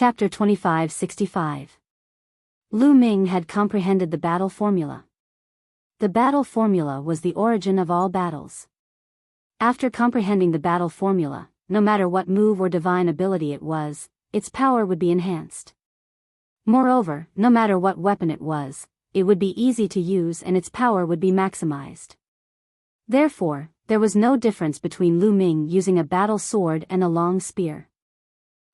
Chapter 2565. Lu Ming had comprehended the battle formula. The battle formula was the origin of all battles. After comprehending the battle formula, no matter what move or divine ability it was, its power would be enhanced. Moreover, no matter what weapon it was, it would be easy to use and its power would be maximized. Therefore, there was no difference between Lu Ming using a battle sword and a long spear.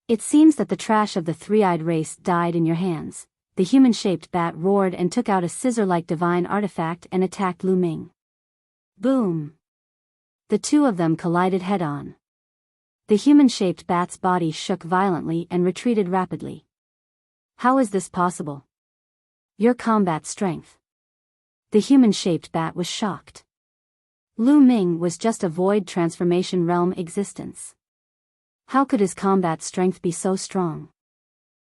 It seems that the trash of the three-eyed race died in your hands. The human-shaped bat roared and took out a scissor-like divine artifact and attacked Lu Ming. Boom! The two of them collided head-on. The human-shaped bat's body shook violently and retreated rapidly. How is this possible? Your combat strength. The human-shaped bat was shocked. Lu Ming was just a void transformation realm existence. How could his combat strength be so strong?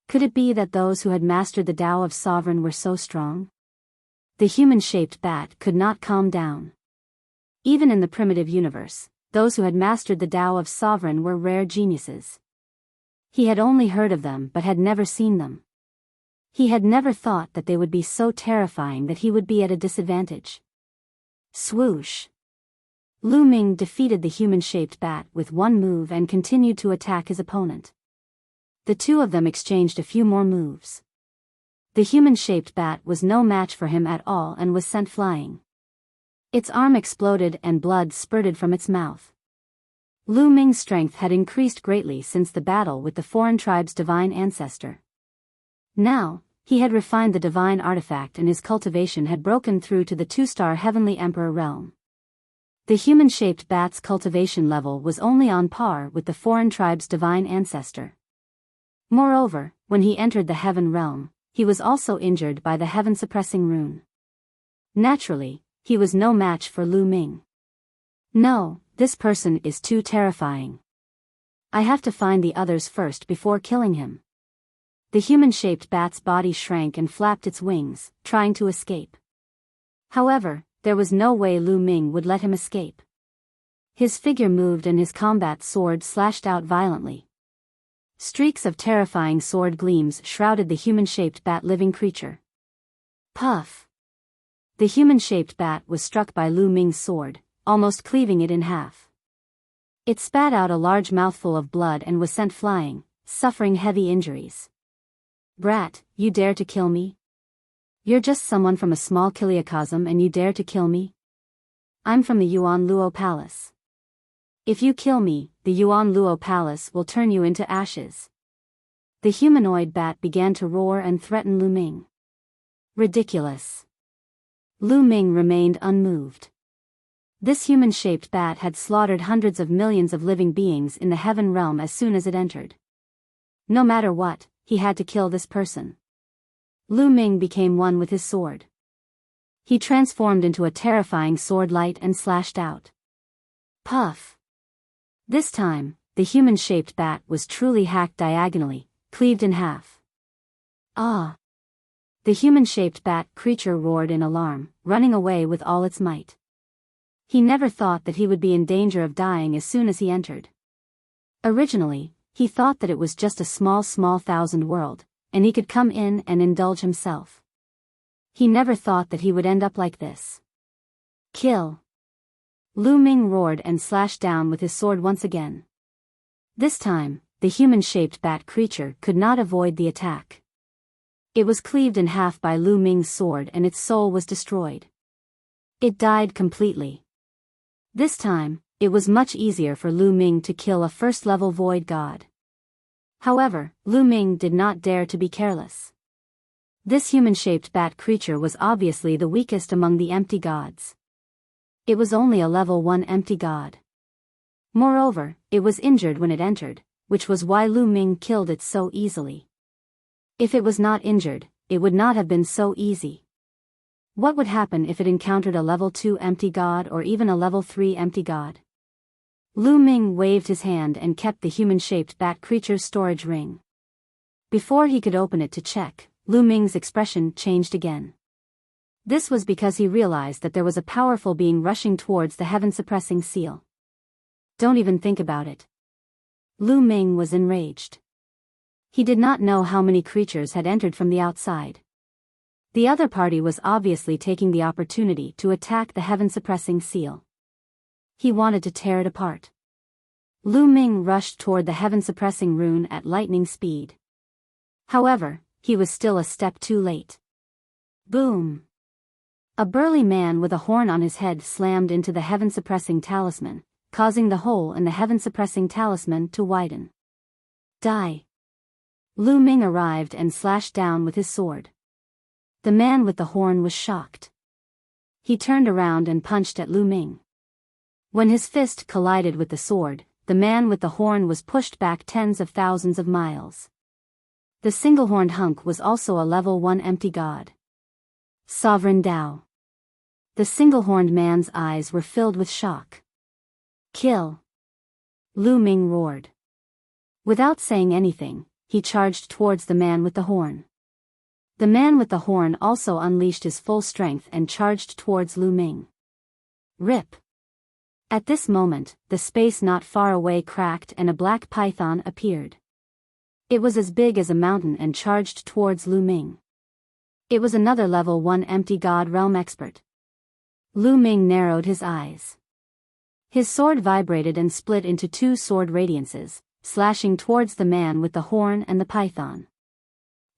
Could it be that those who had mastered the Tao of Sovereign were so strong? The human-shaped bat could not calm down. Even in the primitive universe, those who had mastered the Tao of Sovereign were rare geniuses. He had only heard of them but had never seen them. He had never thought that they would be so terrifying that he would be at a disadvantage. Swoosh! Lu Ming defeated the human-shaped bat with one move and continued to attack his opponent. The two of them exchanged a few more moves. The human-shaped bat was no match for him at all and was sent flying. Its arm exploded and blood spurted from its mouth. Lu Ming's strength had increased greatly since the battle with the foreign tribe's divine ancestor. Now, he had refined the divine artifact and his cultivation had broken through to the two-star heavenly emperor realm. The human-shaped bat's cultivation level was only on par with the foreign tribe's divine ancestor. Moreover, when he entered the heaven realm, he was also injured by the heaven-suppressing rune. Naturally, he was no match for Lu Ming. No, this person is too terrifying. I have to find the others first before killing him. The human-shaped bat's body shrank and flapped its wings, trying to escape. However, there was no way Lu Ming would let him escape. His figure moved and his combat sword slashed out violently. Streaks of terrifying sword gleams shrouded the human-shaped bat living creature. Puff! The human-shaped bat was struck by Lu Ming's sword, almost cleaving it in half. It spat out a large mouthful of blood and was sent flying, suffering heavy injuries. Brat, you dare to kill me? You're just someone from a small kiliacosm and you dare to kill me? I'm from the Yuan Luo Palace. If you kill me, the Yuan Luo Palace will turn you into ashes. The humanoid bat began to roar and threaten Lu Ming. Ridiculous. Lu Ming remained unmoved. This human-shaped bat had slaughtered hundreds of millions of living beings in the heaven realm as soon as it entered. No matter what, he had to kill this person. Lu Ming became one with his sword. He transformed into a terrifying sword light and slashed out. Puff! This time, the human-shaped bat was truly hacked diagonally, cleaved in half. Ah! The human-shaped bat creature roared in alarm, running away with all its might. He never thought that he would be in danger of dying as soon as he entered. Originally, he thought that it was just a small thousand world, and he could come in and indulge himself. He never thought that he would end up like this. Kill! Lu Ming roared and slashed down with his sword once again. This time, the human-shaped bat creature could not avoid the attack. It was cleaved in half by Lu Ming's sword and its soul was destroyed. It died completely. This time, it was much easier for Lu Ming to kill a first-level void god. However, Lu Ming did not dare to be careless. This human-shaped bat creature was obviously the weakest among the empty gods. It was only a level 1 empty god. Moreover, it was injured when it entered, which was why Lu Ming killed it so easily. If it was not injured, it would not have been so easy. What would happen if it encountered a level 2 empty god or even a level 3 empty god? Lu Ming waved his hand and kept the human-shaped bat creature's storage ring. Before he could open it to check, Lu Ming's expression changed again. This was because he realized that there was a powerful being rushing towards the heaven-suppressing seal. Don't even think about it. Lu Ming was enraged. He did not know how many creatures had entered from the outside. The other party was obviously taking the opportunity to attack the heaven-suppressing seal. He wanted to tear it apart. Lu Ming rushed toward the heaven-suppressing rune at lightning speed. However, he was still a step too late. Boom! A burly man with a horn on his head slammed into the heaven-suppressing talisman, causing the hole in the heaven-suppressing talisman to widen. Die! Lu Ming arrived and slashed down with his sword. The man with the horn was shocked. He turned around and punched at Lu Ming. When his fist collided with the sword, the man with the horn was pushed back tens of thousands of miles. The single-horned hunk was also a level 1 empty god. Sovereign Dao. The single-horned man's eyes were filled with shock. Kill! Lu Ming roared. Without saying anything, he charged towards the man with the horn. The man with the horn also unleashed his full strength and charged towards Lu Ming. Rip! At this moment, the space not far away cracked and a black python appeared. It was as big as a mountain and charged towards Lu Ming. It was another level 1 empty god realm expert. Lu Ming narrowed his eyes. His sword vibrated and split into 2 sword radiances, slashing towards the man with the horn and the python.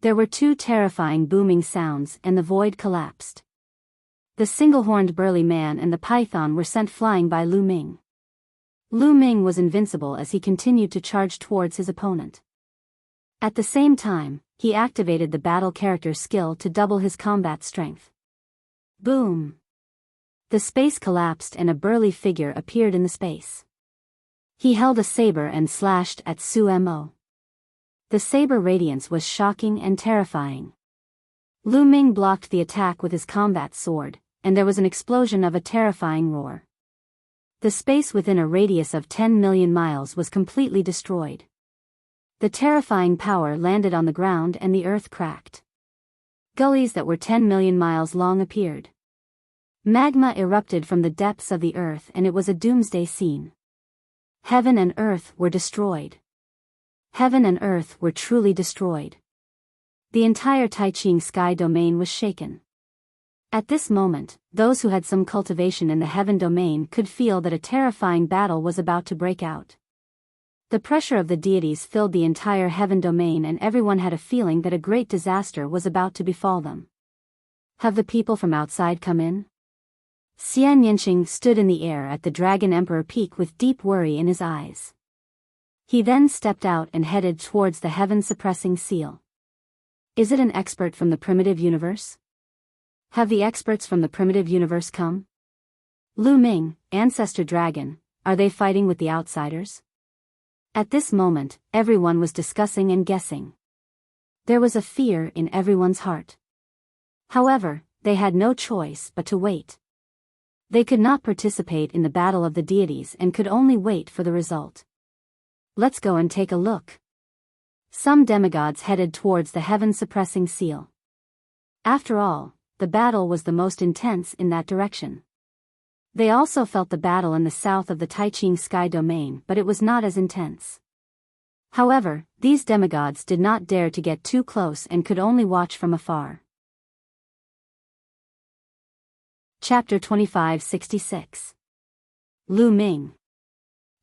There were 2 terrifying booming sounds and the void collapsed. The single-horned burly man and the python were sent flying by Lu Ming. Lu Ming was invincible as he continued to charge towards his opponent. At the same time, he activated the battle character skill to double his combat strength. Boom! The space collapsed and a burly figure appeared in the space. He held a saber and slashed at Su Mo. The saber radiance was shocking and terrifying. Lu Ming blocked the attack with his combat sword, and there was an explosion of a terrifying roar. The space within a radius of 10 million miles was completely destroyed. The terrifying power landed on the ground and the earth cracked. Gullies that were 10 million miles long appeared. Magma erupted from the depths of the earth and it was a doomsday scene. Heaven and earth were destroyed. Heaven and earth were truly destroyed. The entire Taiching sky domain was shaken. At this moment, those who had some cultivation in the heaven domain could feel that a terrifying battle was about to break out. The pressure of the deities filled the entire heaven domain and everyone had a feeling that a great disaster was about to befall them. Have the people from outside come in? Xian Yinqing stood in the air at the Dragon Emperor Peak with deep worry in his eyes. He then stepped out and headed towards the heaven-suppressing seal. Is it an expert from the primitive universe? Have the experts from the primitive universe come? Lu Ming, Ancestor Dragon, are they fighting with the outsiders? At this moment, everyone was discussing and guessing. There was a fear in everyone's heart. However, they had no choice but to wait. They could not participate in the battle of the deities and could only wait for the result. Let's go and take a look. Some demigods headed towards the heaven-suppressing seal. After all, the battle was the most intense in that direction. They also felt the battle in the south of the Taiching sky domain, but it was not as intense. However, these demigods did not dare to get too close and could only watch from afar. Chapter 2566. Lu Ming.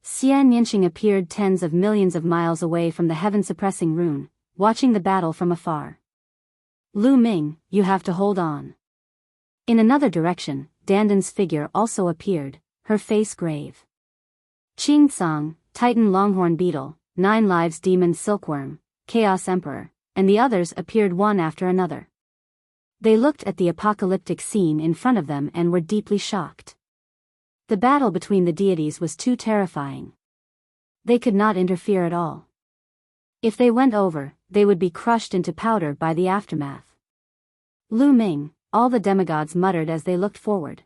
Xian Yinqing appeared tens of millions of miles away from the heaven-suppressing rune, watching the battle from afar. Lu Ming, you have to hold on. In another direction, Dandan's figure also appeared, her face grave. Qing Tsang, Titan Longhorn Beetle, 9 Lives Demon Silkworm, Chaos Emperor, and the others appeared one after another. They looked at the apocalyptic scene in front of them and were deeply shocked. The battle between the deities was too terrifying. They could not interfere at all. If they went over, they would be crushed into powder by the aftermath. Lu Ming, all the demigods muttered as they looked forward.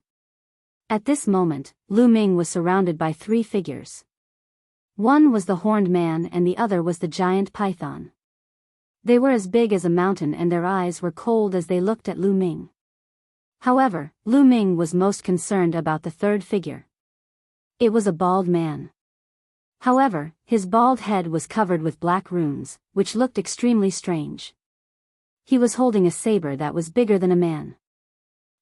At this moment, Lu Ming was surrounded by 3 figures. One was the horned man and the other was the giant python. They were as big as a mountain and their eyes were cold as they looked at Lu Ming. However, Lu Ming was most concerned about the third figure. It was a bald man. However, his bald head was covered with black runes, which looked extremely strange. He was holding a saber that was bigger than a man.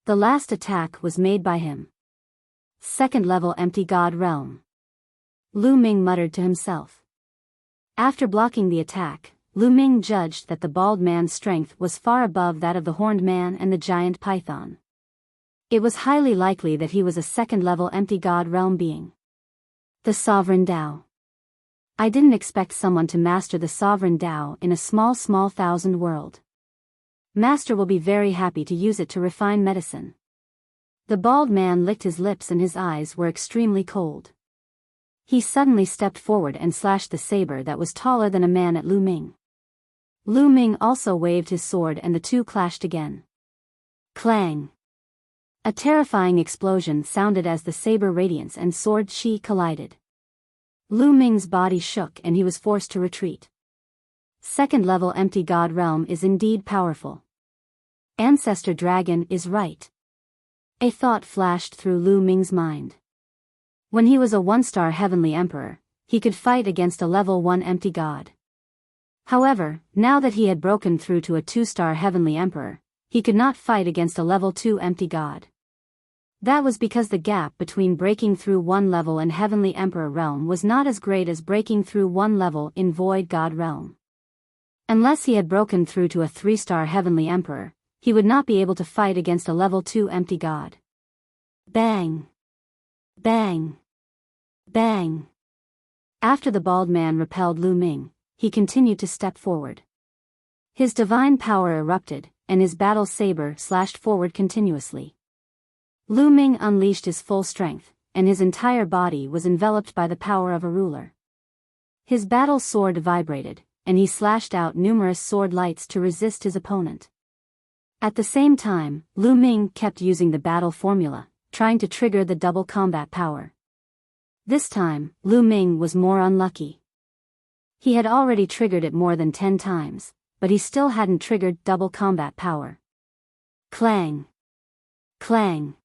The last attack was made by him. Second level empty god realm. Lu Ming muttered to himself. After blocking the attack, Lu Ming judged that the bald man's strength was far above that of the horned man and the giant python. It was highly likely that he was a second level empty god realm being. The Sovereign Tao. I didn't expect someone to master the Sovereign Tao in a small thousand world. Master will be very happy to use it to refine medicine. The bald man licked his lips and his eyes were extremely cold. He suddenly stepped forward and slashed the saber that was taller than a man at Lu Ming. Lu Ming also waved his sword and the two clashed again. Clang! A terrifying explosion sounded as the saber radiance and sword chi collided. Lu Ming's body shook and he was forced to retreat. Second level empty god realm is indeed powerful. Ancestor Dragon is right. A thought flashed through Lu Ming's mind. When he was a one-star heavenly emperor, he could fight against a level 1 empty god. However, now that he had broken through to a 2-star heavenly emperor, he could not fight against a level 2 empty god. That was because the gap between breaking through one level in heavenly emperor realm was not as great as breaking through one level in void god realm. Unless he had broken through to a 3-star heavenly emperor, he would not be able to fight against a level 2 empty god. Bang! Bang! Bang! After the bald man repelled Lu Ming, he continued to step forward. His divine power erupted, and his battle saber slashed forward continuously. Lu Ming unleashed his full strength, and his entire body was enveloped by the power of a ruler. His battle sword vibrated, and he slashed out numerous sword lights to resist his opponent. At the same time, Lu Ming kept using the battle formula, trying to trigger the double combat power. This time, Lu Ming was more unlucky. He had already triggered it more than 10 times, but he still hadn't triggered double combat power. Clang! Clang!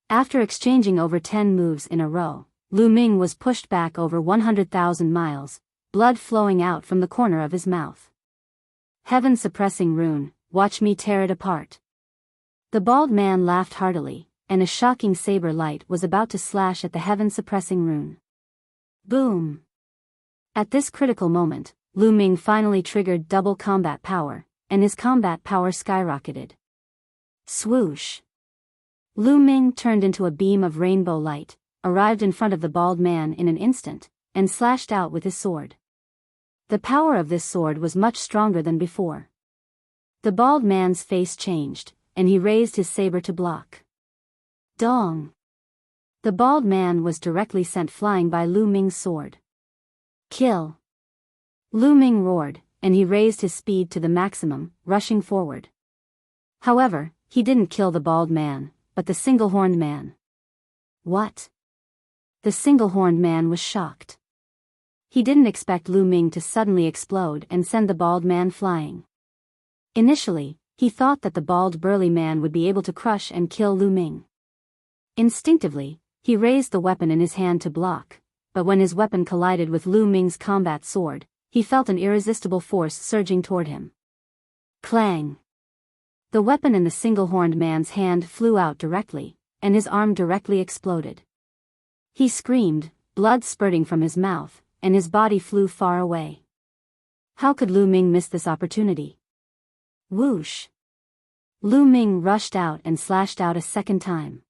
After exchanging over 10 moves in a row, Lu Ming was pushed back over 100,000 miles, blood flowing out from the corner of his mouth. Heaven-suppressing rune, watch me tear it apart. The bald man laughed heartily, and a shocking saber light was about to slash at the heaven-suppressing rune. Boom! At this critical moment, Lu Ming finally triggered double combat power, and his combat power skyrocketed. Swoosh! Lu Ming turned into a beam of rainbow light, arrived in front of the bald man in an instant, and slashed out with his sword. The power of this sword was much stronger than before. The bald man's face changed, and he raised his saber to block. Dong! The bald man was directly sent flying by Lu Ming's sword. Kill! Lu Ming roared, and he raised his speed to the maximum, rushing forward. However, he didn't kill the bald man, but the single-horned man. What? The single-horned man was shocked. He didn't expect Lu Ming to suddenly explode and send the bald man flying. Initially, he thought that the bald burly man would be able to crush and kill Lu Ming. Instinctively, he raised the weapon in his hand to block, but when his weapon collided with Lu Ming's combat sword, he felt an irresistible force surging toward him. Clang! The weapon in the single-horned man's hand flew out directly, and his arm directly exploded. He screamed, blood spurting from his mouth, and his body flew far away. How could Lu Ming miss this opportunity? Whoosh! Lu Ming rushed out and slashed out a second time.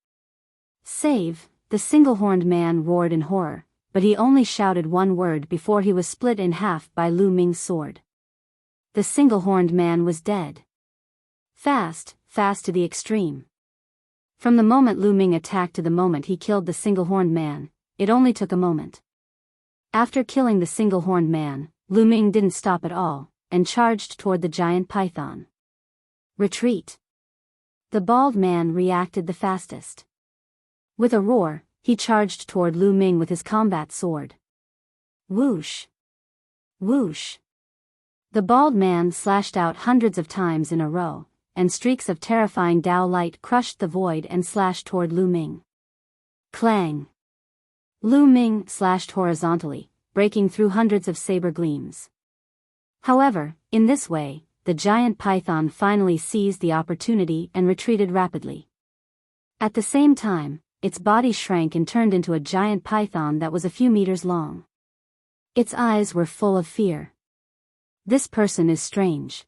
Save! The single-horned man roared in horror, but he only shouted one word before he was split in half by Lu Ming's sword. The single-horned man was dead. Fast to the extreme. From the moment Lu Ming attacked to the moment he killed the single-horned man, it only took a moment. After killing the single-horned man, Lu Ming didn't stop at all, and charged toward the giant python. Retreat! The bald man reacted the fastest. With a roar, he charged toward Lu Ming with his combat sword. Whoosh! Whoosh! The bald man slashed out hundreds of times in a row, and streaks of terrifying Dao light crushed the void and slashed toward Lu Ming. Clang! Lu Ming slashed horizontally, breaking through hundreds of saber gleams. However, in this way, the giant python finally seized the opportunity and retreated rapidly. At the same time, its body shrank and turned into a giant python that was a few meters long. Its eyes were full of fear. This person is strange.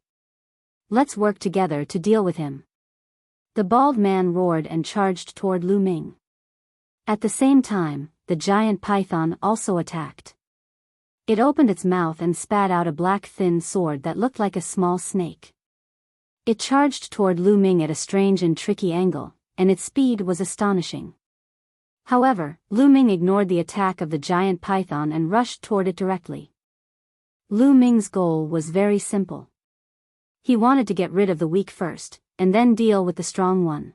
Let's work together to deal with him. The bald man roared and charged toward Lu Ming. At the same time, the giant python also attacked. It opened its mouth and spat out a black thin sword that looked like a small snake. It charged toward Lu Ming at a strange and tricky angle, and its speed was astonishing. However, Lu Ming ignored the attack of the giant python and rushed toward it directly. Lu Ming's goal was very simple. He wanted to get rid of the weak first, and then deal with the strong one.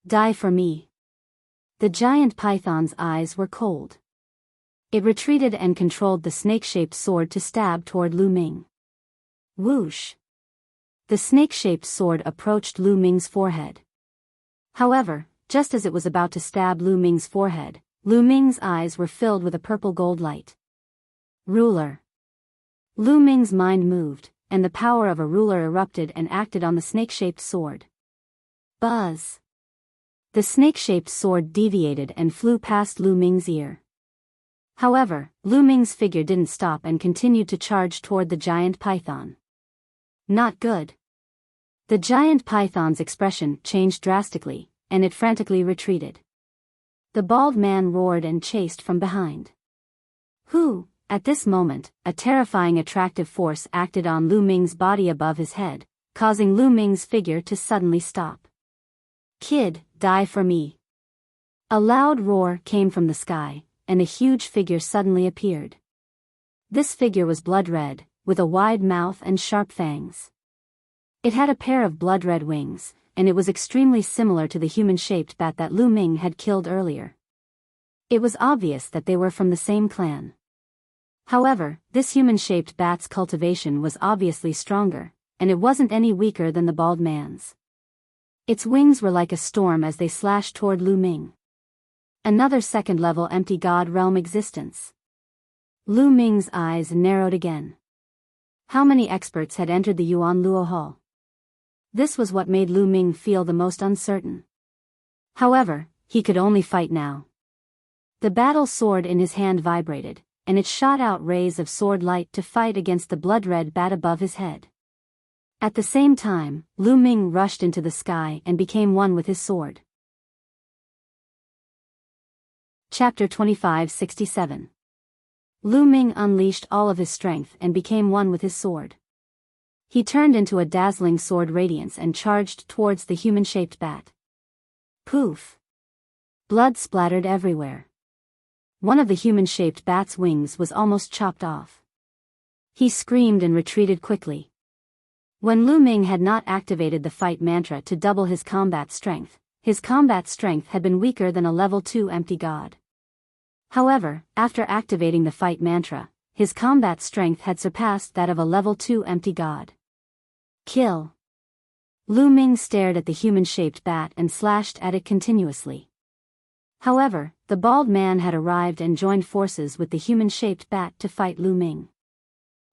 Die for me. The giant python's eyes were cold. It retreated and controlled the snake-shaped sword to stab toward Lu Ming. Whoosh! The snake-shaped sword approached Lu Ming's forehead. However, just as it was about to stab Lu Ming's forehead, Lu Ming's eyes were filled with a purple gold light. Ruler. Lu Ming's mind moved, and the power of a ruler erupted and acted on the snake-shaped sword. Buzz! The snake-shaped sword deviated and flew past Lu Ming's ear. However, Lu Ming's figure didn't stop and continued to charge toward the giant python. Not good. The giant python's expression changed drastically, and it frantically retreated. The bald man roared and chased from behind. Who? At this moment, a terrifying attractive force acted on Lu Ming's body above his head, causing Lu Ming's figure to suddenly stop. Kid, die for me. A loud roar came from the sky, and a huge figure suddenly appeared. This figure was blood-red, with a wide mouth and sharp fangs. It had a pair of blood-red wings, and it was extremely similar to the human-shaped bat that Lu Ming had killed earlier. It was obvious that they were from the same clan. However, this human-shaped bat's cultivation was obviously stronger, and it wasn't any weaker than the bald man's. Its wings were like a storm as they slashed toward Lu Ming. Another second-level empty god realm existence. Lu Ming's eyes narrowed again. How many experts had entered the Yuan Luo Hall? This was what made Lu Ming feel the most uncertain. However, he could only fight now. The battle sword in his hand vibrated, and it shot out rays of sword light to fight against the blood-red bat above his head. At the same time, Lu Ming rushed into the sky and became one with his sword. Chapter 2567. Lu Ming unleashed all of his strength and became one with his sword. He turned into a dazzling sword radiance and charged towards the human-shaped bat. Poof! Blood splattered everywhere. One of the human-shaped bat's wings was almost chopped off. He screamed and retreated quickly. When Lu Ming had not activated the fight mantra to double his combat strength had been weaker than a level 2 empty god. However, after activating the fight mantra, his combat strength had surpassed that of a level 2 empty god. Kill! Lu Ming stared at the human-shaped bat and slashed at it continuously. However, the bald man had arrived and joined forces with the human-shaped bat to fight Lu Ming.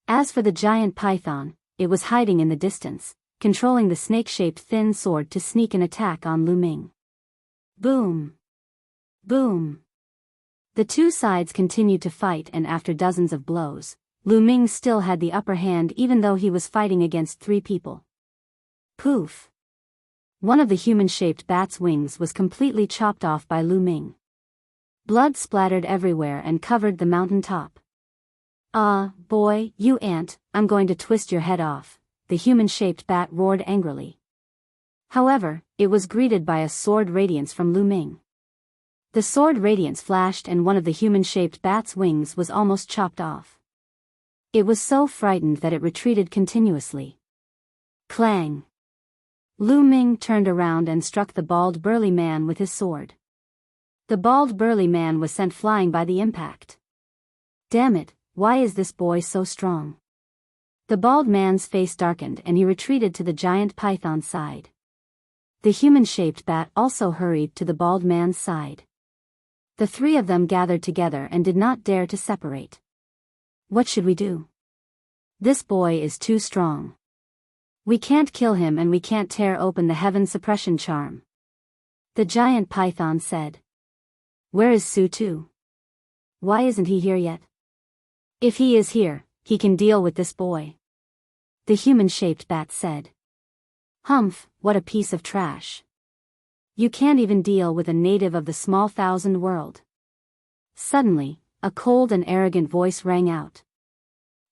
As for the giant python, it was hiding in the distance, controlling the snake-shaped thin sword to sneak an attack on Lu Ming. Boom! Boom! The two sides continued to fight, and after dozens of blows, Lu Ming still had the upper hand even though he was fighting against 3 people. Poof! One of the human-shaped bat's wings was completely chopped off by Lu Ming. Blood splattered everywhere and covered the mountain top. Ah, boy, you ant, I'm going to twist your head off, the human-shaped bat roared angrily. However, it was greeted by a sword radiance from Lu Ming. The sword radiance flashed and one of the human-shaped bat's wings was almost chopped off. It was so frightened that it retreated continuously. Clang! Lu Ming turned around and struck the bald burly man with his sword. The bald burly man was sent flying by the impact. Damn it, why is this boy so strong? The bald man's face darkened and he retreated to the giant python's side. The human-shaped bat also hurried to the bald man's side. The 3 of them gathered together and did not dare to separate. What should we do? This boy is too strong. We can't kill him and we can't tear open the heaven suppression charm. The giant python said. Where is Su-Tu? Why isn't he here yet? If he is here, he can deal with this boy. The human-shaped bat said. Humph, what a piece of trash. You can't even deal with a native of the small thousand world. Suddenly, a cold and arrogant voice rang out.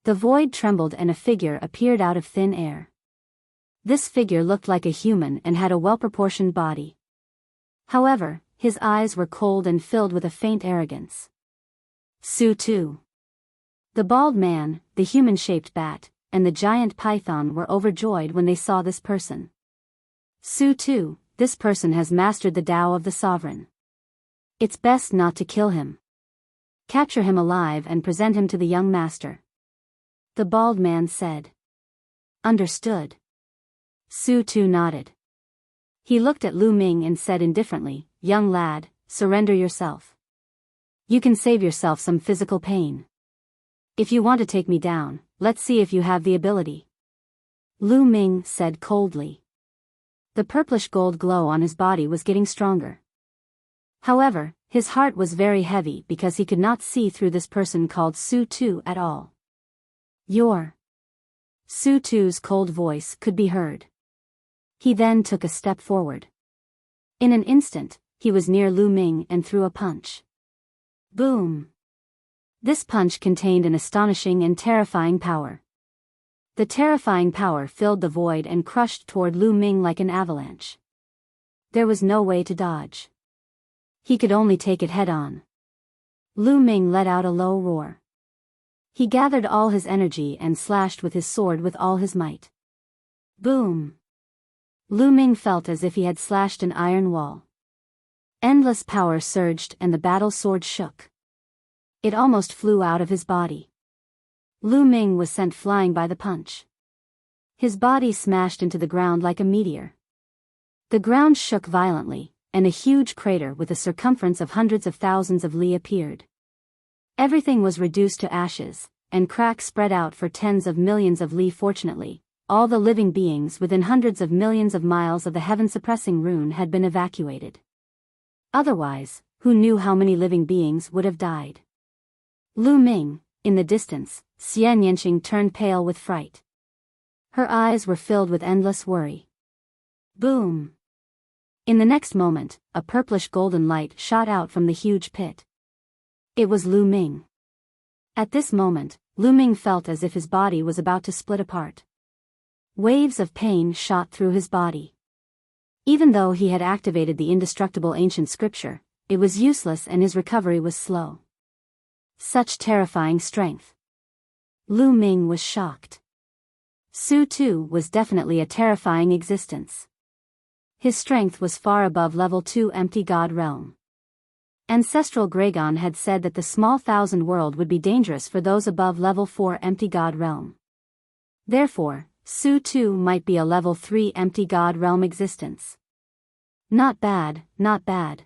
The void trembled and a figure appeared out of thin air. This figure looked like a human and had a well-proportioned body. However, his eyes were cold and filled with a faint arrogance. Su-Tu. The bald man, the human-shaped bat, and the giant python were overjoyed when they saw this person. Su-Tu, this person has mastered the Tao of the Sovereign. It's best not to kill him. Capture him alive and present him to the young master. The bald man said. Understood. Su-Tu nodded. He looked at Lu Ming and said indifferently, Young lad, surrender yourself. You can save yourself some physical pain. If you want to take me down, let's see if you have the ability. Lu Ming said coldly. The purplish gold glow on his body was getting stronger. However, his heart was very heavy because he could not see through this person called Su-Tu at all. Your. Su-Tu's cold voice could be heard. He then took a step forward. In an instant, he was near Lu Ming and threw a punch. Boom! This punch contained an astonishing and terrifying power. The terrifying power filled the void and crushed toward Lu Ming like an avalanche. There was no way to dodge. He could only take it head-on. Lu Ming let out a low roar. He gathered all his energy and slashed with his sword with all his might. Boom! Lu Ming felt as if he had slashed an iron wall. Endless power surged and the battle sword shook. It almost flew out of his body. Lu Ming was sent flying by the punch. His body smashed into the ground like a meteor. The ground shook violently, and a huge crater with a circumference of hundreds of thousands of li appeared. Everything was reduced to ashes, and cracks spread out for tens of millions of li. Fortunately, all the living beings within hundreds of millions of miles of the heaven-suppressing rune had been evacuated. Otherwise, who knew how many living beings would have died? Lu Ming, in the distance, Xian Yanqing turned pale with fright. Her eyes were filled with endless worry. Boom! In the next moment, a purplish golden light shot out from the huge pit. It was Lu Ming. At this moment, Lu Ming felt as if his body was about to split apart. Waves of pain shot through his body. Even though he had activated the indestructible ancient scripture, it was useless and his recovery was slow. Such terrifying strength. Lu Ming was shocked. Su-Tu was definitely a terrifying existence. His strength was far above level 2 empty god realm. Ancestral Gragon had said that the small thousand world would be dangerous for those above level 4 empty god realm. Therefore, Su-Tu might be a level 3 empty god realm existence. Not bad, not bad.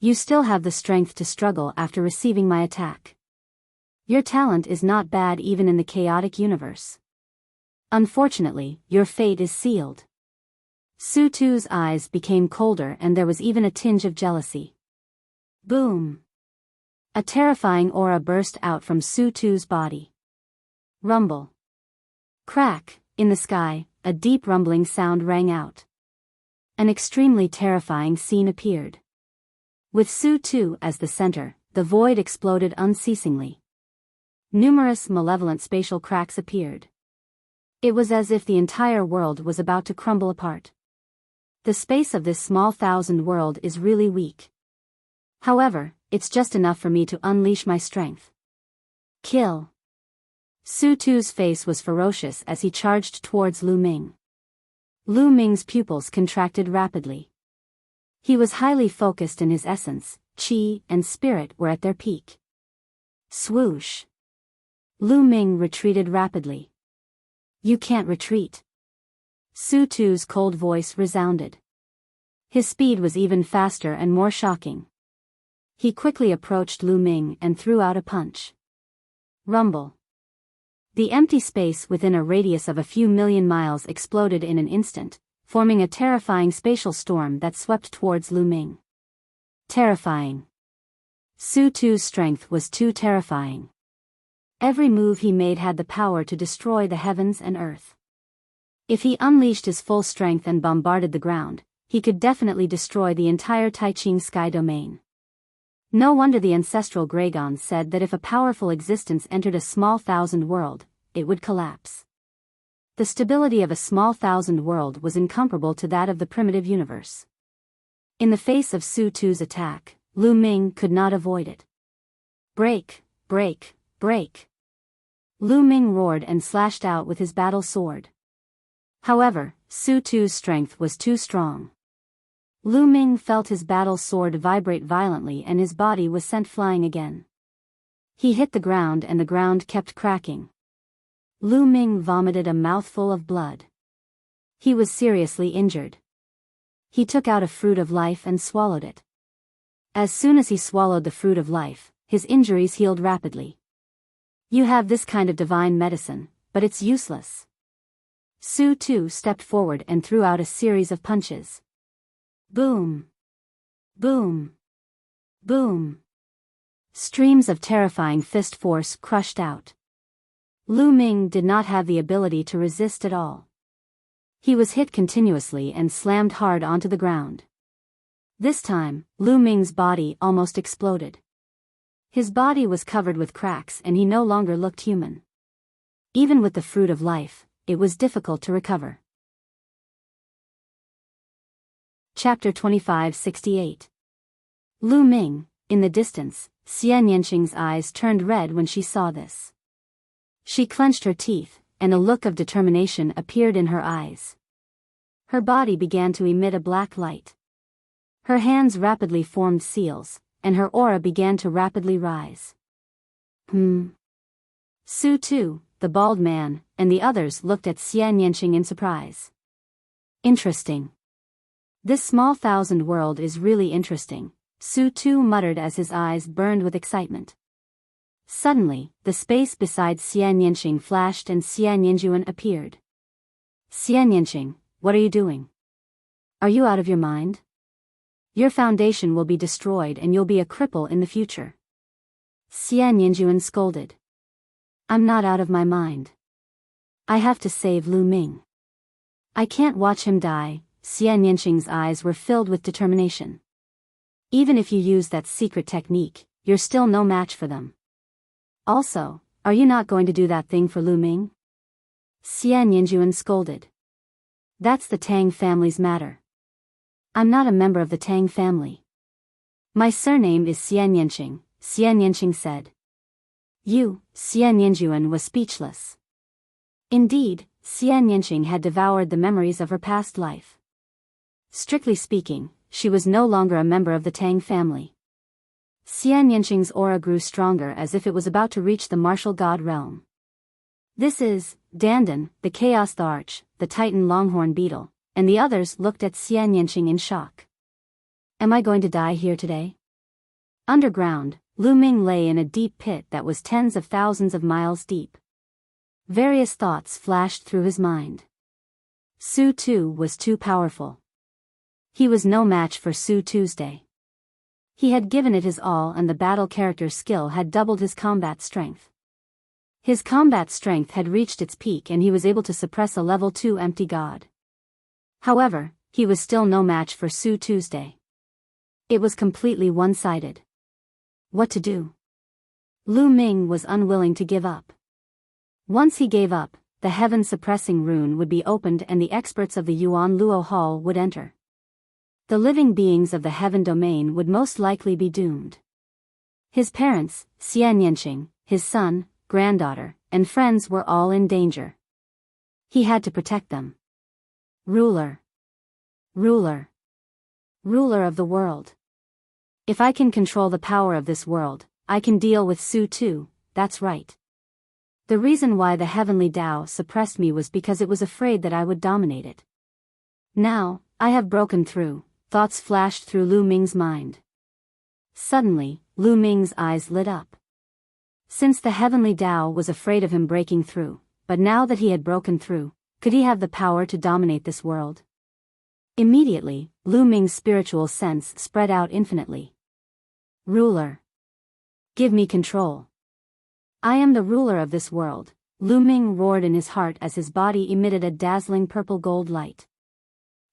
You still have the strength to struggle after receiving my attack. Your talent is not bad even in the chaotic universe. Unfortunately, your fate is sealed. Su-Tu's eyes became colder and there was even a tinge of jealousy. Boom! A terrifying aura burst out from Su-Tu's body. Rumble. Crack, in the sky, a deep rumbling sound rang out. An extremely terrifying scene appeared. With Su-Tu as the center, the void exploded unceasingly. Numerous malevolent spatial cracks appeared. It was as if the entire world was about to crumble apart. The space of this small thousand world is really weak. However, it's just enough for me to unleash my strength. Kill. Su-Tu's face was ferocious as he charged towards Lu Ming. Lu Ming's pupils contracted rapidly. He was highly focused in his essence, qi and spirit were at their peak. Swoosh. Lu Ming retreated rapidly. You can't retreat. Su-Tu's cold voice resounded. His speed was even faster and more shocking. He quickly approached Lu Ming and threw out a punch. Rumble. The empty space within a radius of a few million miles exploded in an instant, forming a terrifying spatial storm that swept towards Lu Ming. Terrifying. Su Tu's strength was too terrifying. Every move he made had the power to destroy the heavens and earth. If he unleashed his full strength and bombarded the ground, he could definitely destroy the entire Taiching sky domain. No wonder the ancestral Greygons said that if a powerful existence entered a small thousand world, it would collapse. The stability of a small thousand world was incomparable to that of the primitive universe. In the face of Su Tu's attack, Lu Ming could not avoid it. Break, break, break. Lu Ming roared and slashed out with his battle sword. However, Su Tu's strength was too strong. Lu Ming felt his battle sword vibrate violently and his body was sent flying again. He hit the ground and the ground kept cracking. Lu Ming vomited a mouthful of blood. He was seriously injured. He took out a fruit of life and swallowed it. As soon as he swallowed the fruit of life, his injuries healed rapidly. You have this kind of divine medicine, but it's useless. Su Tu stepped forward and threw out a series of punches. Boom! Boom! Boom! Streams of terrifying fist force crushed out. Lu Ming did not have the ability to resist at all. He was hit continuously and slammed hard onto the ground. This time, Lu Ming's body almost exploded. His body was covered with cracks and he no longer looked human. Even with the fruit of life, it was difficult to recover. Chapter 2568. Lu Ming, in the distance, Xian Yanqing's eyes turned red when she saw this. She clenched her teeth, and a look of determination appeared in her eyes. Her body began to emit a black light. Her hands rapidly formed seals, and her aura began to rapidly rise. Su Tu, the bald man, and the others looked at Xian Yanqing in surprise. Interesting. This small thousand world is really interesting, Su Tu muttered as his eyes burned with excitement. Suddenly, the space beside Xian Yanqing flashed and Xian Yanjuan appeared. Xian Yanqing, what are you doing? Are you out of your mind? Your foundation will be destroyed and you'll be a cripple in the future. Xian Yanjuan scolded. I'm not out of my mind. I have to save Lu Ming. I can't watch him die. Xian Yanqing's eyes were filled with determination. Even if you use that secret technique, you're still no match for them. Also, are you not going to do that thing for Lu Ming? Xian Yanjuan scolded. That's the Tang family's matter. I'm not a member of the Tang family. My surname is Xian Yanqing, Xian Yanqing said. Xian Yanjuan was speechless. Indeed, Xian Yanqing had devoured the memories of her past life. Strictly speaking, she was no longer a member of the Tang family. Xian Yanqing's aura grew stronger as if it was about to reach the martial god realm. This is Dandan, the Chaos the Arch, the Titan Longhorn Beetle, and the others looked at Xian Yanqing in shock. Am I going to die here today? Underground, Lu Ming lay in a deep pit that was tens of thousands of miles deep. Various thoughts flashed through his mind. Su Tu was too powerful. He was no match for Su Tuesday. He had given it his all and the battle character skill had doubled his combat strength. His combat strength had reached its peak and he was able to suppress a level 2 empty god. However, he was still no match for Su Tuesday. It was completely one-sided. What to do? Lu Ming was unwilling to give up. Once he gave up, the heaven-suppressing rune would be opened and the experts of the Yuan Luo Hall would enter. The living beings of the heaven domain would most likely be doomed. His parents, Xian Yanqing, his son, granddaughter, and friends were all in danger. He had to protect them. Ruler. Ruler. Ruler of the world. If I can control the power of this world, I can deal with Su Tu, that's right. The reason why the heavenly Tao suppressed me was because it was afraid that I would dominate it. Now, I have broken through, thoughts flashed through Lu Ming's mind. Suddenly, Lu Ming's eyes lit up. Since the heavenly Tao was afraid of him breaking through, but now that he had broken through, could he have the power to dominate this world? Immediately, Lu Ming's spiritual sense spread out infinitely. Ruler. Give me control. I am the ruler of this world, Lu Ming roared in his heart as his body emitted a dazzling purple-gold light.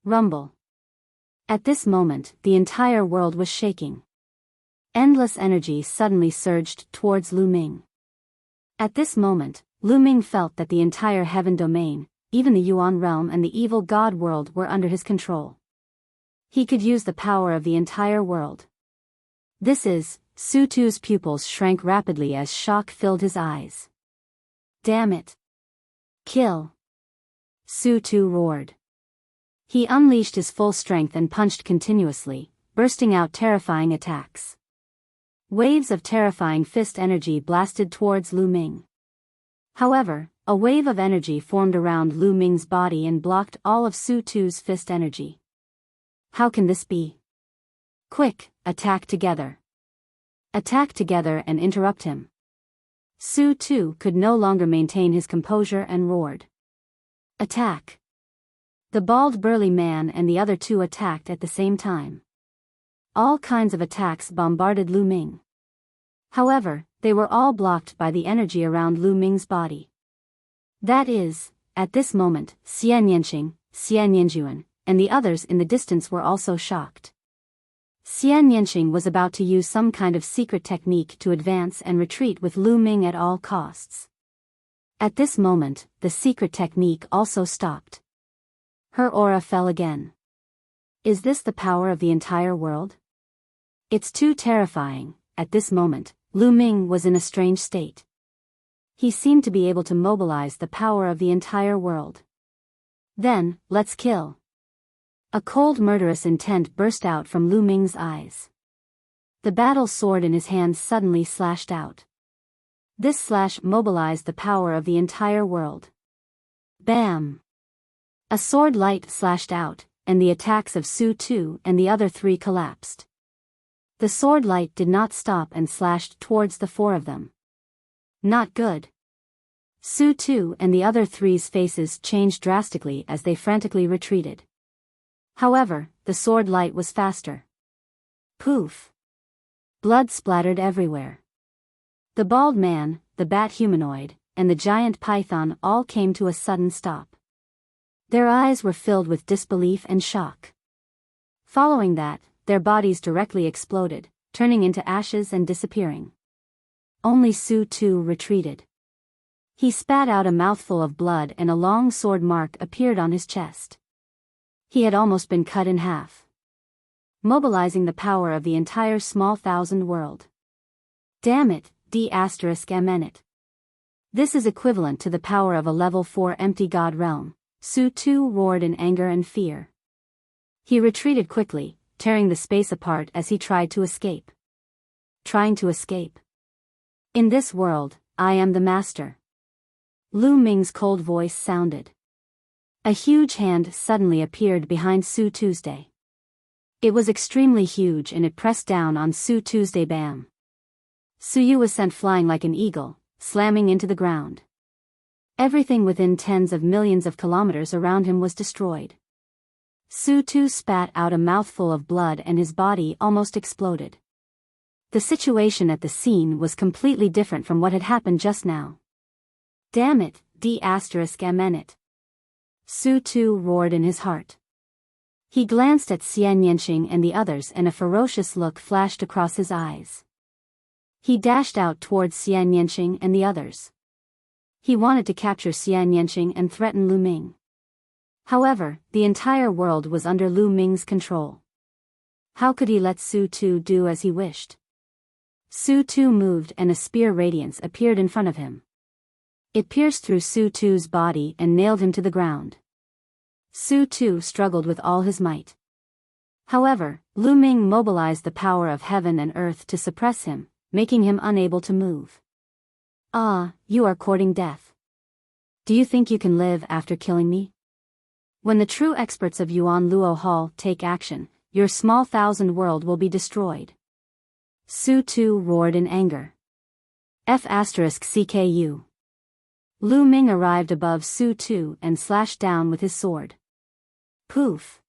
Rumble. At this moment, the entire world was shaking. Endless energy suddenly surged towards Lu Ming. At this moment, Lu Ming felt that the entire heaven domain, even the Yuan realm and the evil god world were under his control. He could use the power of the entire world. This is, Su Tu's pupils shrank rapidly as shock filled his eyes. Damn it. Kill. Su Tu roared. He unleashed his full strength and punched continuously, bursting out terrifying attacks. Waves of terrifying fist energy blasted towards Lu Ming. However, a wave of energy formed around Lu Ming's body and blocked all of Su Tu's fist energy. How can this be? Quick, attack together. Attack together and interrupt him. Su Tu could no longer maintain his composure and roared. Attack. The bald burly man and the other two attacked at the same time. All kinds of attacks bombarded Lu Ming. However, they were all blocked by the energy around Lu Ming's body. That is, at this moment, Xian Yanqing, Xian Yanjuan, and the others in the distance were also shocked. Xian Yanqing was about to use some kind of secret technique to advance and retreat with Lu Ming at all costs. At this moment, the secret technique also stopped. Her aura fell again. Is this the power of the entire world? It's too terrifying. At this moment, Lu Ming was in a strange state. He seemed to be able to mobilize the power of the entire world. Then, let's kill. A cold murderous intent burst out from Lu Ming's eyes. The battle sword in his hand suddenly slashed out. This slash mobilized the power of the entire world. Bam! A sword light slashed out, and the attacks of Su Tu and the other three collapsed. The sword light did not stop and slashed towards the four of them. Not good. Su Tu and the other three's faces changed drastically as they frantically retreated. However, the sword light was faster. Poof! Blood splattered everywhere. The bald man, the bat humanoid, and the giant python all came to a sudden stop. Their eyes were filled with disbelief and shock. Following that, their bodies directly exploded, turning into ashes and disappearing. Only Su Tu retreated. He spat out a mouthful of blood and a long sword mark appeared on his chest. He had almost been cut in half. Mobilizing the power of the entire small thousand world. Damn it, D***MN it. This is equivalent to the power of a level 4 empty god realm, Su Tu roared in anger and fear. He retreated quickly, tearing the space apart as he tried to escape. Trying to escape. In this world, I am the master. Lu Ming's cold voice sounded. A huge hand suddenly appeared behind Su Tuesday. It was extremely huge and it pressed down on Su Tuesday. Bam! Su Yu was sent flying like an eagle, slamming into the ground. Everything within tens of millions of kilometers around him was destroyed. Su Tu spat out a mouthful of blood and his body almost exploded. The situation at the scene was completely different from what had happened just now. Damn it, D***MN it. Su Tu roared in his heart. He glanced at Xian Yanqing and the others and a ferocious look flashed across his eyes. He dashed out towards Xian Yanqing and the others. He wanted to capture Xian Yanqing and threaten Lu Ming. However, the entire world was under Lu Ming's control. How could he let Su Tu do as he wished? Su Tu moved and a spear radiance appeared in front of him. It pierced through Su Tu's body and nailed him to the ground. Su Tu struggled with all his might. However, Lu Ming mobilized the power of heaven and earth to suppress him, making him unable to move. Ah, you are courting death. Do you think you can live after killing me? When the true experts of Yuan Luo Hall take action, your small thousand world will be destroyed. Su Tu roared in anger. F***CKU. Lu Ming arrived above Su Tu and slashed down with his sword. Poof!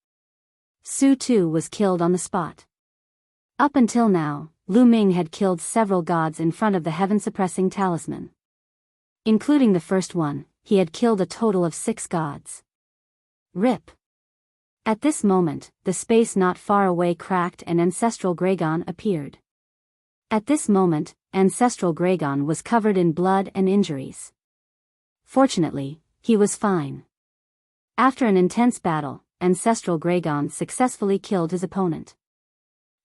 Su Tu was killed on the spot. Up until now, Lu Ming had killed several gods in front of the heaven-suppressing talisman. Including the first one, he had killed a total of 6 gods. RIP. At this moment, the space not far away cracked and Ancestral Gragon appeared. At this moment, Ancestral Gragon was covered in blood and injuries. Fortunately, he was fine. After an intense battle, Ancestral Gragon successfully killed his opponent.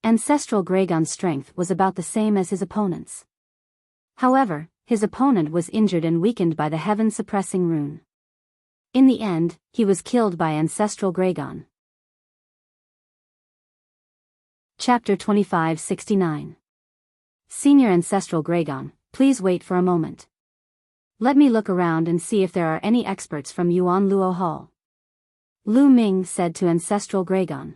Ancestral Gragon's strength was about the same as his opponent's. However, his opponent was injured and weakened by the heaven-suppressing rune. In the end, he was killed by Ancestral Gragon. Chapter 2569. Senior Ancestral Gragon, please wait for a moment. Let me look around and see if there are any experts from Yuan Luo Hall. Lu Ming said to Ancestral Gragon.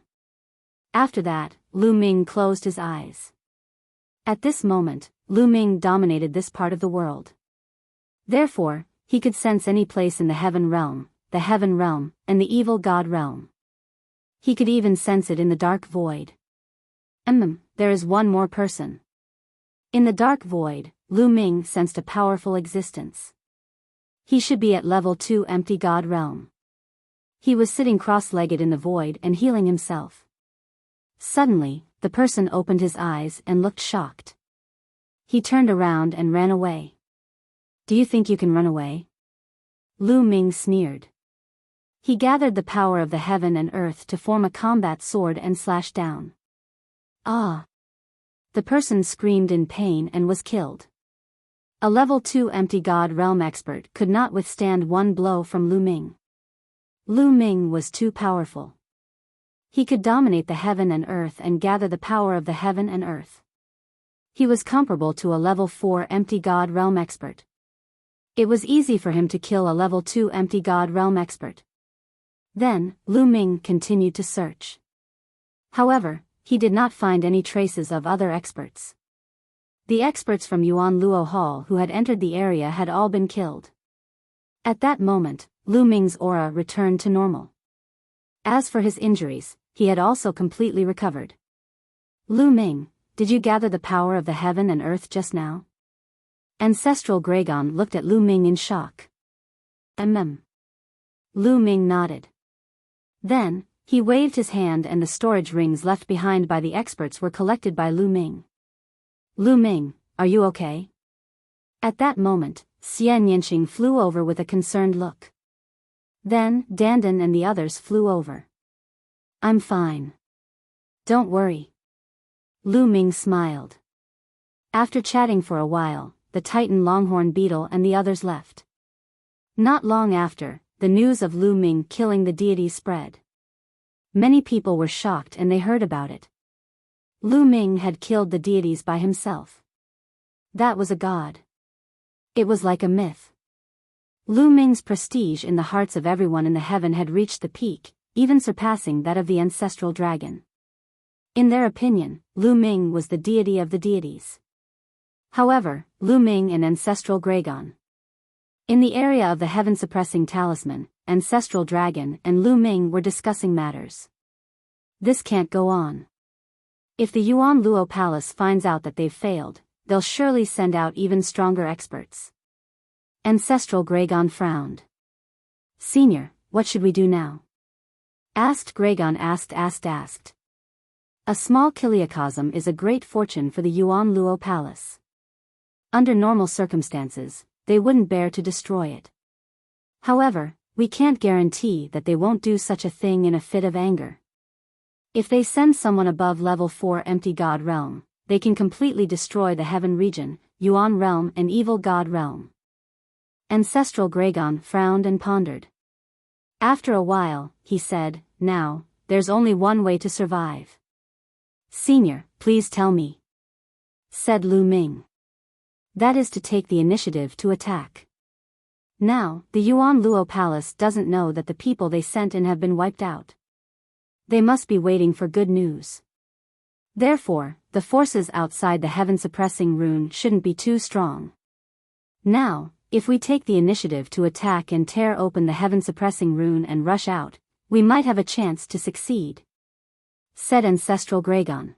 After that, Lu Ming closed his eyes. At this moment, Lu Ming dominated this part of the world. Therefore, he could sense any place in the heaven realm, and the evil god realm. He could even sense it in the dark void. There is one more person. In the dark void, Lu Ming sensed a powerful existence. He should be at level 2 empty god realm. He was sitting cross-legged in the void and healing himself. Suddenly, the person opened his eyes and looked shocked. He turned around and ran away. Do you think you can run away? Lu Ming sneered. He gathered the power of the heaven and earth to form a combat sword and slashed down. Ah! The person screamed in pain and was killed. A level 2 empty god realm expert could not withstand one blow from Lu Ming. Lu Ming was too powerful. He could dominate the heaven and earth and gather the power of the heaven and earth. He was comparable to a level 4 empty god realm expert. It was easy for him to kill a level 2 empty god realm expert. Then, Lu Ming continued to search. However, he did not find any traces of other experts. The experts from Yuan Luo Hall who had entered the area had all been killed. At that moment, Lu Ming's aura returned to normal. As for his injuries, he had also completely recovered. Lu Ming, did you gather the power of the heaven and earth just now? Ancestral Gragon looked at Lu Ming in shock. Lu Ming nodded. Then, he waved his hand and the storage rings left behind by the experts were collected by Lu Ming. Lu Ming, are you okay? At that moment, Xian Yanqing flew over with a concerned look. Then, Dandan and the others flew over. I'm fine. Don't worry. Lu Ming smiled. After chatting for a while, the Titan Longhorn Beetle and the others left. Not long after, the news of Lu Ming killing the deity spread. Many people were shocked and they heard about it. Lu Ming had killed the deities by himself. That was a god. It was like a myth. Lu Ming's prestige in the hearts of everyone in the heaven had reached the peak, even surpassing that of the ancestral dragon. In their opinion, Lu Ming was the deity of the deities. However, Lu Ming and Ancestral Gragon. In the area of the heaven-suppressing talisman, Ancestral Dragon and Lu Ming were discussing matters. This can't go on. If the Yuan Luo Palace finds out that they've failed, they'll surely send out even stronger experts. Ancestral Gragon frowned. Senior, what should we do now? Asked Gragon asked. A small kiliacosm is a great fortune for the Yuan Luo Palace. Under normal circumstances, they wouldn't bear to destroy it. However, we can't guarantee that they won't do such a thing in a fit of anger. If they send someone above level 4 empty god realm, they can completely destroy the heaven region, Yuan realm and evil god realm. Ancestral Gragon frowned and pondered. After a while, he said, now, there's only one way to survive. Senior, please tell me. Said Lu Ming. That is to take the initiative to attack. Now, the Yuan Luo Palace doesn't know that the people they sent in have been wiped out. They must be waiting for good news. Therefore, the forces outside the heaven-suppressing rune shouldn't be too strong. Now, if we take the initiative to attack and tear open the heaven-suppressing rune and rush out, we might have a chance to succeed," said Ancestral Gragon.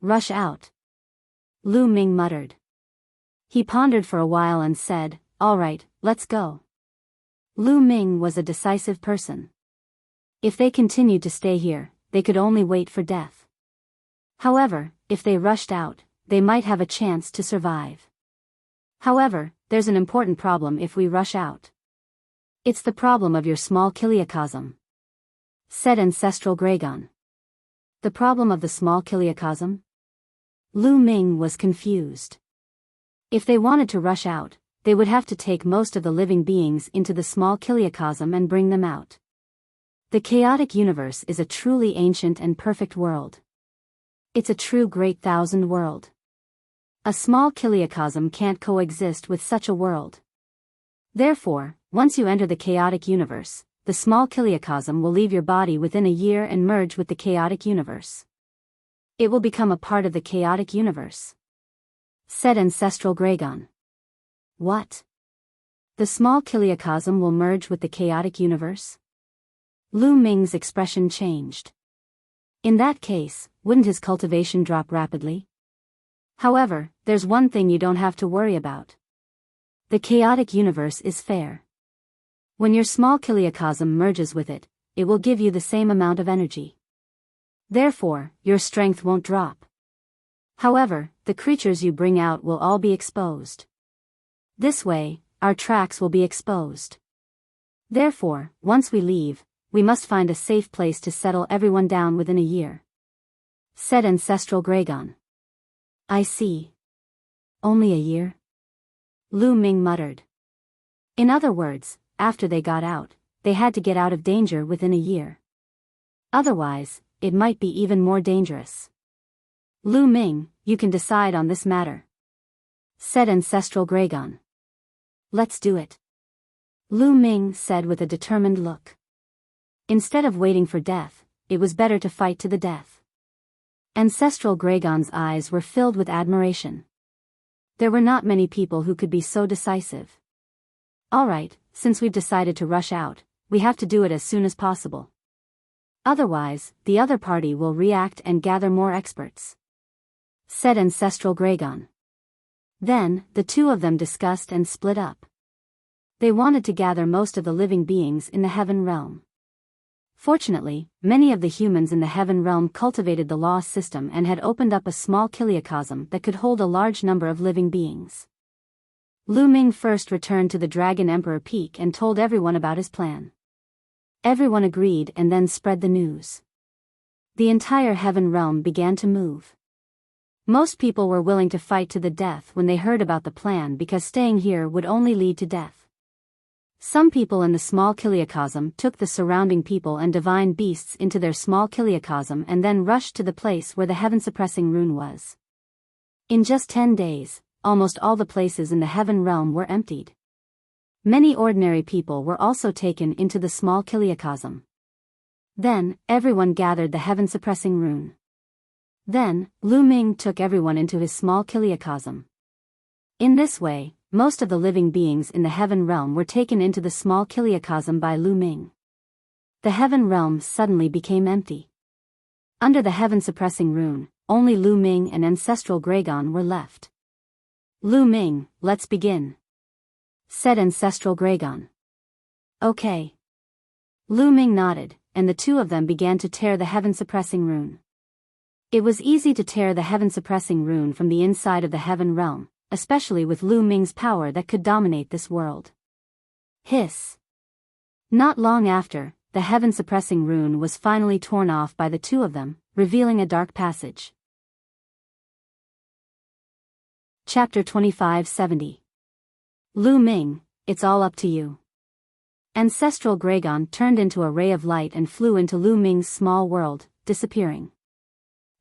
"Rush out," Lu Ming muttered. He pondered for a while and said, "All right, let's go." Lu Ming was a decisive person. If they continued to stay here, they could only wait for death. However, if they rushed out, they might have a chance to survive. However, there's an important problem if we rush out. "It's the problem of your small kiliacosm," said Ancestral Gragon. "The problem of the small kiliacosm?" Lu Ming was confused. If they wanted to rush out, they would have to take most of the living beings into the small kiliacosm and bring them out. The chaotic universe is a truly ancient and perfect world. It's a true great thousand world. A small kiliacosm can't coexist with such a world. Therefore, once you enter the chaotic universe, the small kiliacosm will leave your body within a year and merge with the chaotic universe. It will become a part of the chaotic universe," said Ancestral Gragon. "What? The small kiliacosm will merge with the chaotic universe?" Lu Ming's expression changed. In that case, wouldn't his cultivation drop rapidly? However, there's one thing you don't have to worry about. The chaotic universe is fair. When your small kiliacosm merges with it, it will give you the same amount of energy. Therefore, your strength won't drop. However, the creatures you bring out will all be exposed. This way, our tracks will be exposed. Therefore, once we leave, we must find a safe place to settle everyone down within a year," said Ancestral Gragon. "I see. Only a year?" Lu Ming muttered. In other words, after they got out, they had to get out of danger within a year. Otherwise, it might be even more dangerous. "Lu Ming, you can decide on this matter," said Ancestral Gragon. "Let's do it," Lu Ming said with a determined look. Instead of waiting for death, it was better to fight to the death. Ancestral Gragon's eyes were filled with admiration. There were not many people who could be so decisive. "All right, since we've decided to rush out, we have to do it as soon as possible. Otherwise, the other party will react and gather more experts," said Ancestral Gragon. Then, the two of them discussed and split up. They wanted to gather most of the living beings in the heaven realm. Fortunately, many of the humans in the heaven realm cultivated the law system and had opened up a small kiliacosm that could hold a large number of living beings. Lu Ming first returned to the Dragon Emperor Peak and told everyone about his plan. Everyone agreed and then spread the news. The entire heaven realm began to move. Most people were willing to fight to the death when they heard about the plan because staying here would only lead to death. Some people in the small kiliacosm took the surrounding people and divine beasts into their small kiliacosm and then rushed to the place where the heaven-suppressing rune was. In just 10 days, almost all the places in the heaven realm were emptied. Many ordinary people were also taken into the small kiliacosm. Then, everyone gathered the heaven-suppressing rune. Then, Lu Ming took everyone into his small kiliacosm. In this way, most of the living beings in the heaven realm were taken into the small kiliacosm by Lu Ming. The heaven realm suddenly became empty. Under the heaven-suppressing rune, only Lu Ming and Ancestral Gragon were left. "Lu Ming, let's begin," said Ancestral Gragon. "Okay." Lu Ming nodded, and the two of them began to tear the heaven-suppressing rune. It was easy to tear the heaven-suppressing rune from the inside of the heaven realm, especially with Lu Ming's power that could dominate this world. Hiss. Not long after, the heaven-suppressing rune was finally torn off by the two of them, revealing a dark passage. Chapter 2570. Lu Ming, it's all up to you. Ancestral Gragon turned into a ray of light and flew into Lu Ming's small world, disappearing.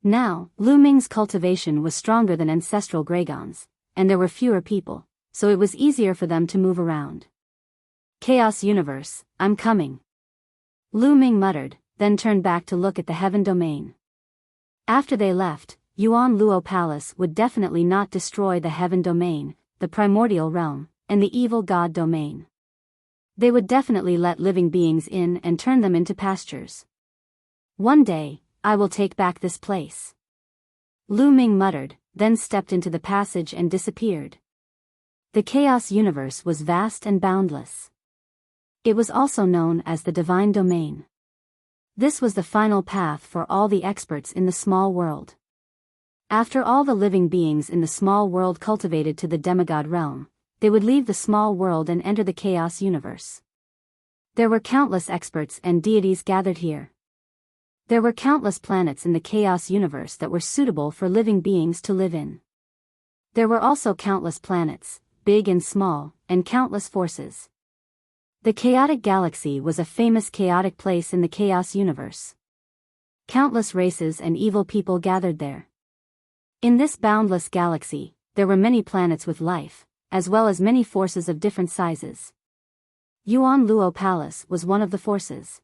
Now, Lu Ming's cultivation was stronger than Ancestral Gragon's, and there were fewer people, so it was easier for them to move around. "Chaos Universe, I'm coming," Lu Ming muttered, then turned back to look at the heaven domain. After they left, Yuan Luo Palace would definitely not destroy the heaven domain, the primordial realm, and the evil god domain. They would definitely let living beings in and turn them into pastures. One day, I will take back this place. Lu Ming muttered, then stepped into the passage and disappeared. The chaos universe was vast and boundless. It was also known as the divine domain. This was the final path for all the experts in the small world. After all the living beings in the small world cultivated to the demigod realm, they would leave the small world and enter the chaos universe. There were countless experts and deities gathered here. There were countless planets in the chaos universe that were suitable for living beings to live in. There were also countless planets, big and small, and countless forces. The chaotic galaxy was a famous chaotic place in the chaos universe. Countless races and evil people gathered there. In this boundless galaxy, there were many planets with life, as well as many forces of different sizes. Yuan Luo Palace was one of the forces.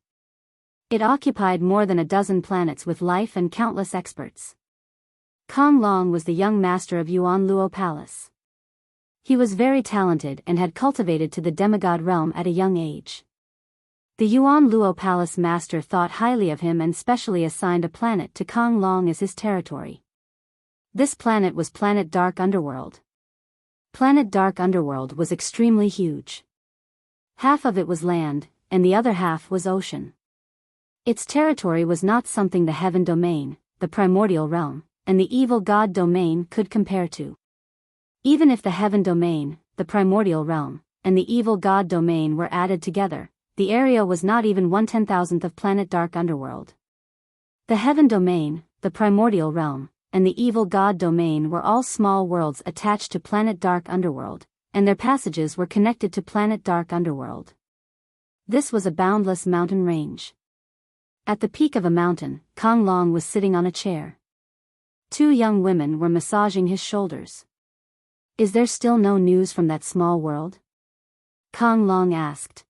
It occupied more than a dozen planets with life and countless experts. Kong Long was the young master of Yuan Luo Palace. He was very talented and had cultivated to the demigod realm at a young age. The Yuan Luo Palace master thought highly of him and specially assigned a planet to Kong Long as his territory. This planet was Planet Dark Underworld. Planet Dark Underworld was extremely huge. Half of it was land, and the other half was ocean. Its territory was not something the heaven domain, the primordial realm, and the evil god domain could compare to. Even if the heaven domain, the primordial realm, and the evil god domain were added together, the area was not even 1/10,000th of Planet Dark Underworld. The heaven domain, the primordial realm, and the evil god domain were all small worlds attached to Planet Dark Underworld, and their passages were connected to Planet Dark Underworld. This was a boundless mountain range. At the peak of a mountain, Kong Long was sitting on a chair. Two young women were massaging his shoulders. "Is there still no news from that small world?" Kong Long asked.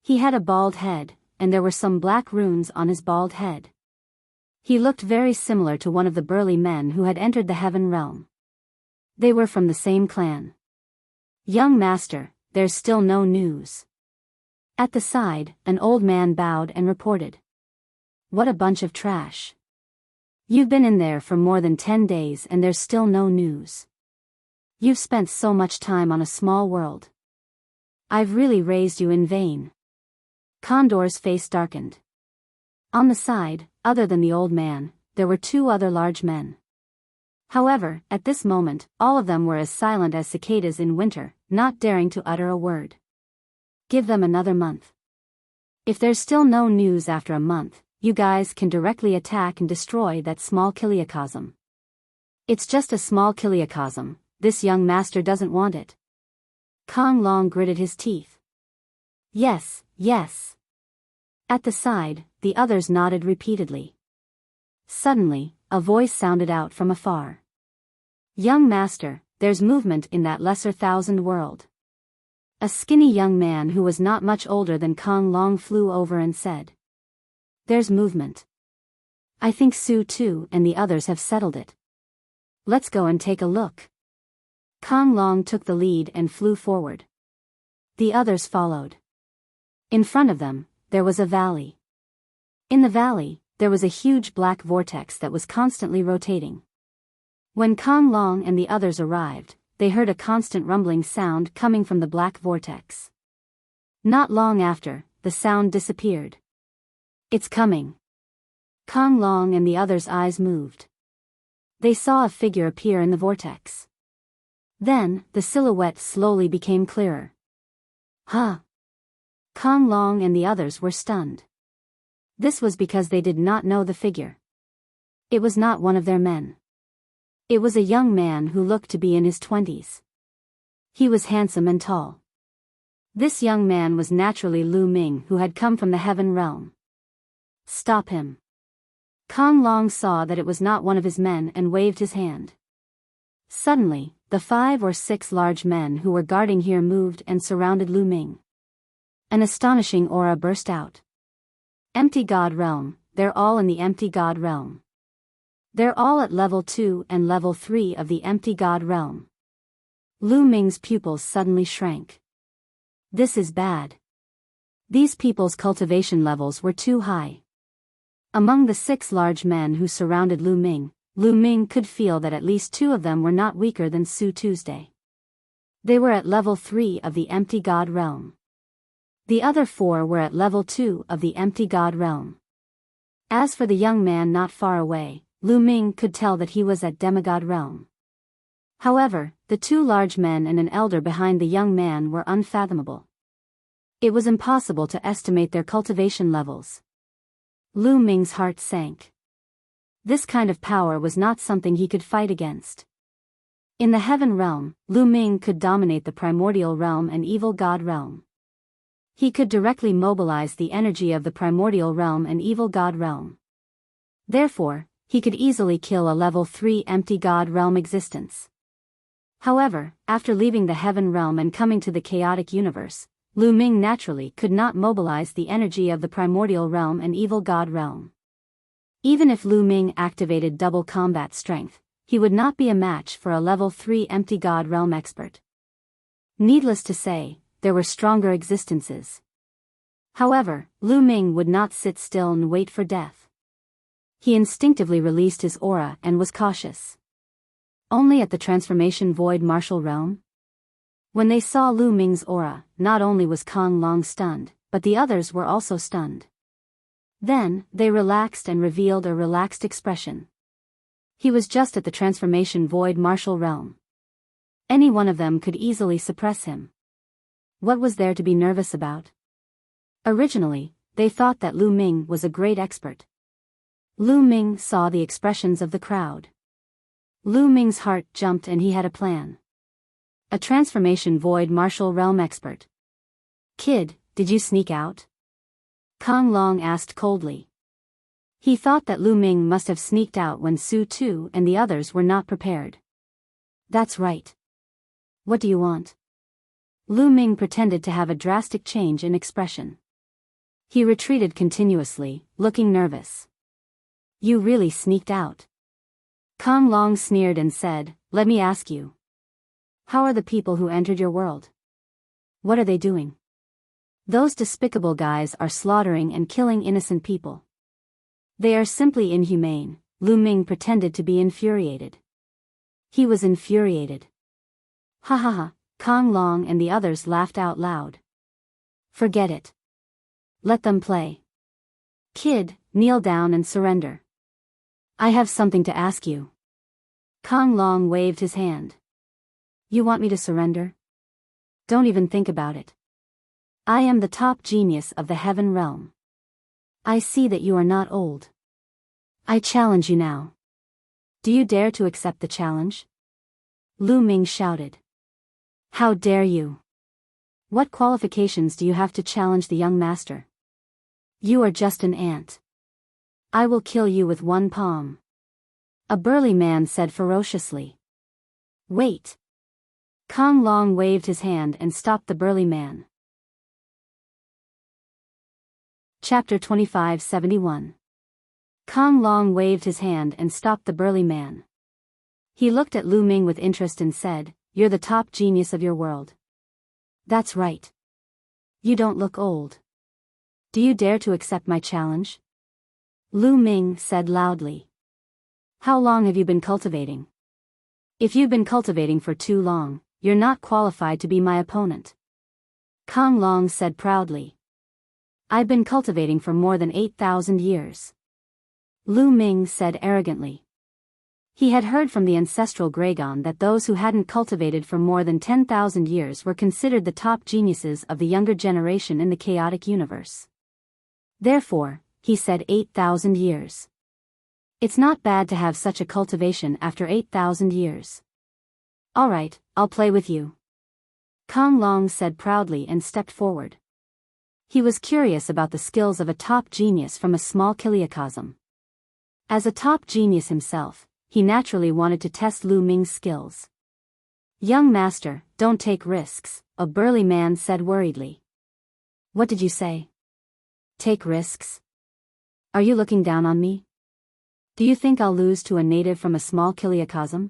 He had a bald head, and there were some black runes on his bald head. He looked very similar to one of the burly men who had entered the heaven realm. They were from the same clan. "Young master, there's still no news." At the side, an old man bowed and reported. "What a bunch of trash. You've been in there for more than 10 days and there's still no news. You've spent so much time on a small world. I've really raised you in vain." Condor's face darkened. On the side, other than the old man, there were two other large men. However, at this moment, all of them were as silent as cicadas in winter, not daring to utter a word. "Give them another month. If there's still no news after a month, you guys can directly attack and destroy that small kiliacosm. It's just a small kiliacosm. This young master doesn't want it." Kong Long gritted his teeth. "Yes, yes." At the side, the others nodded repeatedly. Suddenly, a voice sounded out from afar. "Young master, there's movement in that lesser thousand world." A skinny young man who was not much older than Kong Long flew over and said. "There's movement. I think Su too and the others have settled it. Let's go and take a look." Kong Long took the lead and flew forward. The others followed. In front of them, there was a valley. In the valley, there was a huge black vortex that was constantly rotating. When Kong Long and the others arrived, they heard a constant rumbling sound coming from the black vortex. Not long after, the sound disappeared. "It's coming." Kong Long and the others' eyes moved. They saw a figure appear in the vortex. Then, the silhouette slowly became clearer. "Huh!" Kong Long and the others were stunned. This was because they did not know the figure. It was not one of their men. It was a young man who looked to be in his 20s. He was handsome and tall. This young man was naturally Lu Ming, who had come from the heaven realm. "Stop him." Kong Long saw that it was not one of his men and waved his hand. Suddenly, the 5 or 6 large men who were guarding here moved and surrounded Lu Ming. An astonishing aura burst out. "Empty God Realm, they're all in the Empty God Realm. They're all at level 2 and level 3 of the Empty God Realm." Lu Ming's pupils suddenly shrank. This is bad. These people's cultivation levels were too high. Among the 6 large men who surrounded Lu Ming could feel that at least 2 of them were not weaker than Su Tuesday. They were at level 3 of the Empty God Realm. The other 4 were at level 2 of the Empty God Realm. As for the young man not far away, Lu Ming could tell that he was at Demigod Realm. However, the 2 large men and an elder behind the young man were unfathomable. It was impossible to estimate their cultivation levels. Lu Ming's heart sank. This kind of power was not something he could fight against. In the Heaven Realm, Lu Ming could dominate the Primordial Realm and Evil God Realm. He could directly mobilize the energy of the Primordial Realm and Evil God Realm. Therefore, he could easily kill a level 3 Empty God Realm existence. However, after leaving the Heaven Realm and coming to the chaotic universe, Lu Ming naturally could not mobilize the energy of the Primordial Realm and Evil God Realm. Even if Lu Ming activated double combat strength, he would not be a match for a level 3 Empty God Realm expert. Needless to say, there were stronger existences. However, Lu Ming would not sit still and wait for death. He instinctively released his aura and was cautious. Only at the transformation void martial realm? When they saw Lu Ming's aura, not only was Kong Long stunned, but the others were also stunned. Then, they relaxed and revealed a relaxed expression. He was just at the transformation void martial realm. Any one of them could easily suppress him. What was there to be nervous about? Originally, they thought that Lu Ming was a great expert. Lu Ming saw the expressions of the crowd. Lu Ming's heart jumped and he had a plan. A transformation void martial realm expert. Kid, did you sneak out? Kong Long asked coldly. He thought that Lu Ming must have sneaked out when Su Tu and the others were not prepared. That's right. What do you want? Lu Ming pretended to have a drastic change in expression. He retreated continuously, looking nervous. You really sneaked out. Kong Long sneered and said, let me ask you. How are the people who entered your world? What are they doing? Those despicable guys are slaughtering and killing innocent people. They are simply inhumane. Lu Ming pretended to be infuriated. He was infuriated. Ha ha ha, Kong Long and the others laughed out loud. Forget it. Let them play. Kid, kneel down and surrender. I have something to ask you. Kong Long waved his hand. You want me to surrender? Don't even think about it. I am the top genius of the Heaven Realm. I see that you are not old. I challenge you now. Do you dare to accept the challenge? Lu Ming shouted. How dare you? What qualifications do you have to challenge the young master? You are just an ant. I will kill you with one palm. A burly man said ferociously. Wait. Kong Long waved his hand and stopped the burly man. Chapter 2571. Kong Long waved his hand and stopped the burly man. He looked at Lu Ming with interest and said, You're the top genius of your world. That's right. You don't look old. Do you dare to accept my challenge? Lu Ming said loudly. How long have you been cultivating? If you've been cultivating for too long, you're not qualified to be my opponent. Kong Long said proudly. I've been cultivating for more than 8,000 years. Lu Ming said arrogantly. He had heard from the ancestral Gragon that those who hadn't cultivated for more than 10,000 years were considered the top geniuses of the younger generation in the chaotic universe. Therefore, he said 8,000 years. It's not bad to have such a cultivation after 8,000 years. Alright, I'll play with you. Kong Long said proudly and stepped forward. He was curious about the skills of a top genius from a small kiliacosm. As a top genius himself, he naturally wanted to test Lu Ming's skills. Young master, don't take risks, a burly man said worriedly. What did you say? Take risks? Are you looking down on me? Do you think I'll lose to a native from a small kiliacosm?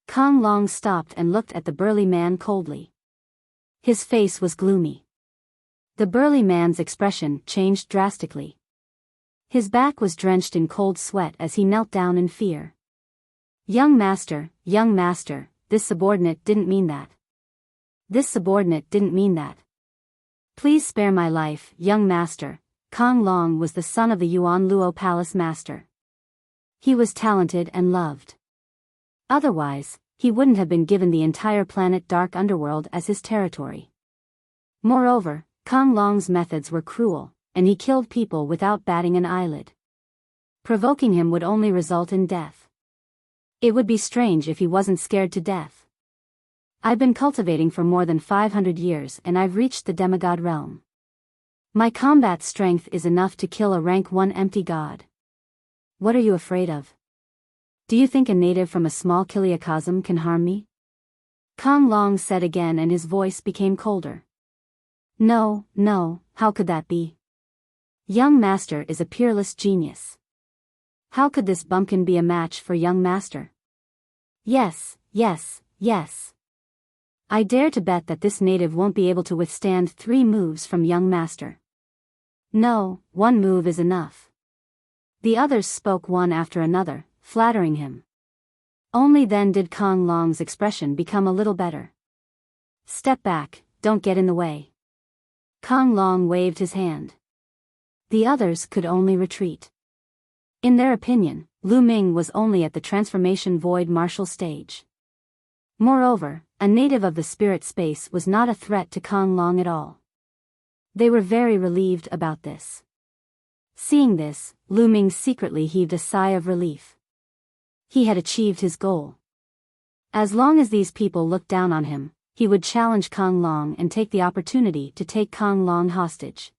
Kong Long stopped and looked at the burly man coldly. His face was gloomy. The burly man's expression changed drastically. His back was drenched in cold sweat as he knelt down in fear. Young master, this subordinate didn't mean that. This subordinate didn't mean that. Please spare my life, young master. Kong Long was the son of the Yuan Luo Palace master. He was talented and loved. Otherwise, he wouldn't have been given the entire planet Dark Underworld as his territory. Moreover, Kong Long's methods were cruel, and he killed people without batting an eyelid. Provoking him would only result in death. It would be strange if he wasn't scared to death. I've been cultivating for more than 500 years and I've reached the demigod realm. My combat strength is enough to kill a rank 1 empty god. What are you afraid of? Do you think a native from a small kiliacosm can harm me? Kong Long said again and his voice became colder. No, how could that be? Young master is a peerless genius. How could this bumpkin be a match for young master? Yes. I dare to bet that this native won't be able to withstand 3 moves from young master. No, 1 move is enough. The others spoke one after another, flattering him. Only then did Kong Long's expression become a little better. Step back, don't get in the way. Kong Long waved his hand. The others could only retreat. In their opinion, Lu Ming was only at the transformation void martial stage. Moreover, a native of the spirit space was not a threat to Kong Long at all. They were very relieved about this. Seeing this, Lu Ming secretly heaved a sigh of relief. He had achieved his goal. As long as these people looked down on him, he would challenge Kong Long and take the opportunity to take Kong Long hostage.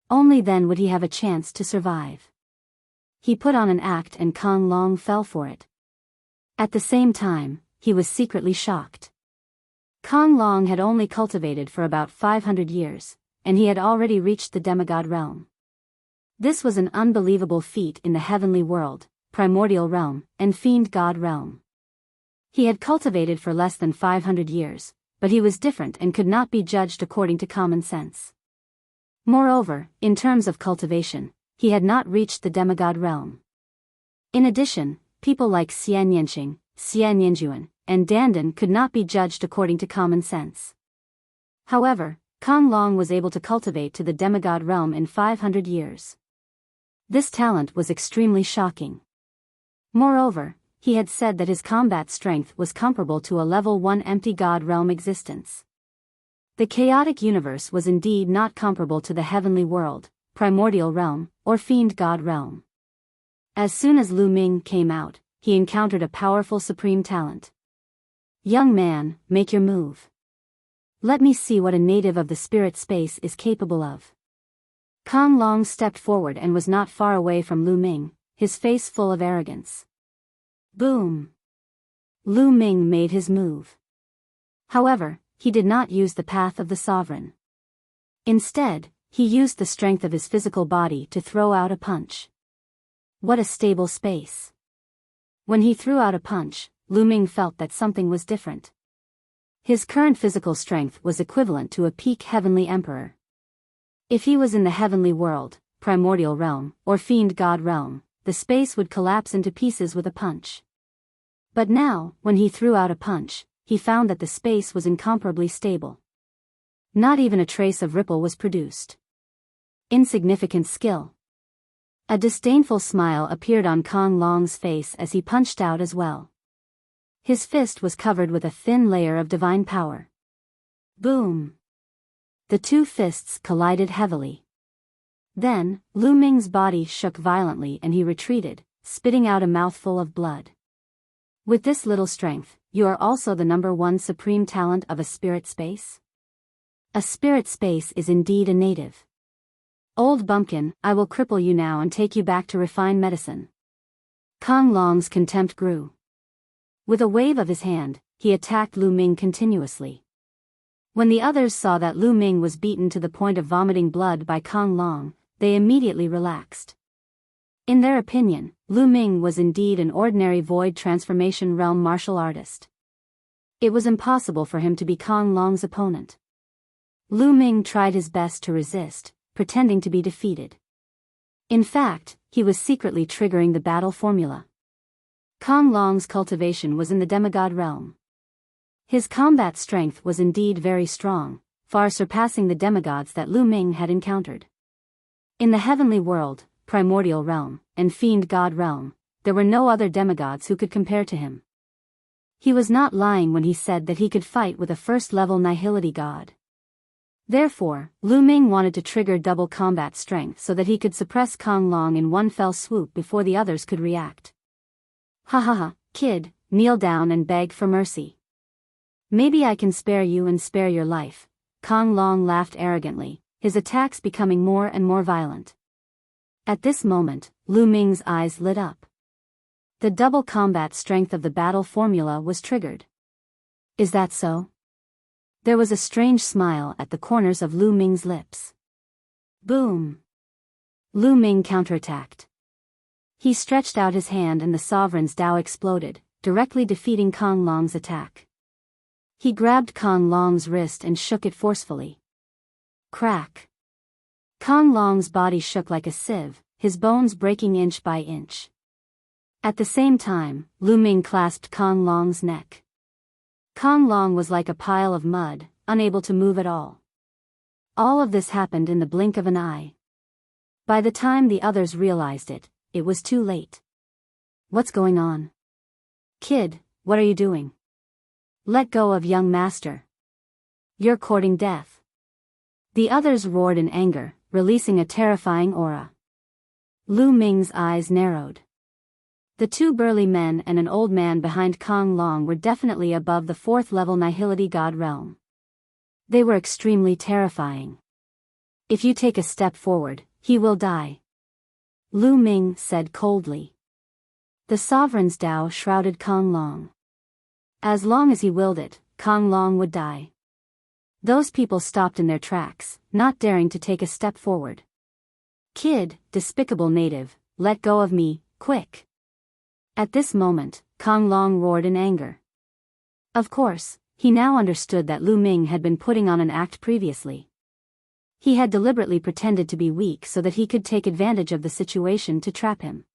Only then would he have a chance to survive. He put on an act and Kong Long fell for it. At the same time, he was secretly shocked. Kong Long had only cultivated for about 500 years, and he had already reached the demigod realm. This was an unbelievable feat in the heavenly world, primordial realm, and fiend god realm. He had cultivated for less than 500 years, but he was different and could not be judged according to common sense. Moreover, in terms of cultivation, he had not reached the demigod realm. In addition, people like Xian Yanqing, Xian Yanjuan, and Dandan could not be judged according to common sense. However, Kong Long was able to cultivate to the demigod realm in 500 years. This talent was extremely shocking. Moreover, he had said that his combat strength was comparable to a level 1 empty god realm existence. The chaotic universe was indeed not comparable to the heavenly world, primordial realm, or fiend god realm. As soon as Lu Ming came out, he encountered a powerful supreme talent. Young man, make your move. Let me see what a native of the spirit space is capable of. Kong Long stepped forward and was not far away from Lu Ming, his face full of arrogance. Boom! Lu Ming made his move. However, he did not use the path of the sovereign. Instead, he used the strength of his physical body to throw out a punch. What a stable space. When he threw out a punch, Lu Ming felt that something was different. His current physical strength was equivalent to a peak heavenly emperor. If he was in the heavenly world, primordial realm, or fiend god realm, the space would collapse into pieces with a punch. But now, when he threw out a punch, he found that the space was incomparably stable. Not even a trace of ripple was produced. Insignificant skill. A disdainful smile appeared on Kong Long's face as he punched out as well. His fist was covered with a thin layer of divine power. Boom! The 2 fists collided heavily. Then, Lu Ming's body shook violently and he retreated, spitting out a mouthful of blood. With this little strength, you are also the number 1 supreme talent of a spirit space? A spirit space is indeed a native. Old bumpkin, I will cripple you now and take you back to refined medicine. Kong Long's contempt grew. With a wave of his hand, he attacked Lu Ming continuously. When the others saw that Lu Ming was beaten to the point of vomiting blood by Kong Long, they immediately relaxed. In their opinion, Lu Ming was indeed an ordinary void transformation realm martial artist. It was impossible for him to be Kong Long's opponent. Lu Ming tried his best to resist, pretending to be defeated. In fact, he was secretly triggering the battle formula. Kong Long's cultivation was in the demigod realm. His combat strength was indeed very strong, far surpassing the demigods that Lu Ming had encountered. In the heavenly world, primordial realm, and fiend god realm, there were no other demigods who could compare to him. He was not lying when he said that he could fight with a first-level nihility god. Therefore, Lu Ming wanted to trigger double combat strength so that he could suppress Kong Long in one fell swoop before the others could react. Ha ha ha, kid, kneel down and beg for mercy. Maybe I can spare you and spare your life. Kong Long laughed arrogantly, his attacks becoming more and more violent. At this moment, Lu Ming's eyes lit up. The double combat strength of the battle formula was triggered. Is that so? There was a strange smile at the corners of Lu Ming's lips. Boom! Lu Ming counterattacked. He stretched out his hand and the Sovereign's Dao exploded, directly defeating Kong Long's attack. He grabbed Kong Long's wrist and shook it forcefully. Crack! Kong Long's body shook like a sieve, his bones breaking inch by inch. At the same time, Lu Ming clasped Kong Long's neck. Kong Long was like a pile of mud, unable to move at all. All of this happened in the blink of an eye. By the time the others realized it, it was too late. What's going on? Kid, what are you doing? Let go of young master. You're courting death. The others roared in anger, releasing a terrifying aura. Lu Ming's eyes narrowed. The two burly men and an old man behind Kong Long were definitely above the fourth-level nihility god realm. They were extremely terrifying. If you take a step forward, he will die. Lu Ming said coldly. The Sovereign's Dao shrouded Kong Long. As long as he willed it, Kong Long would die. Those people stopped in their tracks, not daring to take a step forward. Kid, despicable native, let go of me, quick. At this moment, Kong Long roared in anger. Of course, he now understood that Lu Ming had been putting on an act previously. He had deliberately pretended to be weak so that he could take advantage of the situation to trap him.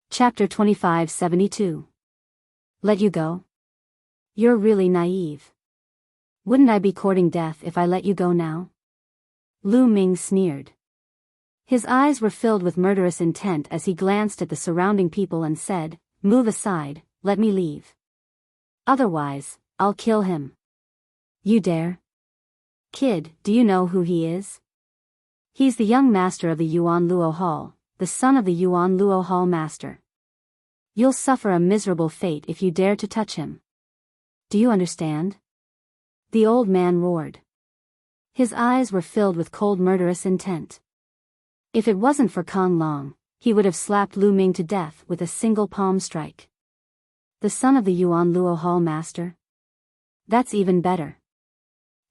Chapter 2572. Let you go? You're really naive. Wouldn't I be courting death if I let you go now? Lu Ming sneered. His eyes were filled with murderous intent as he glanced at the surrounding people and said, "Move aside, let me leave. Otherwise, I'll kill him." You dare? Kid, do you know who he is? He's the young master of the Yuan Luo Hall, the son of the Yuan Luo Hall master. You'll suffer a miserable fate if you dare to touch him. Do you understand? The old man roared. His eyes were filled with cold murderous intent. If it wasn't for Kong Long, he would have slapped Lu Ming to death with a single palm strike. The son of the Yuan Luo Hall master? That's even better.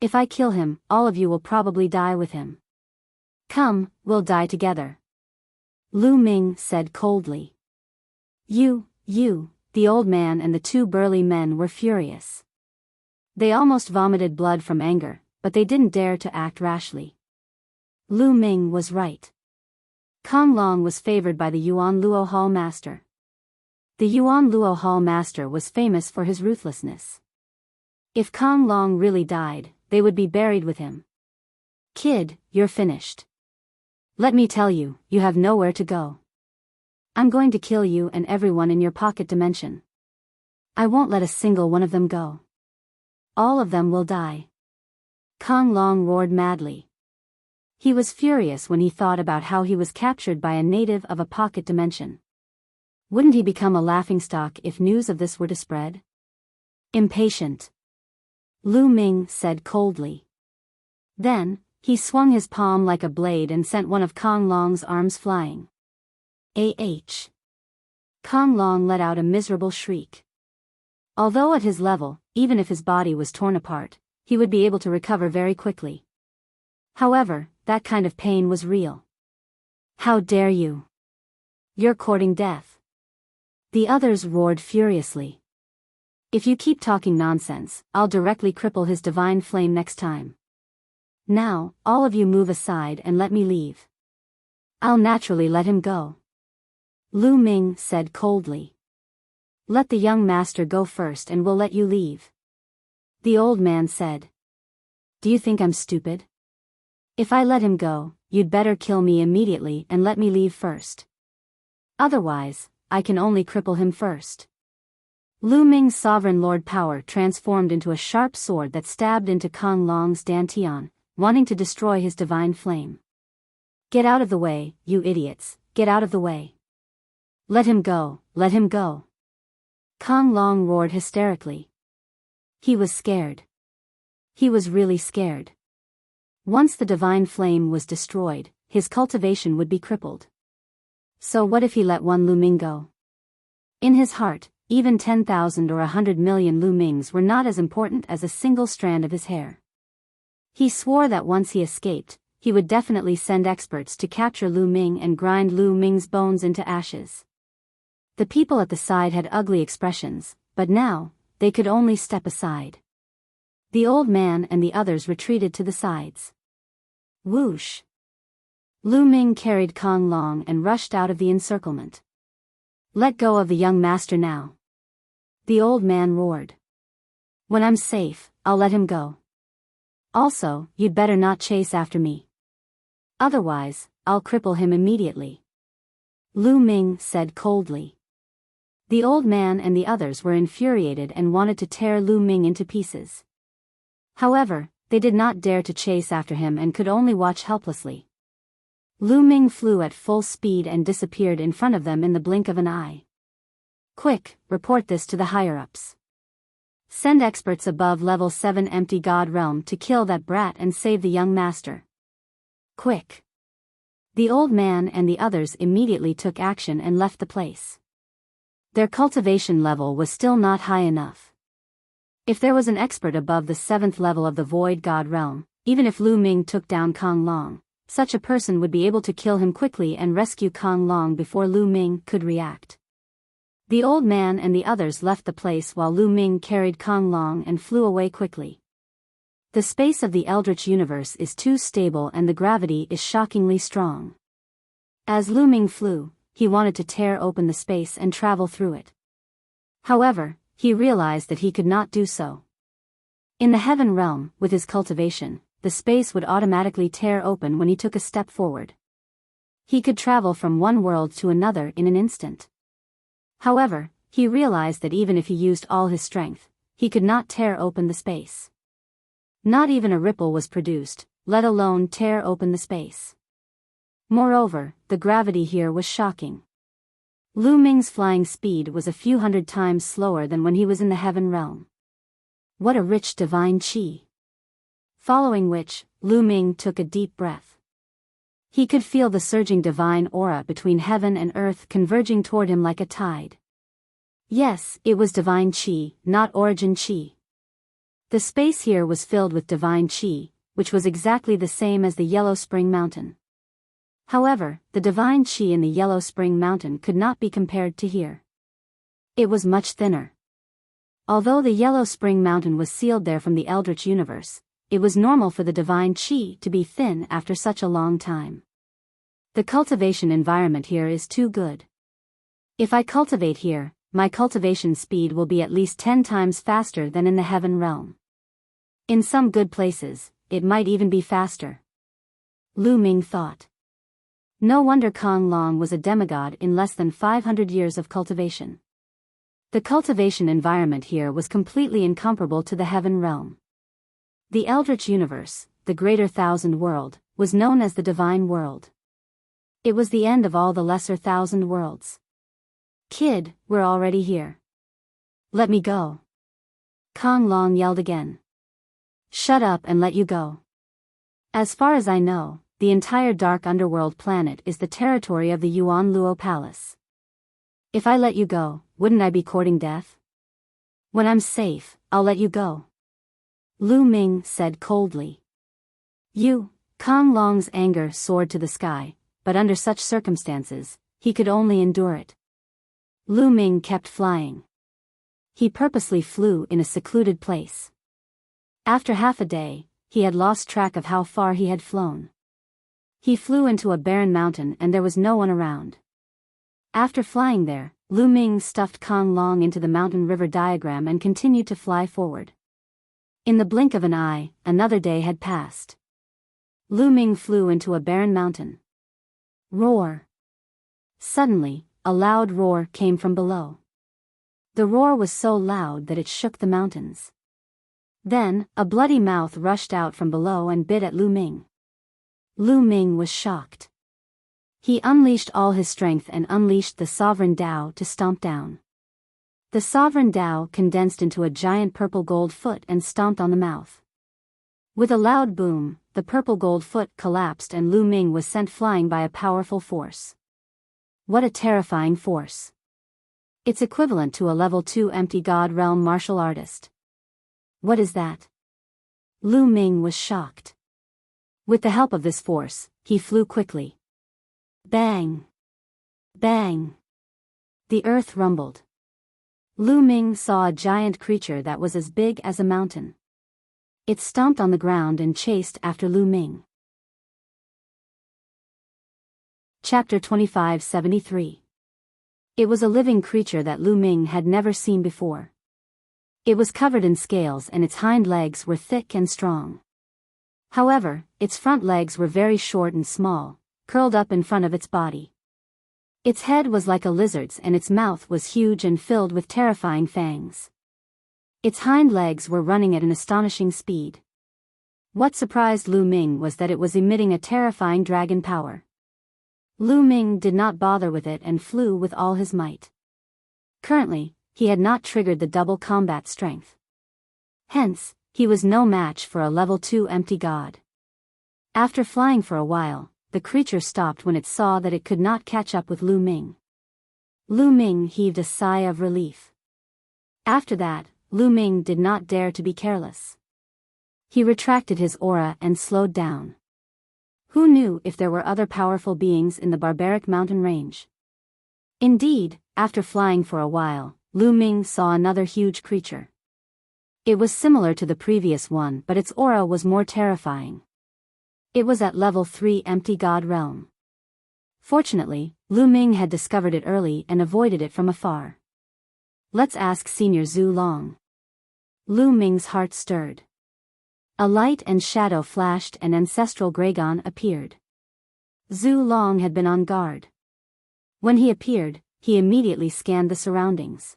If I kill him, all of you will probably die with him. Come, we'll die together. Lu Ming said coldly. You, the old man and the two burly men were furious. They almost vomited blood from anger, but they didn't dare to act rashly. Lu Ming was right. Kong Long was favored by the Yuan Luo Hall master. The Yuan Luo Hall master was famous for his ruthlessness. If Kong Long really died, they would be buried with him. Kid, you're finished. Let me tell you, you have nowhere to go. I'm going to kill you and everyone in your pocket dimension. I won't let a single one of them go. All of them will die. Kong Long roared madly. He was furious when he thought about how he was captured by a native of a pocket dimension. Wouldn't he become a laughingstock if news of this were to spread? Impatient. Lu Ming said coldly. Then, he swung his palm like a blade and sent one of Kong Long's arms flying. Kong Long let out a miserable shriek. Although at his level, even if his body was torn apart, he would be able to recover very quickly. However, that kind of pain was real. How dare you? You're courting death. The others roared furiously. If you keep talking nonsense, I'll directly cripple his divine flame next time. Now, all of you move aside and let me leave. I'll naturally let him go. Lu Ming said coldly. Let the young master go first and we'll let you leave. The old man said. Do you think I'm stupid? If I let him go, you'd better kill me immediately and let me leave first. Otherwise, I can only cripple him first. Lu Ming's sovereign lord power transformed into a sharp sword that stabbed into Kong Long's dantian, wanting to destroy his divine flame. Get out of the way, you idiots, get out of the way. Let him go, let him go. Kong Long roared hysterically. He was scared. He was really scared. Once the divine flame was destroyed, his cultivation would be crippled. So what if he let one Lu Ming go? In his heart, even 10,000 or 100 million Lu Mings were not as important as a single strand of his hair. He swore that once he escaped, he would definitely send experts to capture Lu Ming and grind Lu Ming's bones into ashes. The people at the side had ugly expressions, but now, they could only step aside. The old man and the others retreated to the sides. Whoosh! Lu Ming carried Kong Long and rushed out of the encirclement. Let go of the young master now. The old man roared. When I'm safe, I'll let him go. Also, you'd better not chase after me. Otherwise, I'll cripple him immediately. Lu Ming said coldly. The old man and the others were infuriated and wanted to tear Lu Ming into pieces. However, they did not dare to chase after him and could only watch helplessly. Lu Ming flew at full speed and disappeared in front of them in the blink of an eye. Quick, report this to the higher-ups. Send experts above level 7 empty god realm to kill that brat and save the young master. Quick. The old man and the others immediately took action and left the place. Their cultivation level was still not high enough. If there was an expert above the 7th level of the void god realm, even if Lu Ming took down Kong Long, such a person would be able to kill him quickly and rescue Kong Long before Lu Ming could react. The old man and the others left the place while Lu Ming carried Kong Long and flew away quickly. The space of the Eldritch universe is too stable and the gravity is shockingly strong. As Lu Ming flew, he wanted to tear open the space and travel through it. However, he realized that he could not do so. In the heaven realm, with his cultivation, the space would automatically tear open when he took a step forward. He could travel from one world to another in an instant. However, he realized that even if he used all his strength, he could not tear open the space. Not even a ripple was produced, let alone tear open the space. Moreover, the gravity here was shocking. Lu Ming's flying speed was a few hundred times slower than when he was in the heaven realm. What a rich divine qi! Following which, Lu Ming took a deep breath. He could feel the surging divine aura between heaven and earth converging toward him like a tide. Yes, it was divine qi, not origin qi. The space here was filled with divine qi, which was exactly the same as the Yellow Spring Mountain. However, the divine qi in the Yellow Spring Mountain could not be compared to here. It was much thinner. Although the Yellow Spring Mountain was sealed there from the Eldritch universe, it was normal for the divine qi to be thin after such a long time. The cultivation environment here is too good. If I cultivate here, my cultivation speed will be at least 10 times faster than in the heaven realm. In some good places, it might even be faster. Lu Ming thought. No wonder Kong Long was a demigod in less than 500 years of cultivation. The cultivation environment here was completely incomparable to the heaven realm. The Eldritch universe, the greater thousand world, was known as the divine world. It was the end of all the lesser thousand worlds. Kid, we're already here. Let me go. Kong Long yelled again. Shut up and let you go. As far as I know, the entire dark underworld planet is the territory of the Yuan Luo Palace. If I let you go, wouldn't I be courting death? When I'm safe, I'll let you go. Lu Ming said coldly. You, Kong Long's anger soared to the sky, but under such circumstances, he could only endure it. Lu Ming kept flying. He purposely flew in a secluded place. After half a day, he had lost track of how far he had flown. He flew into a barren mountain and there was no one around. After flying there, Lu Ming stuffed Kong Long into the mountain river diagram and continued to fly forward. In the blink of an eye, another day had passed. Lu Ming flew into a barren mountain. Roar! Suddenly, a loud roar came from below. The roar was so loud that it shook the mountains. Then, a bloody mouth rushed out from below and bit at Lu Ming. Lu Ming was shocked. He unleashed all his strength and unleashed the sovereign Tao to stomp down. The sovereign Tao condensed into a giant purple gold foot and stomped on the mouth. With a loud boom, the purple gold foot collapsed and Lu Ming was sent flying by a powerful force. What a terrifying force. It's equivalent to a level 2 empty god realm martial artist. What is that? Lu Ming was shocked. With the help of this force, he flew quickly. Bang! Bang! The earth rumbled. Lu Ming saw a giant creature that was as big as a mountain. It stomped on the ground and chased after Lu Ming. Chapter 2573. It was a living creature that Lu Ming had never seen before. It was covered in scales and its hind legs were thick and strong. However, its front legs were very short and small, curled up in front of its body. Its head was like a lizard's and its mouth was huge and filled with terrifying fangs. Its hind legs were running at an astonishing speed. What surprised Lu Ming was that it was emitting a terrifying dragon power. Lu Ming did not bother with it and flew with all his might. Currently, he had not triggered the double combat strength. Hence, he was no match for a level 2 empty god. After flying for a while, the creature stopped when it saw that it could not catch up with Lu Ming. Lu Ming heaved a sigh of relief. After that, Lu Ming did not dare to be careless. He retracted his aura and slowed down. Who knew if there were other powerful beings in the barbaric mountain range? Indeed, after flying for a while, Lu Ming saw another huge creature. It was similar to the previous one, but its aura was more terrifying. It was at level 3 empty god realm. Fortunately, Lu Ming had discovered it early and avoided it from afar. Let's ask Senior Zhu Long. Lu Ming's heart stirred. A light and shadow flashed and ancestral Gragon appeared. Zhu Long had been on guard. When he appeared, he immediately scanned the surroundings.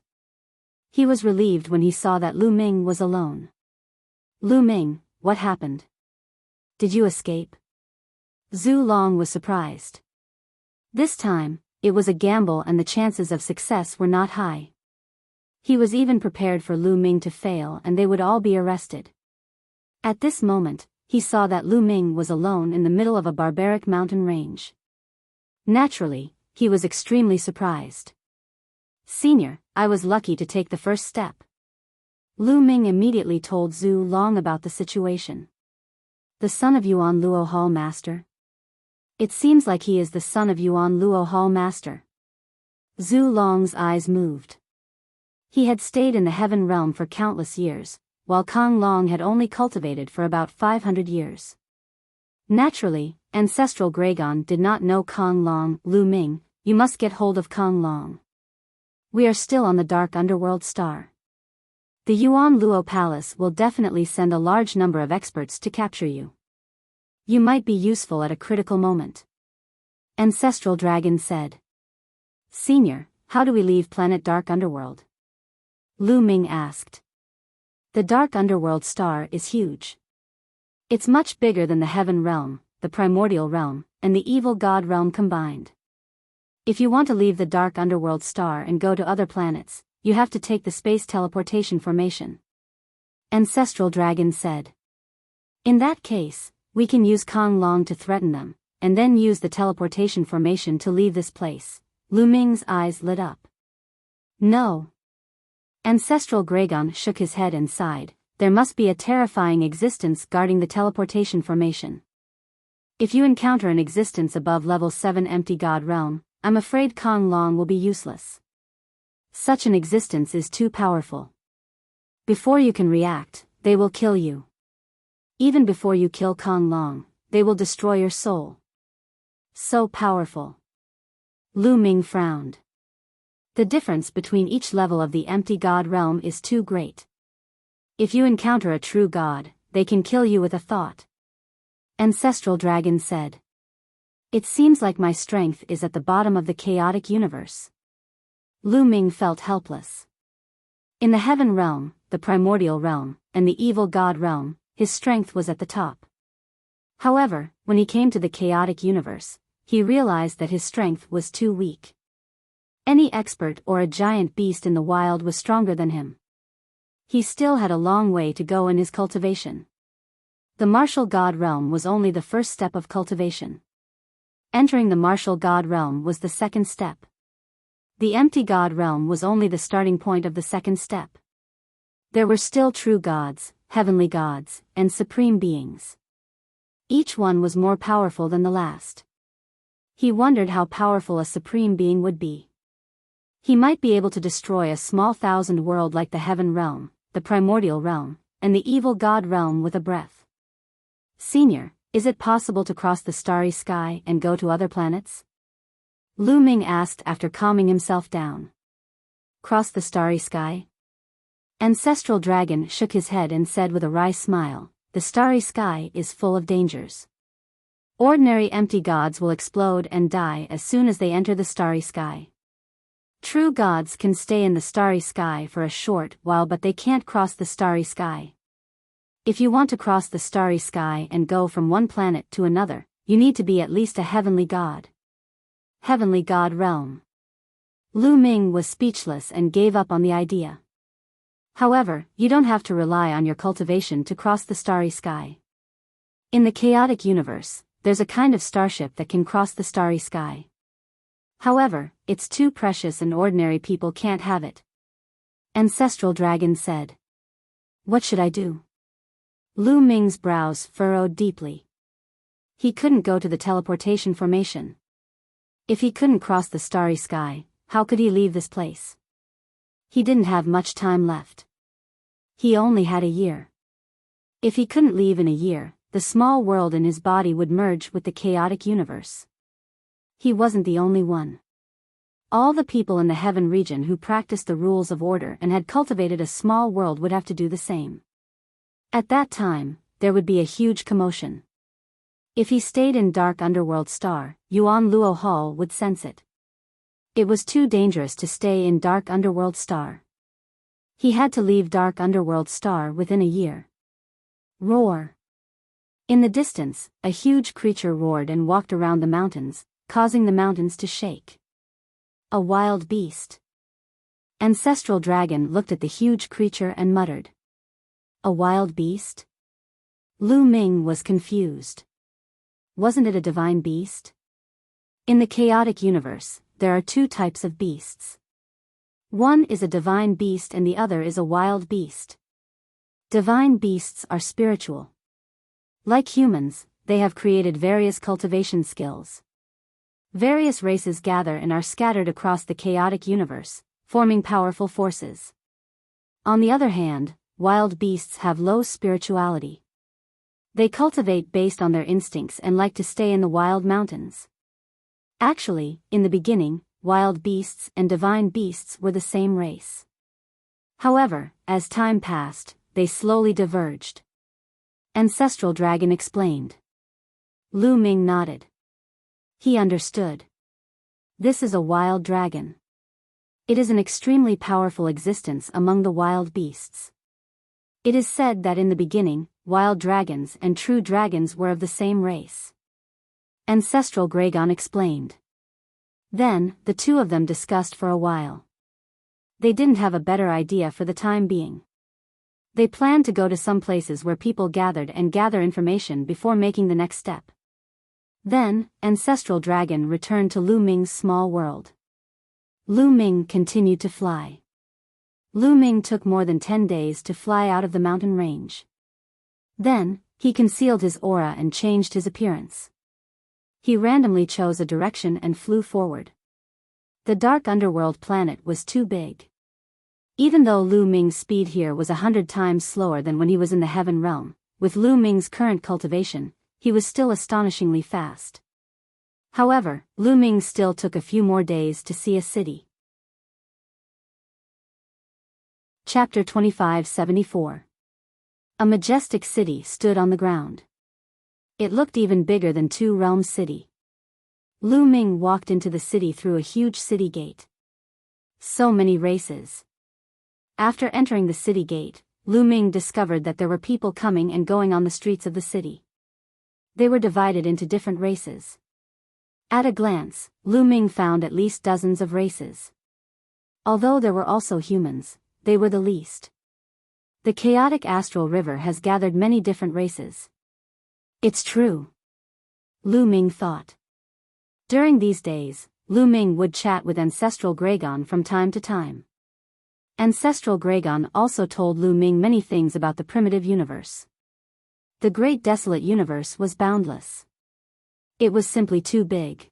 He was relieved when he saw that Lu Ming was alone. Lu Ming, what happened? Did you escape? Zhu Long was surprised. This time, it was a gamble and the chances of success were not high. He was even prepared for Lu Ming to fail and they would all be arrested. At this moment, he saw that Lu Ming was alone in the middle of a barbaric mountain range. Naturally, he was extremely surprised. Senior, I was lucky to take the first step. Lu Ming immediately told Zhu Long about the situation. The son of Yuan Luo Hall Master? It seems like he is the son of Yuan Luo Hall Master. Zhu Long's eyes moved. He had stayed in the heaven realm for countless years, while Kong Long had only cultivated for about 500 years. Naturally, ancestral Gragon did not know Kong Long. Lu Ming, you must get hold of Kong Long. We are still on the dark underworld star. The Yuan Luo Palace will definitely send a large number of experts to capture you. You might be useful at a critical moment. Ancestral Dragon said. Senior, how do we leave planet Dark Underworld? Lu Ming asked. The Dark Underworld star is huge. It's much bigger than the Heaven Realm, the Primordial Realm, and the Evil God Realm combined. If you want to leave the Dark Underworld star and go to other planets, you have to take the space teleportation formation. Ancestral Dragon said. In that case, we can use Kong Long to threaten them, and then use the teleportation formation to leave this place. Lu Ming's eyes lit up. No. Ancestral Gragon shook his head and sighed. There must be a terrifying existence guarding the teleportation formation. If you encounter an existence above level 7 empty god realm, I'm afraid Kong Long will be useless. Such an existence is too powerful. Before you can react, they will kill you. Even before you kill Kong Long, they will destroy your soul. So powerful. Lu Ming frowned. The difference between each level of the empty god realm is too great. If you encounter a true god, they can kill you with a thought. Ancestral Dragon said. It seems like my strength is at the bottom of the chaotic universe. Lu Ming felt helpless. In the heaven realm, the primordial realm, and the evil god realm, his strength was at the top. However, when he came to the chaotic universe, he realized that his strength was too weak. Any expert or a giant beast in the wild was stronger than him. He still had a long way to go in his cultivation. The martial god realm was only the first step of cultivation. Entering the martial god realm was the second step. The empty god realm was only the starting point of the second step. There were still true gods, heavenly gods, and supreme beings. Each one was more powerful than the last. He wondered how powerful a supreme being would be. He might be able to destroy a small thousand world like the heaven realm, the primordial realm, and the evil god realm with a breath. Senior, is it possible to cross the starry sky and go to other planets? Lu Ming asked after calming himself down. Cross the starry sky? Ancestral Dragon shook his head and said with a wry smile, the starry sky is full of dangers. Ordinary empty gods will explode and die as soon as they enter the starry sky. True gods can stay in the starry sky for a short while, but they can't cross the starry sky. If you want to cross the starry sky and go from one planet to another, you need to be at least a heavenly god. Heavenly god realm. Lu Ming was speechless and gave up on the idea. However, you don't have to rely on your cultivation to cross the starry sky. In the chaotic universe, there's a kind of starship that can cross the starry sky. However, it's too precious and ordinary people can't have it. Ancestral Dragon said. What should I do? Lu Ming's brows furrowed deeply. He couldn't go to the teleportation formation. If he couldn't cross the starry sky, how could he leave this place? He didn't have much time left. He only had a year. If he couldn't leave in a year, the small world in his body would merge with the chaotic universe. He wasn't the only one. All the people in the heaven region who practiced the rules of order and had cultivated a small world would have to do the same. At that time, there would be a huge commotion. If he stayed in Dark Underworld Star, Yuan Luo Hall would sense it. It was too dangerous to stay in Dark Underworld Star. He had to leave Dark Underworld Star within a year. Roar. In the distance, a huge creature roared and walked around the mountains, causing the mountains to shake. A wild beast. Ancestral Dragon looked at the huge creature and muttered. A wild beast? Lu Ming was confused. Wasn't it a divine beast? In the chaotic universe, there are two types of beasts. One is a divine beast and the other is a wild beast. Divine beasts are spiritual. Like humans, they have created various cultivation skills. Various races gather and are scattered across the chaotic universe, forming powerful forces. On the other hand, wild beasts have low spirituality. They cultivate based on their instincts and like to stay in the wild mountains. Actually, in the beginning, wild beasts and divine beasts were the same race. However, as time passed, they slowly diverged. Ancestral Dragon explained. Lu Ming nodded. He understood. This is a wild dragon. It is an extremely powerful existence among the wild beasts. It is said that in the beginning, wild dragons and true dragons were of the same race. Ancestral Gragon explained. Then, the two of them discussed for a while. They didn't have a better idea for the time being. They planned to go to some places where people gathered and gather information before making the next step. Then, Ancestral Dragon returned to Lu Ming's small world. Lu Ming continued to fly. Lu Ming took more than 10 days to fly out of the mountain range. Then, he concealed his aura and changed his appearance. He randomly chose a direction and flew forward. The dark underworld planet was too big. Even though Lu Ming's speed here was 100 times slower than when he was in the heaven realm, with Lu Ming's current cultivation, he was still astonishingly fast. However, Lu Ming still took a few more days to see a city. Chapter 2574. A majestic city stood on the ground. It looked even bigger than Two Realms City. Lu Ming walked into the city through a huge city gate. So many races. After entering the city gate, Lu Ming discovered that there were people coming and going on the streets of the city. They were divided into different races. At a glance, Lu Ming found at least dozens of races. Although there were also humans, they were the least. The chaotic astral river has gathered many different races. It's true, Lu Ming thought. During these days, Lu Ming would chat with Ancestral Gregon from time to time. Ancestral Gregon also told Lu Ming many things about the primitive universe. The great desolate universe was boundless. It was simply too big.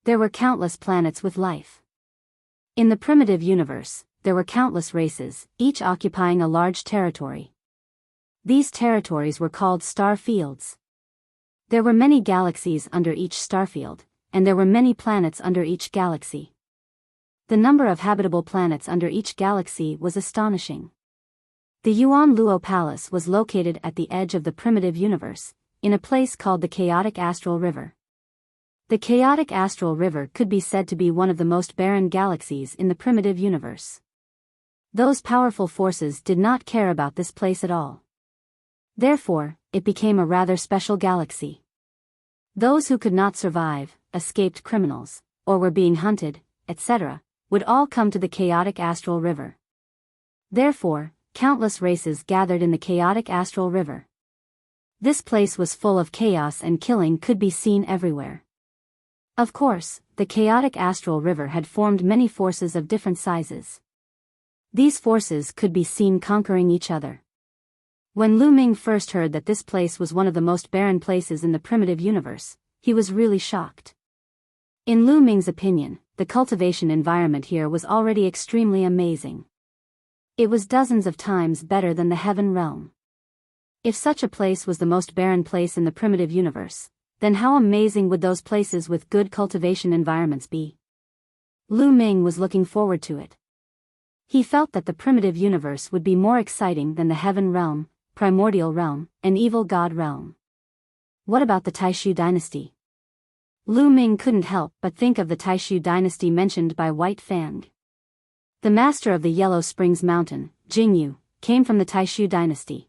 There were countless planets with life. In the primitive universe, there were countless races, each occupying a large territory. These territories were called star fields. There were many galaxies under each starfield, and there were many planets under each galaxy. The number of habitable planets under each galaxy was astonishing. The Yuan Luo Palace was located at the edge of the primitive universe, in a place called the Chaotic Astral River. The Chaotic Astral River could be said to be one of the most barren galaxies in the primitive universe. Those powerful forces did not care about this place at all. Therefore, it became a rather special galaxy. Those who could not survive, escaped criminals, or were being hunted, etc., would all come to the Chaotic Astral River. Therefore, countless races gathered in the Chaotic Astral River. This place was full of chaos and killing could be seen everywhere. Of course, the Chaotic Astral River had formed many forces of different sizes. These forces could be seen conquering each other. When Lu Ming first heard that this place was one of the most barren places in the primitive universe, he was really shocked. In Lu Ming's opinion, the cultivation environment here was already extremely amazing. It was dozens of times better than the heaven realm. If such a place was the most barren place in the primitive universe, then how amazing would those places with good cultivation environments be? Lu Ming was looking forward to it. He felt that the primitive universe would be more exciting than the heaven realm, primordial realm, and evil god realm. What about the Taishu dynasty? Lu Ming couldn't help but think of the Taishu dynasty mentioned by White Fang. The master of the Yellow Springs Mountain, Jingyu, came from the Taishu dynasty.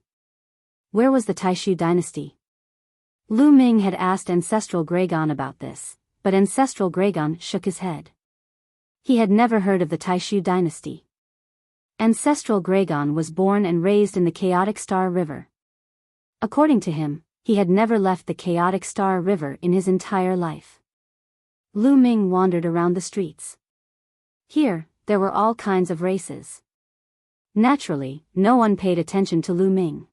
Where was the Taishu dynasty? Lu Ming had asked Ancestral Gregon about this, but Ancestral Gregon shook his head. He had never heard of the Taishu dynasty. Ancestral Gregon was born and raised in the Chaotic Star River. According to him, he had never left the Chaotic Star River in his entire life. Lu Ming wandered around the streets. Here, there were all kinds of races. Naturally, no one paid attention to Lu Ming.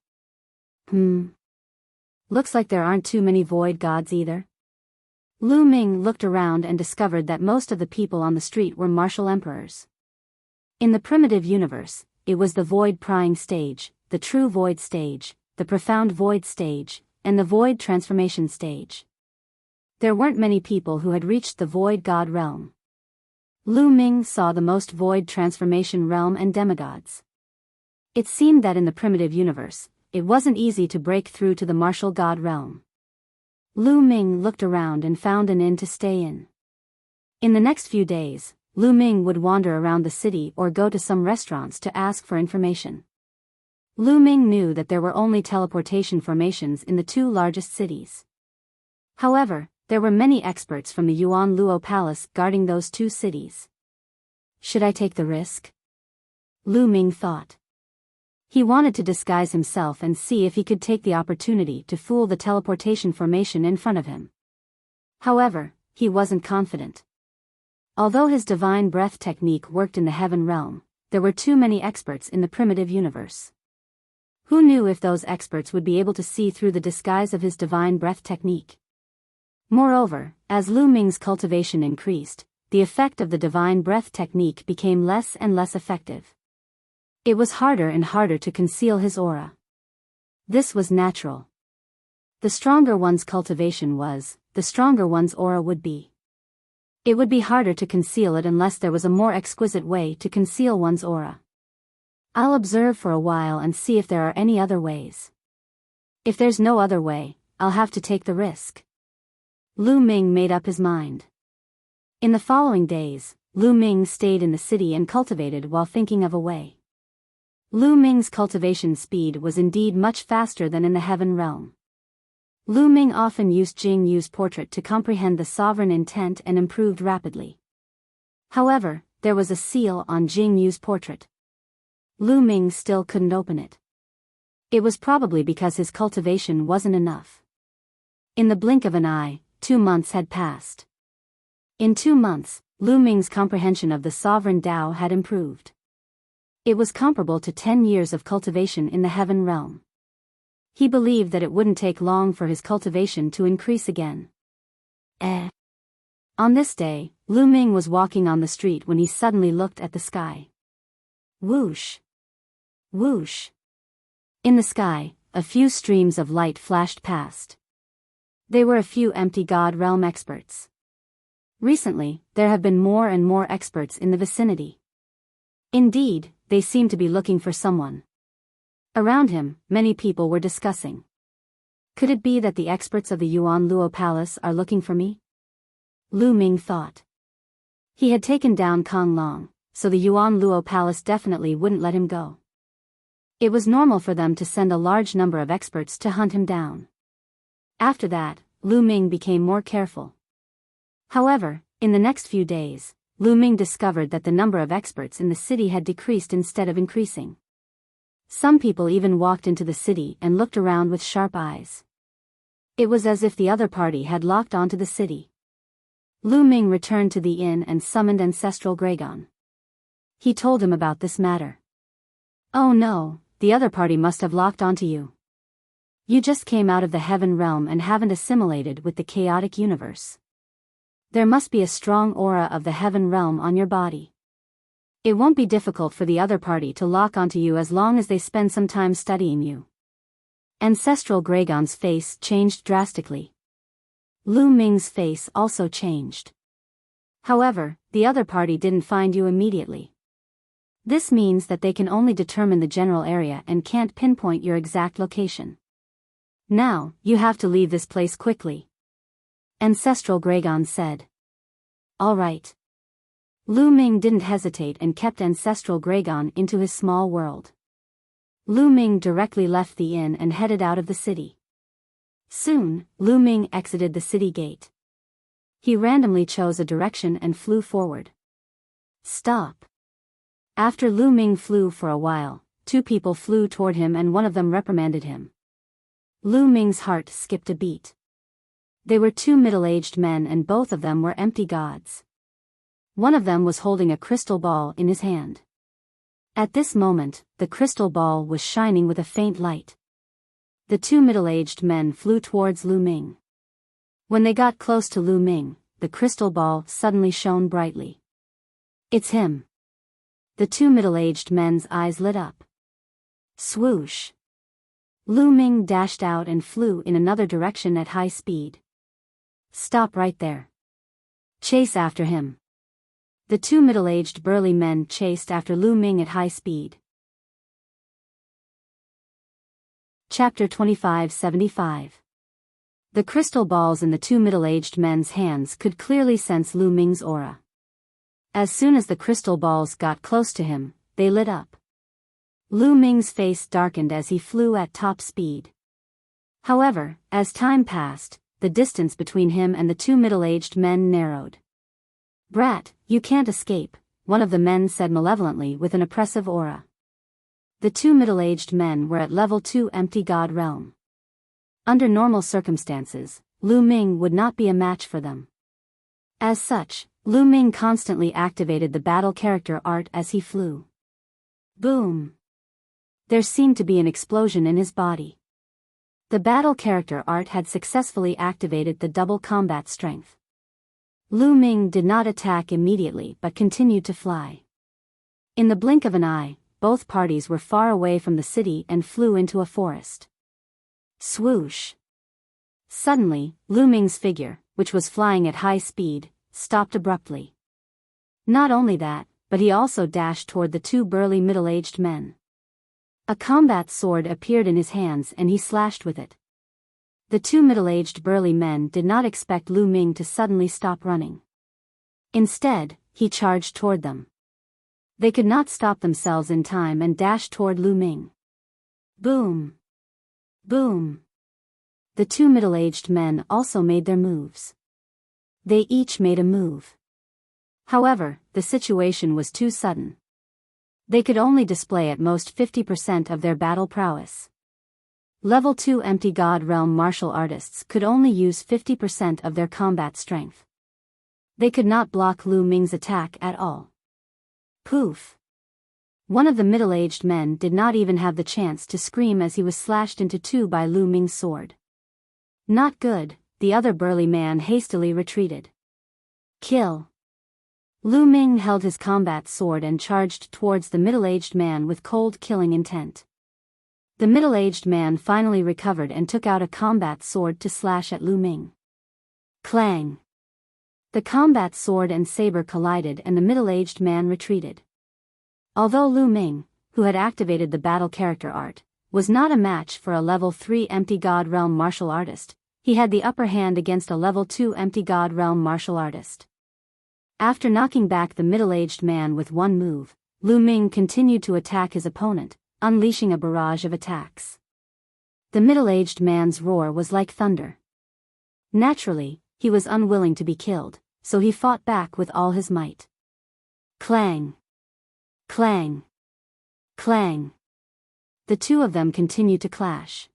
Looks like there aren't too many void gods either. Lu Ming looked around and discovered that most of the people on the street were martial emperors. In the primitive universe, it was the void prying stage, the true void stage, the profound void stage, and the void transformation stage. There weren't many people who had reached the void god realm. Lu Ming saw the most void transformation realm and demigods. It seemed that in the primitive universe, it wasn't easy to break through to the martial god realm. Lu Ming looked around and found an inn to stay in. In the next few days, Lu Ming would wander around the city or go to some restaurants to ask for information. Lu Ming knew that there were only teleportation formations in the two largest cities. However, there were many experts from the Yuan Luo Palace guarding those two cities. Should I take the risk? Lu Ming thought. He wanted to disguise himself and see if he could take the opportunity to fool the teleportation formation in front of him. However, he wasn't confident. Although his divine breath technique worked in the heaven realm, there were too many experts in the primitive universe. Who knew if those experts would be able to see through the disguise of his divine breath technique? Moreover, as Lu Ming's cultivation increased, the effect of the divine breath technique became less and less effective. It was harder and harder to conceal his aura. This was natural. The stronger one's cultivation was, the stronger one's aura would be. It would be harder to conceal it unless there was a more exquisite way to conceal one's aura. I'll observe for a while and see if there are any other ways. If there's no other way, I'll have to take the risk. Lu Ming made up his mind. In the following days, Lu Ming stayed in the city and cultivated while thinking of a way. Lu Ming's cultivation speed was indeed much faster than in the heaven realm. Lu Ming often used Jing Yu's portrait to comprehend the sovereign intent and improved rapidly. However, there was a seal on Jing Yu's portrait. Lu Ming still couldn't open it. It was probably because his cultivation wasn't enough. In the blink of an eye, 2 months had passed. In 2 months, Lu Ming's comprehension of the sovereign Tao had improved. It was comparable to 10 years of cultivation in the heaven realm. He believed that it wouldn't take long for his cultivation to increase again. On this day, Lu Ming was walking on the street when he suddenly looked at the sky. Whoosh! Whoosh! In the sky, a few streams of light flashed past. They were a few empty God realm experts. Recently, there have been more and more experts in the vicinity. Indeed, they seemed to be looking for someone. Around him, many people were discussing. Could it be that the experts of the Yuan Luo Palace are looking for me? Lu Ming thought. He had taken down Kong Long, so the Yuan Luo Palace definitely wouldn't let him go. It was normal for them to send a large number of experts to hunt him down. After that, Lu Ming became more careful. However, in the next few days, Lu Ming discovered that the number of experts in the city had decreased instead of increasing. Some people even walked into the city and looked around with sharp eyes. It was as if the other party had locked onto the city. Lu Ming returned to the inn and summoned Ancestral Gragon. He told him about this matter. Oh no, the other party must have locked onto you. You just came out of the heaven realm and haven't assimilated with the chaotic universe. There must be a strong aura of the heaven realm on your body. It won't be difficult for the other party to lock onto you as long as they spend some time studying you. Ancestral Gragon's face changed drastically. Lu Ming's face also changed. However, the other party didn't find you immediately. This means that they can only determine the general area and can't pinpoint your exact location. Now, you have to leave this place quickly. Ancestral Gragon said. All right. Lu Ming didn't hesitate and kept Ancestral Gragon into his small world. Lu Ming directly left the inn and headed out of the city. Soon, Lu Ming exited the city gate. He randomly chose a direction and flew forward. Stop. After Lu Ming flew for a while, 2 people flew toward him and one of them reprimanded him. Lu Ming's heart skipped a beat. They were 2 middle-aged men and both of them were empty gods. One of them was holding a crystal ball in his hand. At this moment, the crystal ball was shining with a faint light. The 2 middle-aged men flew towards Lu Ming. When they got close to Lu Ming, the crystal ball suddenly shone brightly. It's him. The 2 middle-aged men's eyes lit up. Swoosh. Lu Ming dashed out and flew in another direction at high speed. Stop right there. Chase after him. The 2 middle-aged burly men chased after Lu Ming at high speed. Chapter 2575. The crystal balls in the 2 middle-aged men's hands could clearly sense Lu Ming's aura. As soon as the crystal balls got close to him, they lit up. Lu Ming's face darkened as he flew at top speed. However, as time passed, the distance between him and the 2 middle-aged men narrowed. Brat, you can't escape, one of the men said malevolently with an oppressive aura. The 2 middle-aged men were at level 2 empty god realm. Under normal circumstances, Lu Ming would not be a match for them. As such, Lu Ming constantly activated the battle character art as he flew. Boom! There seemed to be an explosion in his body. The battle character art had successfully activated the double combat strength. Lu Ming did not attack immediately but continued to fly. In the blink of an eye, both parties were far away from the city and flew into a forest. Swoosh! Suddenly, Lu Ming's figure, which was flying at high speed, stopped abruptly. Not only that, but he also dashed toward the two burly middle-aged men. A combat sword appeared in his hands and he slashed with it. The two middle-aged burly men did not expect Lu Ming to suddenly stop running. Instead, he charged toward them. They could not stop themselves in time and dashed toward Lu Ming. Boom! Boom! The two middle-aged men also made their moves. They each made a move. However, the situation was too sudden. They could only display at most 50% of their battle prowess. Level 2 Empty God Realm martial artists could only use 50% of their combat strength. They could not block Lu Ming's attack at all. Poof! One of the middle-aged men did not even have the chance to scream as he was slashed into two by Lu Ming's sword. Not good, the other burly man hastily retreated. Kill! Lu Ming held his combat sword and charged towards the middle-aged man with cold killing intent. The middle-aged man finally recovered and took out a combat sword to slash at Lu Ming. Clang! The combat sword and saber collided and the middle-aged man retreated. Although Lu Ming, who had activated the battle character art, was not a match for a level 3 Empty God Realm martial artist, he had the upper hand against a level 2 Empty God Realm martial artist. After knocking back the middle-aged man with one move, Lu Ming continued to attack his opponent, unleashing a barrage of attacks. The middle-aged man's roar was like thunder. Naturally, he was unwilling to be killed, so he fought back with all his might. Clang! Clang! Clang! The two of them continued to clash.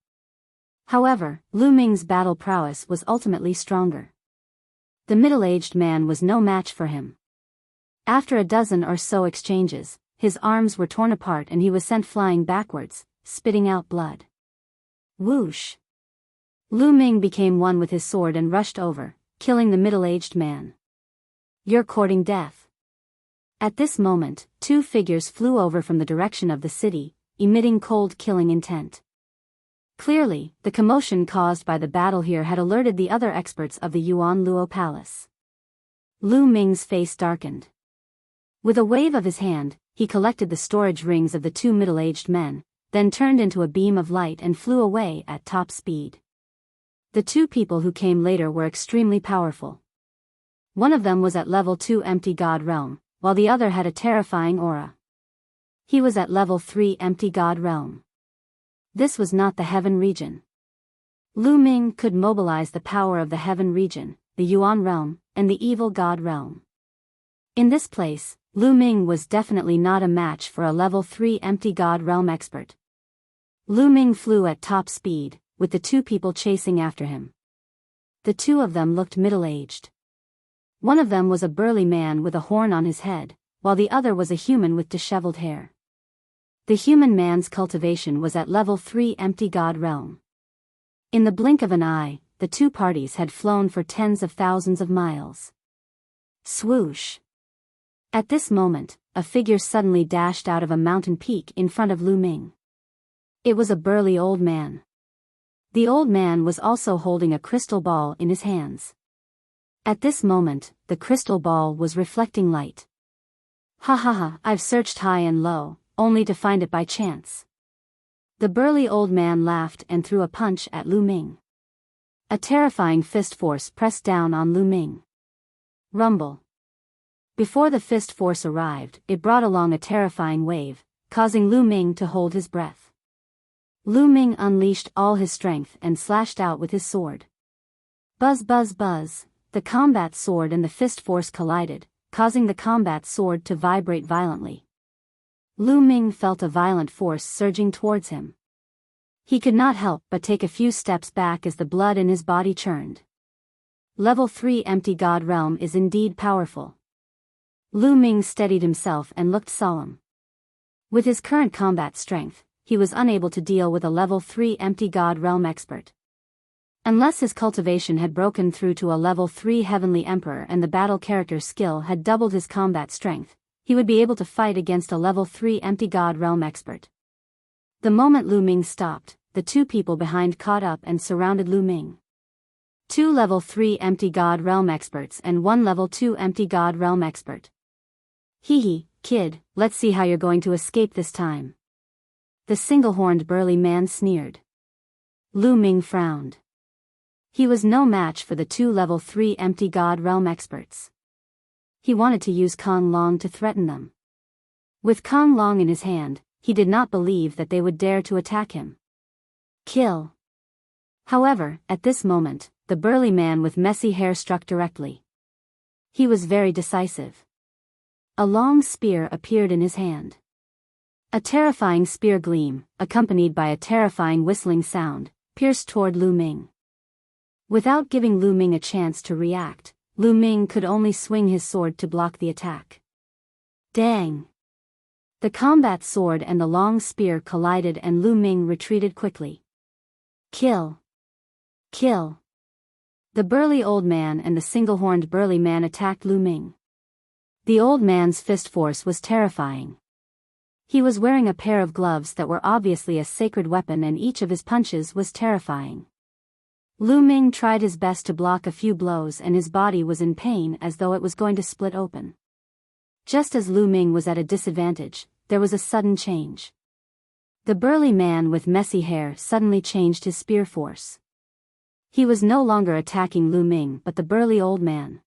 However, Lu Ming's battle prowess was ultimately stronger. The middle-aged man was no match for him. After a dozen or so exchanges, his arms were torn apart and he was sent flying backwards, spitting out blood. Whoosh! Lu Ming became one with his sword and rushed over, killing the middle-aged man. You're courting death. At this moment, two figures flew over from the direction of the city, emitting cold killing intent. Clearly, the commotion caused by the battle here had alerted the other experts of the Yuan Luo Palace. Lu Ming's face darkened. With a wave of his hand, he collected the storage rings of the two middle-aged men, then turned into a beam of light and flew away at top speed. The two people who came later were extremely powerful. One of them was at level 2 Empty God Realm, while the other had a terrifying aura. He was at level 3 Empty God Realm. This was not the Heaven region. Lu Ming could mobilize the power of the Heaven region, the Yuan realm, and the Evil God realm. In this place, Lu Ming was definitely not a match for a level 3 Empty God realm expert. Lu Ming flew at top speed, with the two people chasing after him. The two of them looked middle-aged. One of them was a burly man with a horn on his head, while the other was a human with disheveled hair. The human man's cultivation was at level 3 Empty God realm. In the blink of an eye, the two parties had flown for tens of thousands of miles. Swoosh! At this moment, a figure suddenly dashed out of a mountain peak in front of Lu Ming. It was a burly old man. The old man was also holding a crystal ball in his hands. At this moment, the crystal ball was reflecting light. Ha ha ha, I've searched high and low, only to find it by chance. The burly old man laughed and threw a punch at Lu Ming. A terrifying fist force pressed down on Lu Ming. Rumble. Before the fist force arrived, it brought along a terrifying wave, causing Lu Ming to hold his breath. Lu Ming unleashed all his strength and slashed out with his sword. Buzz buzz buzz, the combat sword and the fist force collided, causing the combat sword to vibrate violently. Lu Ming felt a violent force surging towards him. He could not help but take a few steps back as the blood in his body churned. Level 3 Empty God Realm is indeed powerful. Lu Ming steadied himself and looked solemn. With his current combat strength, he was unable to deal with a level 3 empty god realm expert. Unless his cultivation had broken through to a level 3 heavenly emperor and the battle character's skill had doubled his combat strength, he would be able to fight against a level 3 empty god realm expert. The moment Lu Ming stopped, the two people behind caught up and surrounded Lu Ming. 2 level 3 empty god realm experts and 1 level 2 empty god realm expert. Hee, kid, let's see how you're going to escape this time. The single-horned burly man sneered. Lu Ming frowned. He was no match for the 2 level 3 empty god realm experts. He wanted to use Kong Long to threaten them. With Kong Long in his hand, he did not believe that they would dare to attack him. Kill. However, at this moment, the burly man with messy hair struck directly. He was very decisive. A long spear appeared in his hand. A terrifying spear gleam, accompanied by a terrifying whistling sound, pierced toward Lu Ming. Without giving Lu Ming a chance to react, Lu Ming could only swing his sword to block the attack. Dang! The combat sword and the long spear collided and Lu Ming retreated quickly. Kill! Kill! The burly old man and the single-horned burly man attacked Lu Ming. The old man's fist force was terrifying. He was wearing a pair of gloves that were obviously a sacred weapon and each of his punches was terrifying. Lu Ming tried his best to block a few blows and his body was in pain as though it was going to split open. Just as Lu Ming was at a disadvantage, there was a sudden change. The burly man with messy hair suddenly changed his spear force. He was no longer attacking Lu Ming but the burly old man.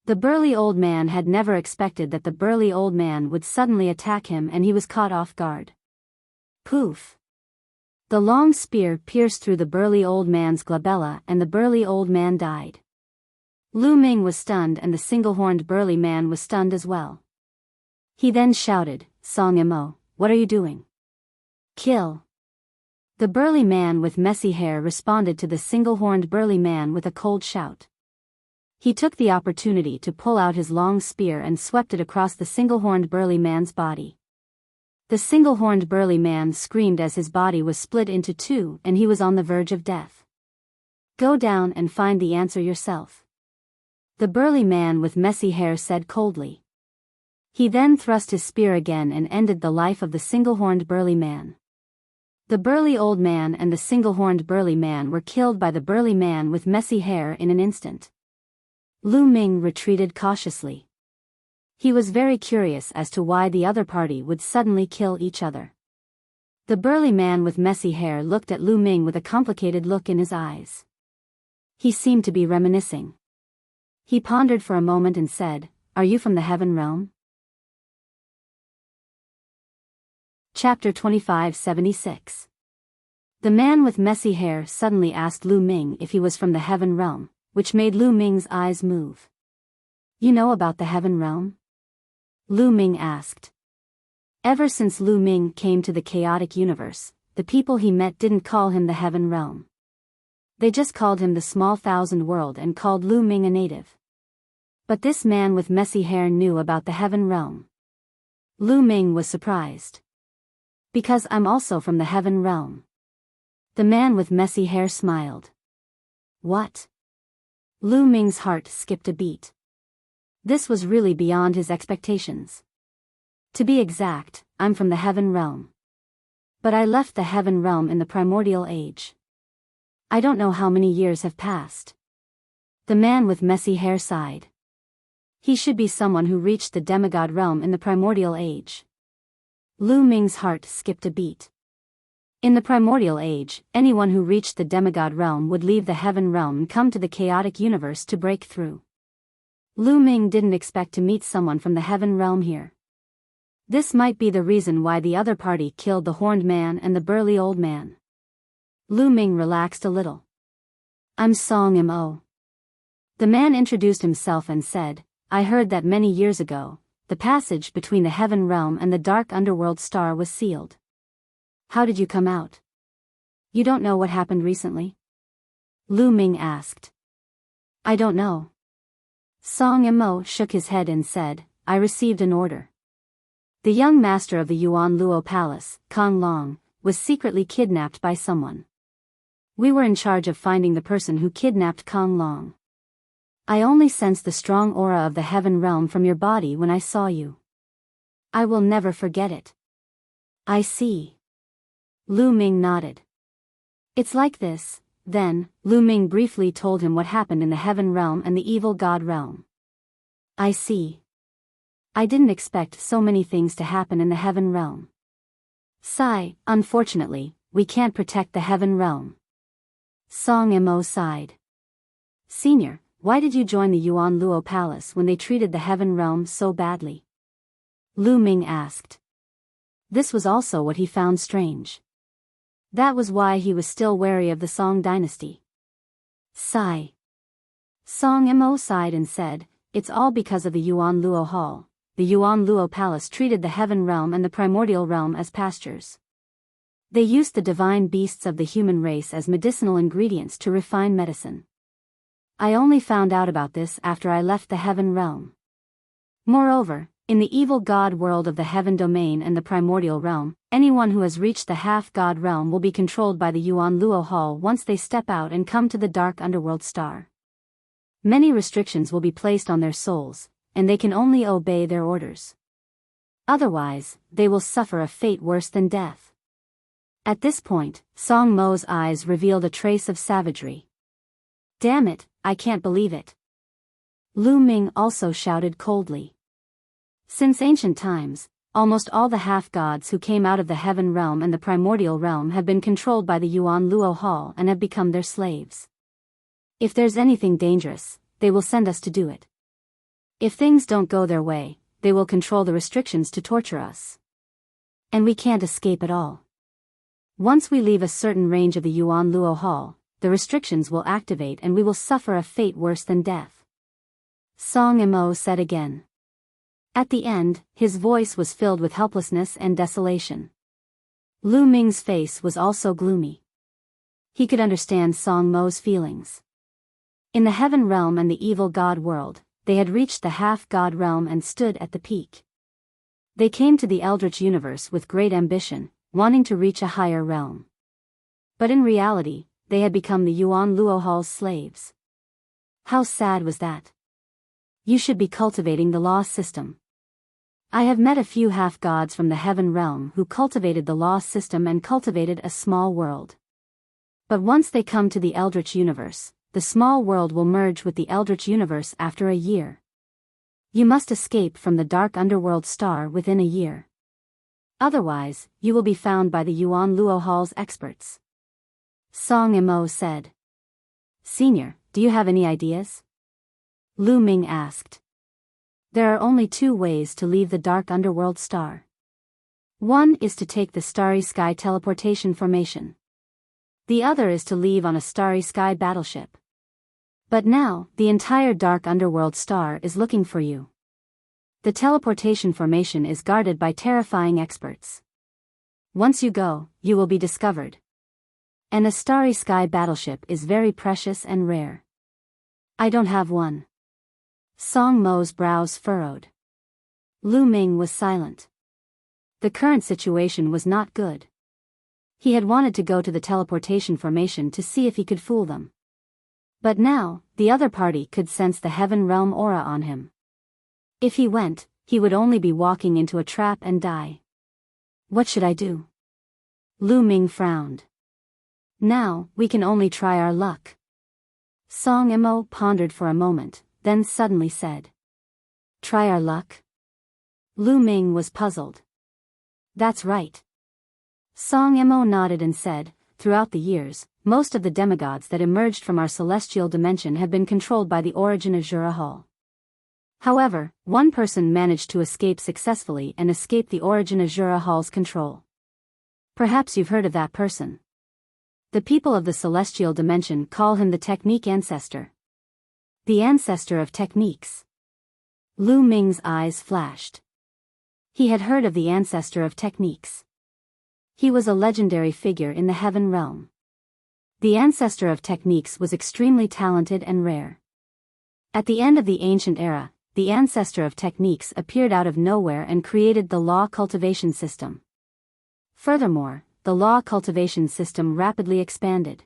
The burly old man had never expected that the burly old man would suddenly attack him and he was caught off guard. Poof! The long spear pierced through the burly old man's glabella and the burly old man died. Lu Ming was stunned and the single-horned burly man was stunned as well. He then shouted, Song Mo, what are you doing? Kill! The burly man with messy hair responded to the single-horned burly man with a cold shout. He took the opportunity to pull out his long spear and swept it across the single-horned burly man's body. The single-horned burly man screamed as his body was split into two and he was on the verge of death. Go down and find the answer yourself. The burly man with messy hair said coldly. He then thrust his spear again and ended the life of the single-horned burly man. The burly old man and the single-horned burly man were killed by the burly man with messy hair in an instant. Lu Ming retreated cautiously. He was very curious as to why the other party would suddenly kill each other. The burly man with messy hair looked at Lu Ming with a complicated look in his eyes. He seemed to be reminiscing. He pondered for a moment and said, Are you from the Heaven Realm? Chapter 2576. The man with messy hair suddenly asked Lu Ming if he was from the Heaven Realm, which made Lu Ming's eyes move. You know about the Heaven Realm? Lu Ming asked. Ever since Lu Ming came to the chaotic universe, the people he met didn't call him the Heaven Realm. They just called him the Small Thousand World and called Lu Ming a native. But this man with messy hair knew about the Heaven Realm. Lu Ming was surprised. Because I'm also from the Heaven Realm. The man with messy hair smiled. What? Lu Ming's heart skipped a beat. This was really beyond his expectations. To be exact, I'm from the Heaven Realm. But I left the Heaven Realm in the Primordial Age. I don't know how many years have passed. The man with messy hair sighed. He should be someone who reached the demigod realm in the Primordial Age. Lu Ming's heart skipped a beat. In the Primordial Age, anyone who reached the demigod realm would leave the Heaven Realm and come to the chaotic universe to break through. Lu Ming didn't expect to meet someone from the Heaven Realm here. This might be the reason why the other party killed the horned man and the burly old man. Lu Ming relaxed a little. I'm Song Mo. The man introduced himself and said, I heard that many years ago, the passage between the Heaven Realm and the dark underworld star was sealed. How did you come out? You don't know what happened recently? Lu Ming asked. I don't know. Song Mo shook his head and said, I received an order. The young master of the Yuan Luo Palace, Kong Long, was secretly kidnapped by someone. We were in charge of finding the person who kidnapped Kong Long. I only sensed the strong aura of the heaven realm from your body when I saw you. I will never forget it. I see. Lu Ming nodded. It's like this. Then, Lu Ming briefly told him what happened in the heaven realm and the evil god realm. I see. I didn't expect so many things to happen in the heaven realm. Sigh, unfortunately, we can't protect the heaven realm. Song Mo sighed. Senior, why did you join the Yuan Luo Palace when they treated the heaven realm so badly? Lu Ming asked. This was also what he found strange. That was why he was still wary of the Song dynasty. Sigh. Song Mo sighed and said, it's all because of the Yuan Luo Hall. The Yuan Luo Palace treated the heaven realm and the primordial realm as pastures. They used the divine beasts of the human race as medicinal ingredients to refine medicine. I only found out about this after I left the heaven realm. Moreover, in the evil god world of the heaven domain and the primordial realm, anyone who has reached the half-god realm will be controlled by the Yuan Luo Hall once they step out and come to the dark underworld star. Many restrictions will be placed on their souls, and they can only obey their orders. Otherwise, they will suffer a fate worse than death. At this point, Song Mo's eyes revealed a trace of savagery. Damn it, I can't believe it. Lu Ming also shouted coldly. Since ancient times, almost all the half-gods who came out of the heaven realm and the primordial realm have been controlled by the Yuan Luo Hall and have become their slaves. If there's anything dangerous, they will send us to do it. If things don't go their way, they will control the restrictions to torture us. And we can't escape at all. Once we leave a certain range of the Yuan Luo Hall, the restrictions will activate and we will suffer a fate worse than death. Song Mo said again. At the end, his voice was filled with helplessness and desolation. Lu Ming's face was also gloomy. He could understand Song Mo's feelings. In the heaven realm and the evil god world, they had reached the half-god realm and stood at the peak. They came to the eldritch universe with great ambition, wanting to reach a higher realm. But in reality, they had become the Yuan Luo Hall's slaves. How sad was that? You should be cultivating the law system. I have met a few half-gods from the heaven realm who cultivated the law system and cultivated a small world. But once they come to the eldritch universe, the small world will merge with the eldritch universe after a year. You must escape from the dark underworld star within a year. Otherwise, you will be found by the Yuan Luo Hall's experts. Song Mo said. Senior, do you have any ideas? Lu Ming asked. There are only two ways to leave the dark underworld star. One is to take the starry sky teleportation formation. The other is to leave on a starry sky battleship. But now, the entire dark underworld star is looking for you. The teleportation formation is guarded by terrifying experts. Once you go, you will be discovered. And a starry sky battleship is very precious and rare. I don't have one. Song Mo's brows furrowed. Lu Ming was silent. The current situation was not good. He had wanted to go to the teleportation formation to see if he could fool them. But now, the other party could sense the heaven realm aura on him. If he went, he would only be walking into a trap and die. What should I do? Lu Ming frowned. Now, we can only try our luck. Song Mo pondered for a moment, then suddenly said. Try our luck? Lu Ming was puzzled. That's right. Song Mo nodded and said, throughout the years, most of the demigods that emerged from our celestial dimension have been controlled by the origin of Jura Hall. However, one person managed to escape successfully and escape the origin of Jura Hall's control. Perhaps you've heard of that person. The people of the celestial dimension call him the Technique Ancestor. The Ancestor of Techniques. Lu Ming's eyes flashed. He had heard of the Ancestor of Techniques. He was a legendary figure in the heaven realm. The Ancestor of Techniques was extremely talented and rare. At the end of the ancient era, the Ancestor of Techniques appeared out of nowhere and created the law cultivation system. Furthermore, the law cultivation system rapidly expanded.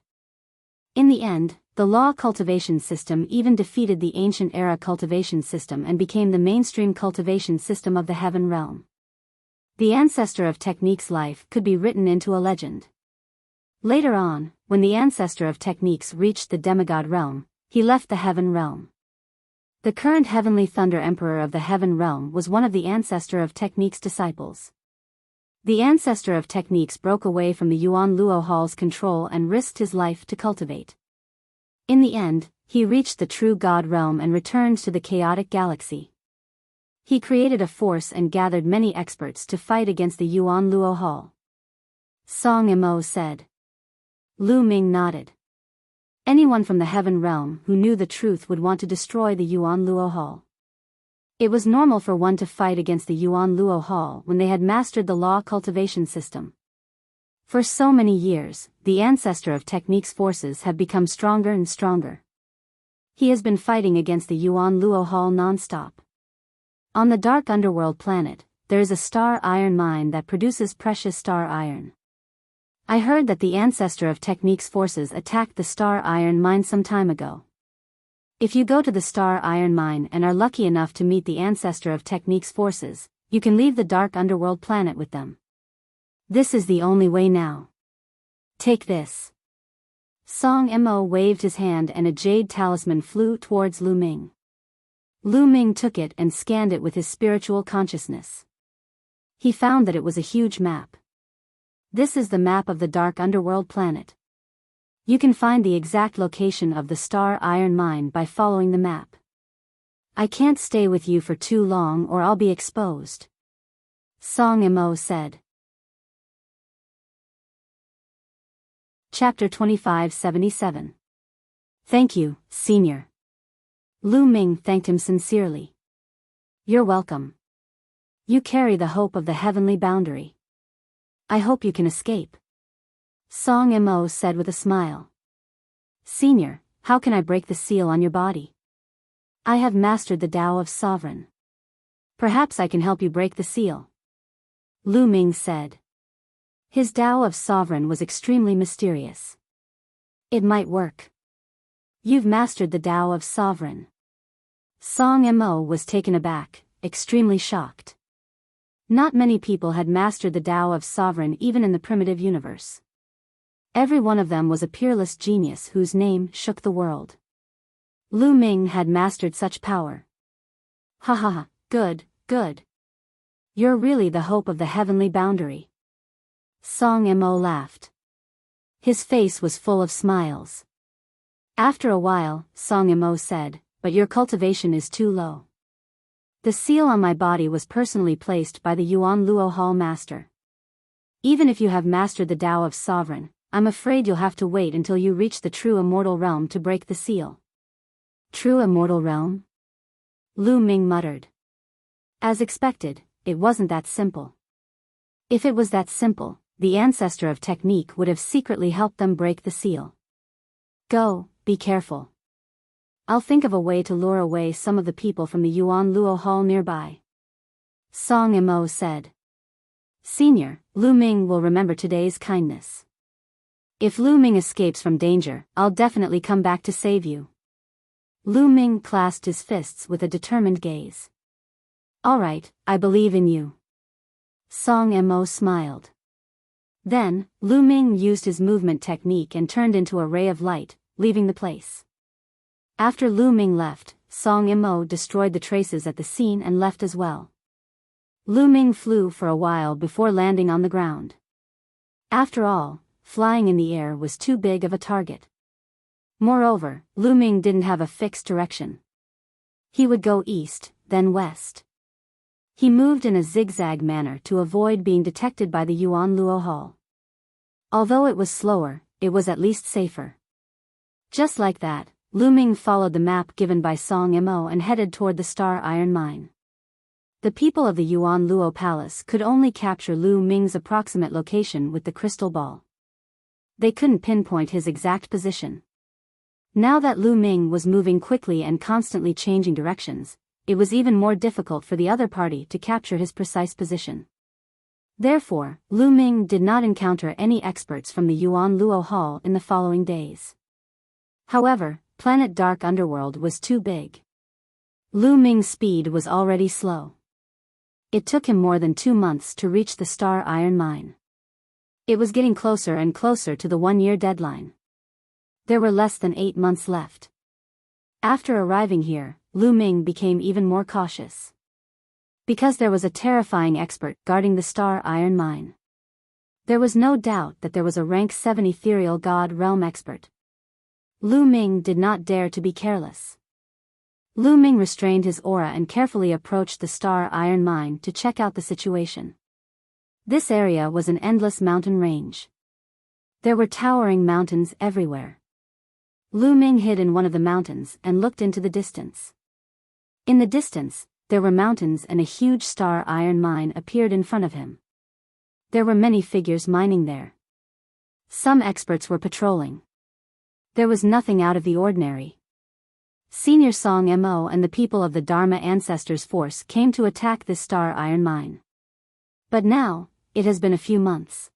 In the end, the law cultivation system even defeated the ancient era cultivation system and became the mainstream cultivation system of the heaven realm. The ancestor of techniques' life could be written into a legend. Later on, when the ancestor of techniques reached the demigod realm, he left the heaven realm. The current heavenly thunder emperor of the heaven realm was one of the ancestor of techniques' disciples. The ancestor of techniques broke away from the Yuan Luo Hall's control and risked his life to cultivate. In the end, he reached the true God realm and returned to the chaotic galaxy. He created a force and gathered many experts to fight against the Yuan Luo Hall. Song Mo said. Lu Ming nodded. Anyone from the heaven realm who knew the truth would want to destroy the Yuan Luo Hall. It was normal for one to fight against the Yuan Luo Hall when they had mastered the law cultivation system. For so many years, the ancestor of techniques' forces have become stronger and stronger. He has been fighting against the Yuan Luo Hall non-stop. On the dark underworld planet, there is a star iron mine that produces precious star iron. I heard that the ancestor of techniques' forces attacked the star iron mine some time ago. If you go to the star iron mine and are lucky enough to meet the ancestor of techniques' forces, you can leave the dark underworld planet with them. This is the only way now. Take this. Song Mo waved his hand and a jade talisman flew towards Lu Ming. Lu Ming took it and scanned it with his spiritual consciousness. He found that it was a huge map. This is the map of the dark underworld planet. You can find the exact location of the star iron mine by following the map. I can't stay with you for too long or I'll be exposed. Song Mo said. Chapter 2577. Thank you, Senior. Lu Ming thanked him sincerely. You're welcome. You carry the hope of the heavenly boundary. I hope you can escape. Song Mo said with a smile. Senior, how can I break the seal on your body? I have mastered the Tao of Sovereign. Perhaps I can help you break the seal. Lu Ming said. His Tao of Sovereign was extremely mysterious. It might work. You've mastered the Tao of Sovereign. Song Mo was taken aback, extremely shocked. Not many people had mastered the Tao of Sovereign even in the primitive universe. Every one of them was a peerless genius whose name shook the world. Lu Ming had mastered such power. Ha ha ha, good, good. You're really the hope of the heavenly boundary. Song Mo laughed. His face was full of smiles. After a while, Song Mo said, but your cultivation is too low. The seal on my body was personally placed by the Yuan Luo Hall master. Even if you have mastered the Tao of Sovereign, I'm afraid you'll have to wait until you reach the true immortal realm to break the seal. True immortal realm? Lu Ming muttered. As expected, it wasn't that simple. If it was that simple, the ancestor of technique would have secretly helped them break the seal. Go, be careful. I'll think of a way to lure away some of the people from the Yuan Luo Hall nearby. Song Mo said. Senior, Lu Ming will remember today's kindness. If Lu Ming escapes from danger, I'll definitely come back to save you. Lu Ming clasped his fists with a determined gaze. All right, I believe in you. Song Mo smiled. Then, Lu Ming used his movement technique and turned into a ray of light, leaving the place. After Lu Ming left, Song Mo destroyed the traces at the scene and left as well. Lu Ming flew for a while before landing on the ground. After all, flying in the air was too big of a target. Moreover, Lu Ming didn't have a fixed direction. He would go east, then west. He moved in a zigzag manner to avoid being detected by the Yuan Luo Hall. Although it was slower, it was at least safer. Just like that, Lu Ming followed the map given by Song Mo and headed toward the star iron mine. The people of the Yuan Luo Palace could only capture Lu Ming's approximate location with the crystal ball. They couldn't pinpoint his exact position. Now that Lu Ming was moving quickly and constantly changing directions, it was even more difficult for the other party to capture his precise position. Therefore, Lu Ming did not encounter any experts from the Yuan Luo Hall in the following days. However, Planet Dark Underworld was too big. Lu Ming's speed was already slow. It took him more than 2 months to reach the Star Iron Mine. It was getting closer and closer to the 1-year deadline. There were less than 8 months left. After arriving here, Lu Ming became even more cautious. Because there was a terrifying expert guarding the Star Iron Mine. There was no doubt that there was a rank 7 ethereal god realm expert. Lu Ming did not dare to be careless. Lu Ming restrained his aura and carefully approached the Star Iron Mine to check out the situation. This area was an endless mountain range. There were towering mountains everywhere. Lu Ming hid in one of the mountains and looked into the distance. In the distance, there were mountains and a huge Star Iron Mine appeared in front of him. There were many figures mining there. Some experts were patrolling. There was nothing out of the ordinary. Senior Song Mo and the people of the Dharma Ancestors Force came to attack this Star Iron Mine. But now, it has been a few months.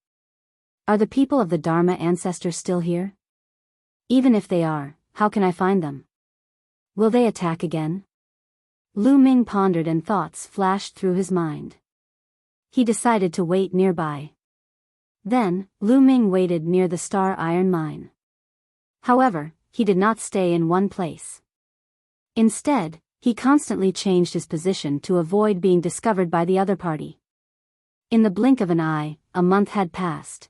Are the people of the Dharma Ancestors still here? Even if they are, how can I find them? Will they attack again? Lu Ming pondered and thoughts flashed through his mind. He decided to wait nearby. Then, Lu Ming waited near the Star Iron Mine. However, he did not stay in one place. Instead, he constantly changed his position to avoid being discovered by the other party. In the blink of an eye, a month had passed.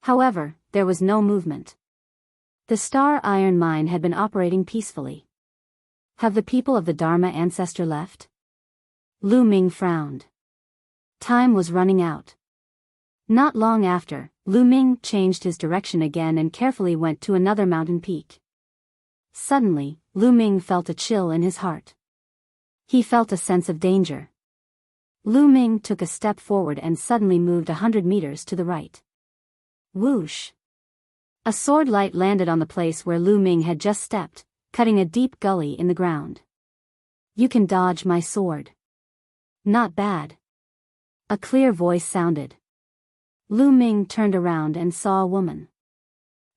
However, there was no movement. The Star Iron Mine had been operating peacefully. Have the people of the Dharma Ancestor left? Lu Ming frowned. Time was running out. Not long after, Lu Ming changed his direction again and carefully went to another mountain peak. Suddenly, Lu Ming felt a chill in his heart. He felt a sense of danger. Lu Ming took a step forward and suddenly moved 100 meters to the right. Whoosh! A sword light landed on the place where Lu Ming had just stepped, cutting a deep gully in the ground. You can dodge my sword. Not bad. A clear voice sounded. Lu Ming turned around and saw a woman.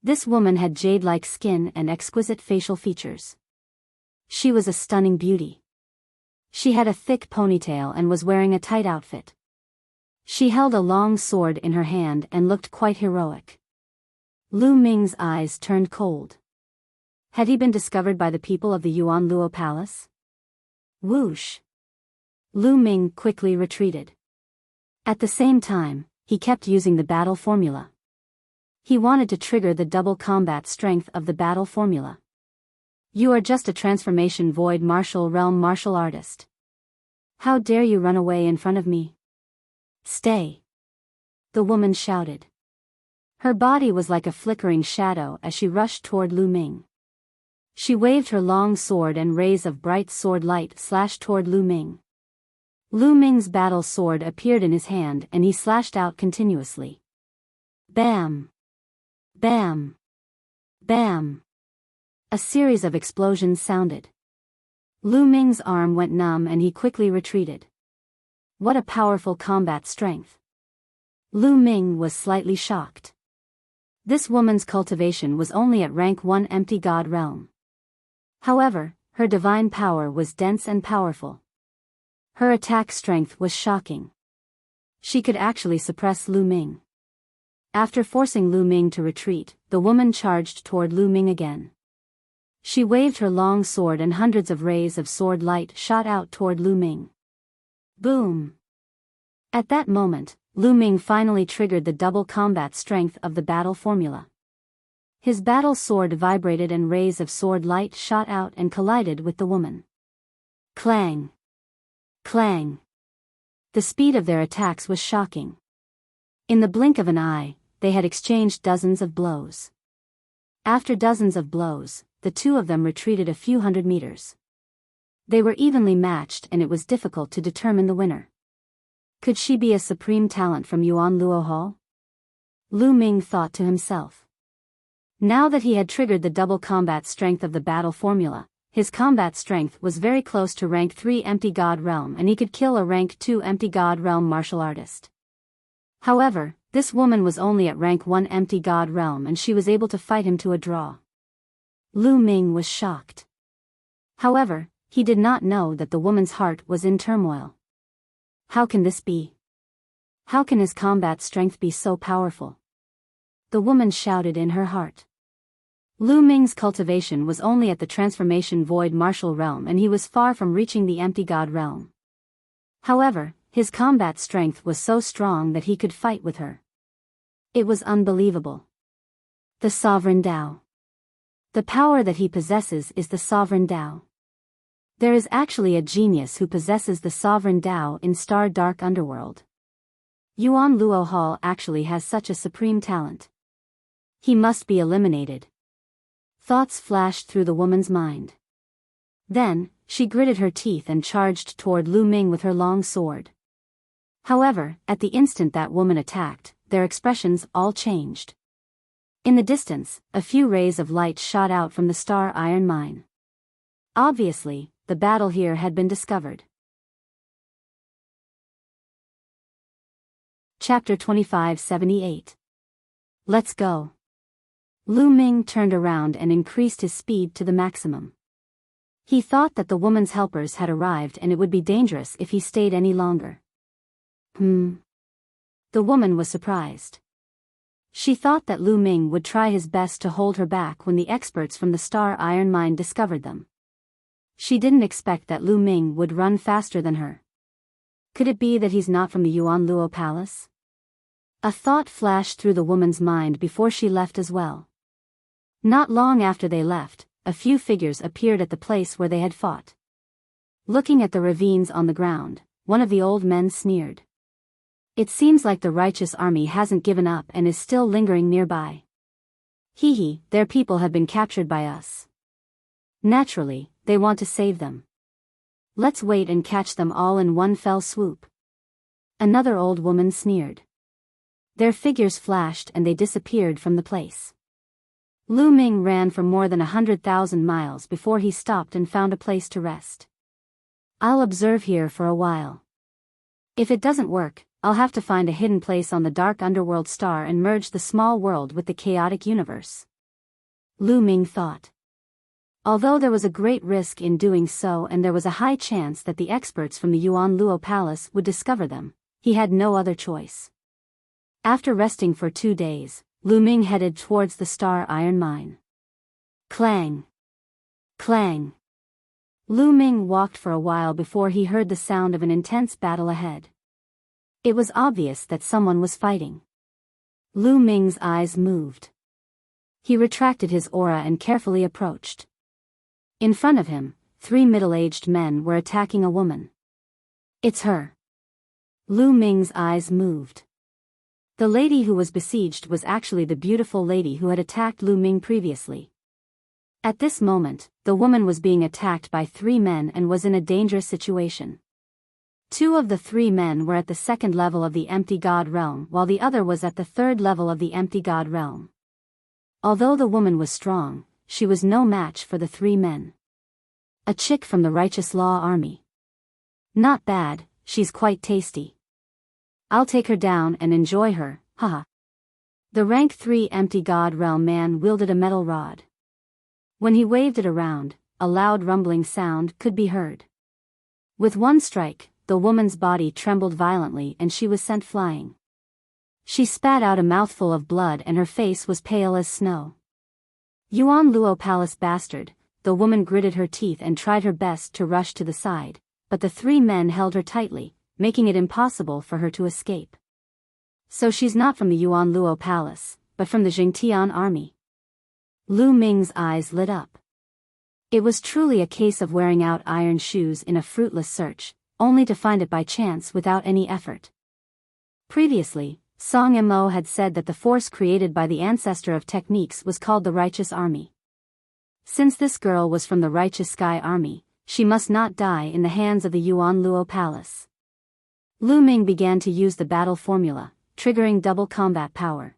This woman had jade-like skin and exquisite facial features. She was a stunning beauty. She had a thick ponytail and was wearing a tight outfit. She held a long sword in her hand and looked quite heroic. Lu Ming's eyes turned cold. Had he been discovered by the people of the Yuan Luo Palace? Whoosh! Lu Ming quickly retreated. At the same time, he kept using the battle formula. He wanted to trigger the double combat strength of the battle formula. You are just a transformation void martial realm martial artist. How dare you run away in front of me? Stay! The woman shouted. Her body was like a flickering shadow as she rushed toward Lu Ming. She waved her long sword and rays of bright sword light slashed toward Lu Ming. Lu Ming's battle sword appeared in his hand and he slashed out continuously. Bam! Bam! Bam! A series of explosions sounded. Lu Ming's arm went numb and he quickly retreated. What a powerful combat strength. Lu Ming was slightly shocked. This woman's cultivation was only at rank 1 empty god realm. However, her divine power was dense and powerful. Her attack strength was shocking. She could actually suppress Lu Ming. After forcing Lu Ming to retreat, the woman charged toward Lu Ming again. She waved her long sword and hundreds of rays of sword light shot out toward Lu Ming. Boom! At that moment, Lu Ming finally triggered the double combat strength of the battle formula. His battle sword vibrated and rays of sword light shot out and collided with the woman. Clang! Clang! The speed of their attacks was shocking. In the blink of an eye, they had exchanged dozens of blows. After dozens of blows, the two of them retreated a few hundred meters. They were evenly matched and it was difficult to determine the winner. Could she be a supreme talent from Yuan Luo Hall? Lu Ming thought to himself. Now that he had triggered the double combat strength of the battle formula, his combat strength was very close to rank 3 empty god realm and he could kill a rank 2 empty god realm martial artist. However, this woman was only at rank 1 empty god realm and she was able to fight him to a draw. Lu Ming was shocked. However, he did not know that the woman's heart was in turmoil. How can this be? How can his combat strength be so powerful? The woman shouted in her heart. Lu Ming's cultivation was only at the transformation void martial realm and he was far from reaching the empty god realm. However, his combat strength was so strong that he could fight with her. It was unbelievable. The Sovereign Tao. The power that he possesses is the Sovereign Tao. There is actually a genius who possesses the Sovereign Tao in Star Dark Underworld. Yuan Luo Hall actually has such a supreme talent. He must be eliminated. Thoughts flashed through the woman's mind. Then, she gritted her teeth and charged toward Lu Ming with her long sword. However, at the instant that woman attacked, their expressions all changed. In the distance, a few rays of light shot out from the star iron mine. Obviously, the battle here had been discovered. Chapter 2578. Let's go. Lu Ming turned around and increased his speed to the maximum. He thought that the woman's helpers had arrived and it would be dangerous if he stayed any longer. The woman was surprised. She thought that Lu Ming would try his best to hold her back when the experts from the Star Iron Mine discovered them. She didn't expect that Lu Ming would run faster than her. Could it be that he's not from the Yuan Luo Palace? A thought flashed through the woman's mind before she left as well. Not long after they left, a few figures appeared at the place where they had fought. Looking at the ravines on the ground, one of the old men sneered. It seems like the righteous army hasn't given up and is still lingering nearby. Hee, their people have been captured by us. Naturally, they want to save them. Let's wait and catch them all in one fell swoop. Another old woman sneered. Their figures flashed and they disappeared from the place. Lu Ming ran for more than 100,000 miles before he stopped and found a place to rest. I'll observe here for a while. If it doesn't work, I'll have to find a hidden place on the dark underworld star and merge the small world with the chaotic universe. Lu Ming thought. Although there was a great risk in doing so and there was a high chance that the experts from the Yuan Luo Palace would discover them, he had no other choice. After resting for 2 days, Lu Ming headed towards the Star Iron Mine. Clang! Clang! Lu Ming walked for a while before he heard the sound of an intense battle ahead. It was obvious that someone was fighting. Lu Ming's eyes moved. He retracted his aura and carefully approached. In front of him, 3 middle-aged men were attacking a woman. It's her. Lu Ming's eyes moved. The lady who was besieged was actually the beautiful lady who had attacked Lu Ming previously. At this moment, the woman was being attacked by 3 men and was in a dangerous situation. 2 of the 3 men were at the 2nd level of the Empty God Realm while the other was at the 3rd level of the Empty God Realm. Although the woman was strong, she was no match for the 3 men. A chick from the Righteous Law Army. Not bad, she's quite tasty. I'll take her down and enjoy her, haha. The rank 3 Empty God Realm man wielded a metal rod. When he waved it around, a loud rumbling sound could be heard. With one strike, the woman's body trembled violently and she was sent flying. She spat out a mouthful of blood and her face was pale as snow. Yuan Luo Palace bastard, the woman gritted her teeth and tried her best to rush to the side, but the 3 men held her tightly, making it impossible for her to escape. So she's not from the Yuan Luo Palace, but from the Jingtian army. Lu Ming's eyes lit up. It was truly a case of wearing out iron shoes in a fruitless search, only to find it by chance without any effort. Previously, Song Mo had said that the force created by the ancestor of techniques was called the Righteous Army. Since this girl was from the Righteous Sky Army, she must not die in the hands of the Yuan Luo Palace. Lu Ming began to use the battle formula, triggering double combat power.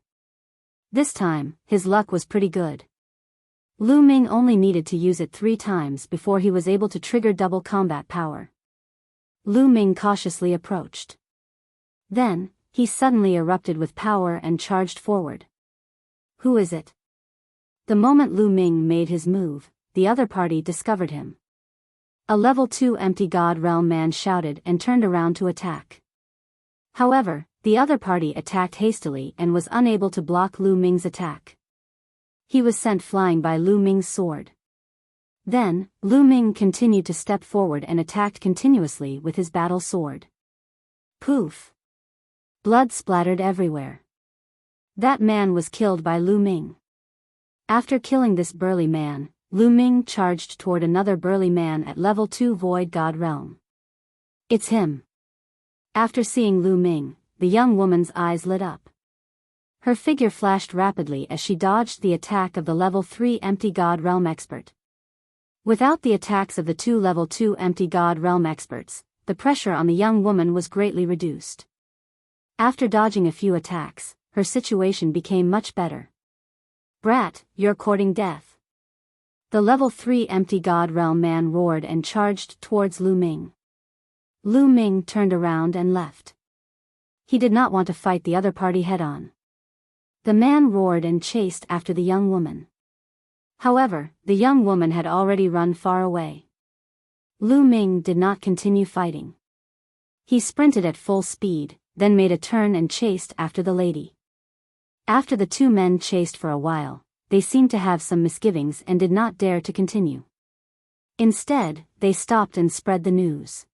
This time, his luck was pretty good. Lu Ming only needed to use it 3 times before he was able to trigger double combat power. Lu Ming cautiously approached. Then, he suddenly erupted with power and charged forward. Who is it? The moment Lu Ming made his move, the other party discovered him. A level 2 empty god realm man shouted and turned around to attack. However, the other party attacked hastily and was unable to block Lu Ming's attack. He was sent flying by Lu Ming's sword. Then, Lu Ming continued to step forward and attacked continuously with his battle sword. Poof! Blood splattered everywhere. That man was killed by Lu Ming. After killing this burly man, Lu Ming charged toward another burly man at level 2 Void God Realm. It's him. After seeing Lu Ming, the young woman's eyes lit up. Her figure flashed rapidly as she dodged the attack of the level 3 Empty God Realm expert. Without the attacks of the two level 2 Empty God Realm experts, the pressure on the young woman was greatly reduced. After dodging a few attacks, her situation became much better. Brat, you're courting death. The level 3 Empty God Realm man roared and charged towards Lu Ming. Lu Ming turned around and left. He did not want to fight the other party head-on. The man roared and chased after the young woman. However, the young woman had already run far away. Lu Ming did not continue fighting. He sprinted at full speed, then made a turn and chased after the lady. After the two men chased for a while, they seemed to have some misgivings and did not dare to continue. Instead, they stopped and spread the news.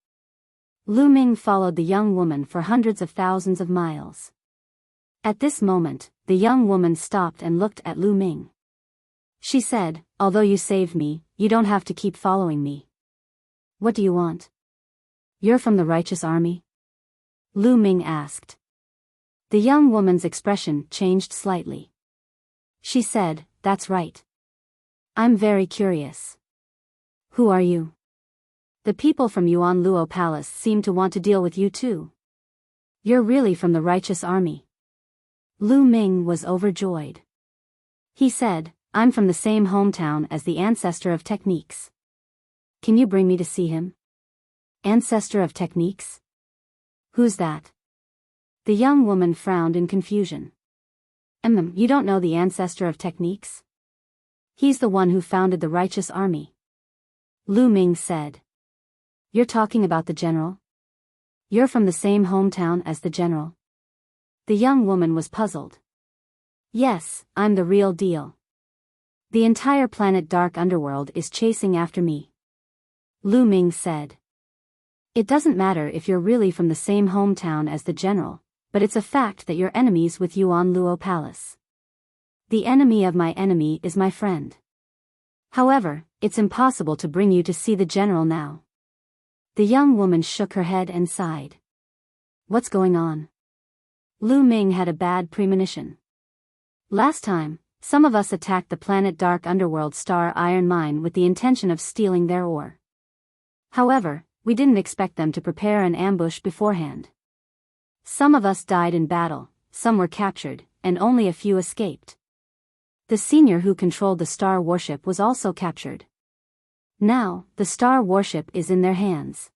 Lu Ming followed the young woman for hundreds of thousands of miles. At this moment, the young woman stopped and looked at Lu Ming. She said, "Although you saved me, you don't have to keep following me. What do you want? You're from the righteous army?" Lu Ming asked. The young woman's expression changed slightly. She said, "That's right. I'm very curious. Who are you? The people from Yuan Luo Palace seem to want to deal with you too. You're really from the righteous army." Lu Ming was overjoyed. He said, "I'm from the same hometown as the ancestor of techniques. Can you bring me to see him?" Ancestor of techniques? Who's that? The young woman frowned in confusion. You don't know the ancestor of techniques? He's the one who founded the righteous army." Lu Ming said. "You're talking about the general? You're from the same hometown as the general?" The young woman was puzzled. "Yes, I'm the real deal. The entire planet Dark Underworld is chasing after me," Lu Ming said. "It doesn't matter if you're really from the same hometown as the general, but it's a fact that you're enemies with Yuan Luo Palace. The enemy of my enemy is my friend. However, it's impossible to bring you to see the general now." The young woman shook her head and sighed. "What's going on?" Lu Ming had a bad premonition. "Last time, some of us attacked the planet Dark Underworld Star Iron Mine with the intention of stealing their ore. However, we didn't expect them to prepare an ambush beforehand. Some of us died in battle, some were captured, and only a few escaped. The senior who controlled the star warship was also captured. Now, the star warship is in their hands.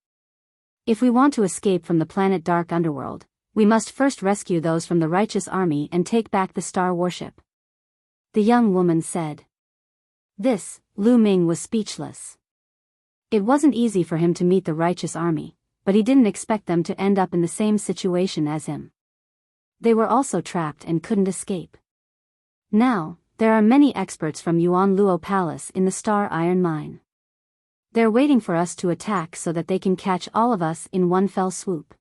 If we want to escape from the planet Dark Underworld, we must first rescue those from the righteous army and take back the star warship," the young woman said. Lu Ming was speechless. It wasn't easy for him to meet the righteous army, but he didn't expect them to end up in the same situation as him. They were also trapped and couldn't escape. Now, there are many experts from Yuan Luo Palace in the Star Iron Mine. They're waiting for us to attack so that they can catch all of us in one fell swoop.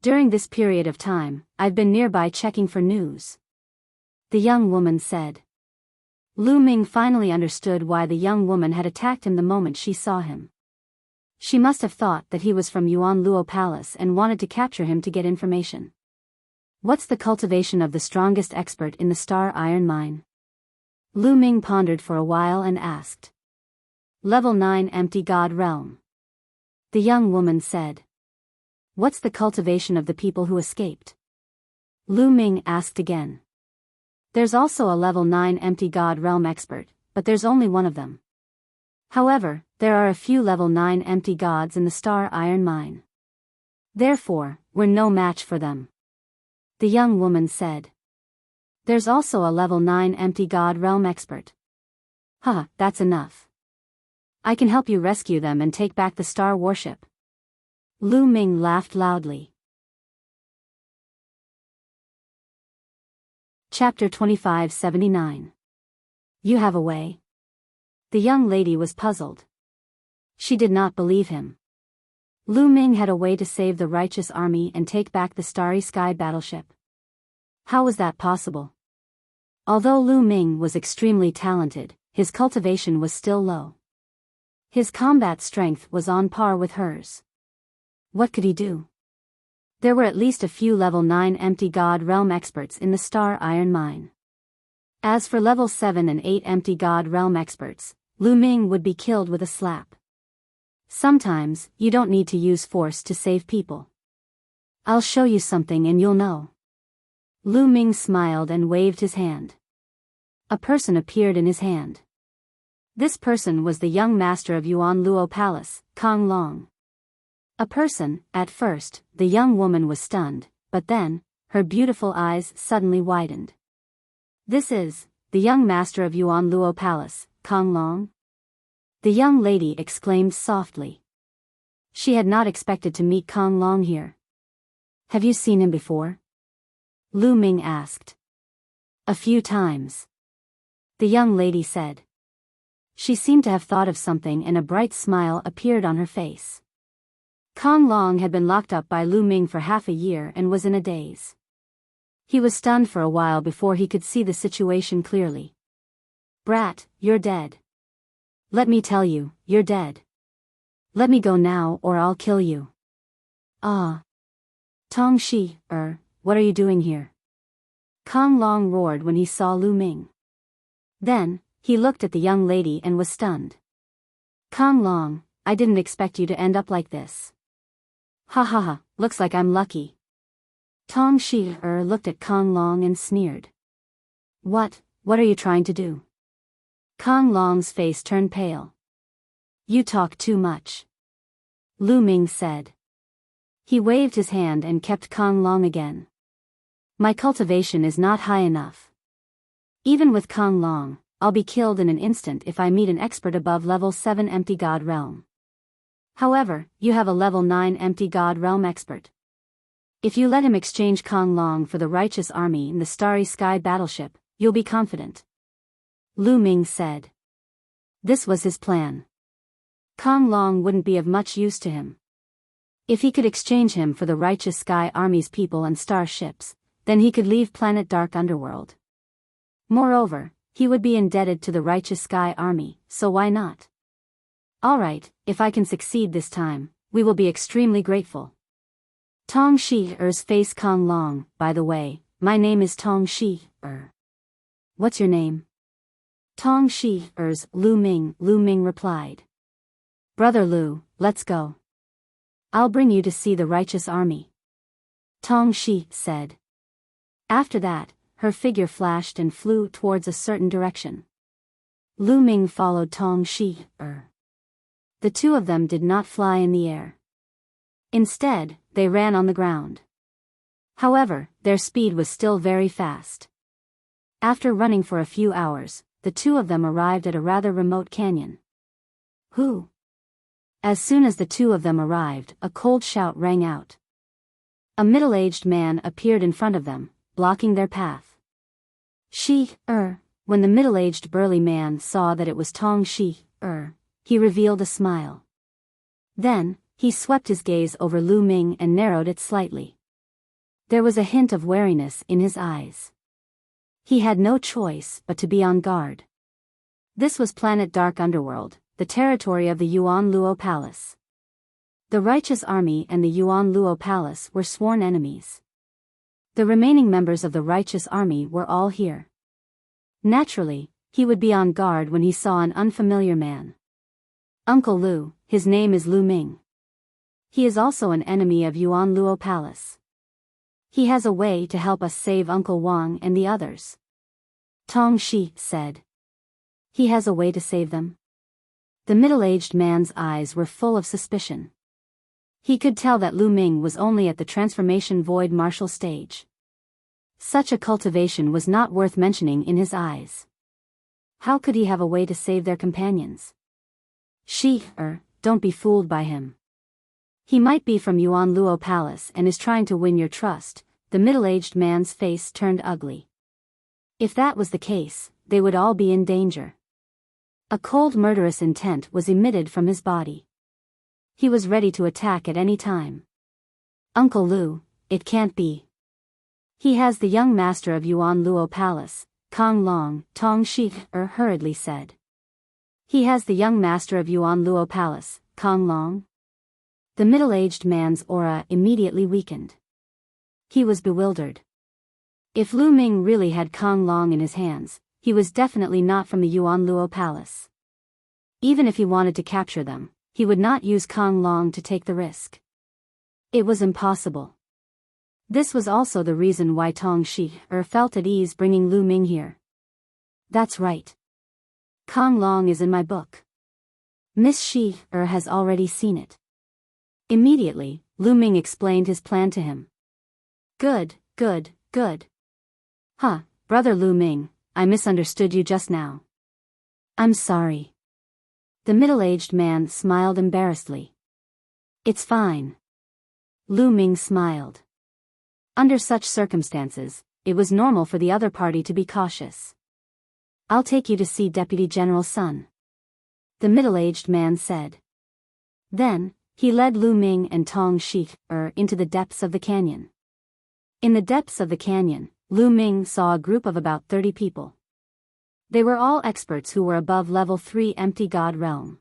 During this period of time, I've been nearby checking for news," the young woman said. Lu Ming finally understood why the young woman had attacked him the moment she saw him. She must have thought that he was from Yuan Luo Palace and wanted to capture him to get information. "What's the cultivation of the strongest expert in the Star Iron Mine?" Lu Ming pondered for a while and asked. "Level 9 Empty God Realm," the young woman said. "What's the cultivation of the people who escaped?" Lu Ming asked again. "There's also a level 9 Empty God Realm expert, but there's only one of them. However, there are a few level 9 empty gods in the Star Iron Mine. Therefore, we're no match for them." The young woman said. There's also a level 9 empty god realm expert. Haha, that's enough. I can help you rescue them and take back the star warship. Lu Ming laughed loudly. Chapter 2579. You have a way? The young lady was puzzled. She did not believe him. Lu Ming had a way to save the righteous army and take back the Starry Sky battleship. How was that possible? Although Lu Ming was extremely talented, his cultivation was still low. His combat strength was on par with hers. What could he do? There were at least a few level 9 empty god realm experts in the Star Iron Mine. As for level 7 and 8 empty god realm experts, Lu Ming would be killed with a slap. Sometimes, you don't need to use force to save people. I'll show you something and you'll know. Lu Ming smiled and waved his hand. A person appeared in his hand. This person was the young master of Yuan Luo Palace, Kong Long. A person. At first, the young woman was stunned, but then, her beautiful eyes suddenly widened. This is the young master of Yuan Luo Palace, Kong Long? The young lady exclaimed softly. She had not expected to meet Kong Long here. Have you seen him before? Lu Ming asked. A few times. The young lady said. She seemed to have thought of something and a bright smile appeared on her face. Kong Long had been locked up by Lu Ming for half a year and was in a daze. He was stunned for a while before he could see the situation clearly. Brat, you're dead. Let me tell you, you're dead. Let me go now or I'll kill you. Ah. Tong Shi, what are you doing here? Kong Long roared when he saw Lu Ming. Then, he looked at the young lady and was stunned. Kong Long, I didn't expect you to end up like this. Ha ha ha, looks like I'm lucky. Tong Shi looked at Kong Long and sneered. What are you trying to do? Kong Long's face turned pale. You talk too much. Lu Ming said. He waved his hand and kept Kong Long again. My cultivation is not high enough. Even with Kong Long, I'll be killed in an instant if I meet an expert above level 7 empty god realm. However, you have a level 9 empty god realm expert. If you let him exchange Kong Long for the righteous army in the Starry Sky battleship, you'll be confident. Lu Ming said. This was his plan. Kong Long wouldn't be of much use to him. If he could exchange him for the righteous Sky Army's people and starships, then he could leave planet Dark Underworld. Moreover, he would be indebted to the righteous Sky Army, so why not? Alright, if I can succeed this time, we will be extremely grateful. Tong Shi-er's face. Kong Long, by the way, my name is Tong Shi-er. What's your name? Tong Shi-er's Lu Ming replied. Brother Lu, let's go. I'll bring you to see the righteous army. Tong Shi said. After that, her figure flashed and flew towards a certain direction. Lu Ming followed Tong Shi-er. The two of them did not fly in the air. Instead, they ran on the ground. However, their speed was still very fast. After running for a few hours, the two of them arrived at a rather remote canyon. Who? As soon as the two of them arrived, a cold shout rang out. A middle-aged man appeared in front of them, blocking their path. When the middle-aged burly man saw that it was Tong Shi-er, he revealed a smile. Then, he swept his gaze over Lu Ming and narrowed it slightly. There was a hint of wariness in his eyes. He had no choice but to be on guard. This was planet Dark Underworld, the territory of the Yuan Luo Palace. The righteous army and the Yuan Luo Palace were sworn enemies. The remaining members of the righteous army were all here. Naturally, he would be on guard when he saw an unfamiliar man. Uncle Lu, his name is Lu Ming. He is also an enemy of Yuan Luo Palace. He has a way to help us save Uncle Wang and the others. Tong Shi said. He has a way to save them? The middle-aged man's eyes were full of suspicion. He could tell that Lu Ming was only at the transformation void martial stage. Such a cultivation was not worth mentioning in his eyes. How could he have a way to save their companions? Don't be fooled by him. He might be from Yuan Luo Palace and is trying to win your trust. The middle-aged man's face turned ugly. If that was the case, they would all be in danger. A cold murderous intent was emitted from his body. He was ready to attack at any time. Uncle Lu, it can't be. He has the young master of Yuan Luo Palace, Kong Long, Tong Shi hurriedly said. He has the young master of Yuan Luo Palace, Kong Long? The middle-aged man's aura immediately weakened. He was bewildered. If Lu Ming really had Kong Long in his hands, he was definitely not from the Yuan Luo Palace. Even if he wanted to capture them, he would not use Kong Long to take the risk. It was impossible. This was also the reason why Tong Shi felt at ease bringing Lu Ming here. That's right. Kong Long is in my book. Miss Shi has already seen it. Immediately, Lu Ming explained his plan to him. Good. Brother Lu Ming, I misunderstood you just now. I'm sorry. The middle-aged man smiled embarrassedly. It's fine. Lu Ming smiled. Under such circumstances, it was normal for the other party to be cautious. I'll take you to see Deputy General Sun. The middle-aged man said. Then, he led Lu Ming and Tong Shi into the depths of the canyon. In the depths of the canyon, Lu Ming saw a group of about 30 people. They were all experts who were above level 3 empty god realm.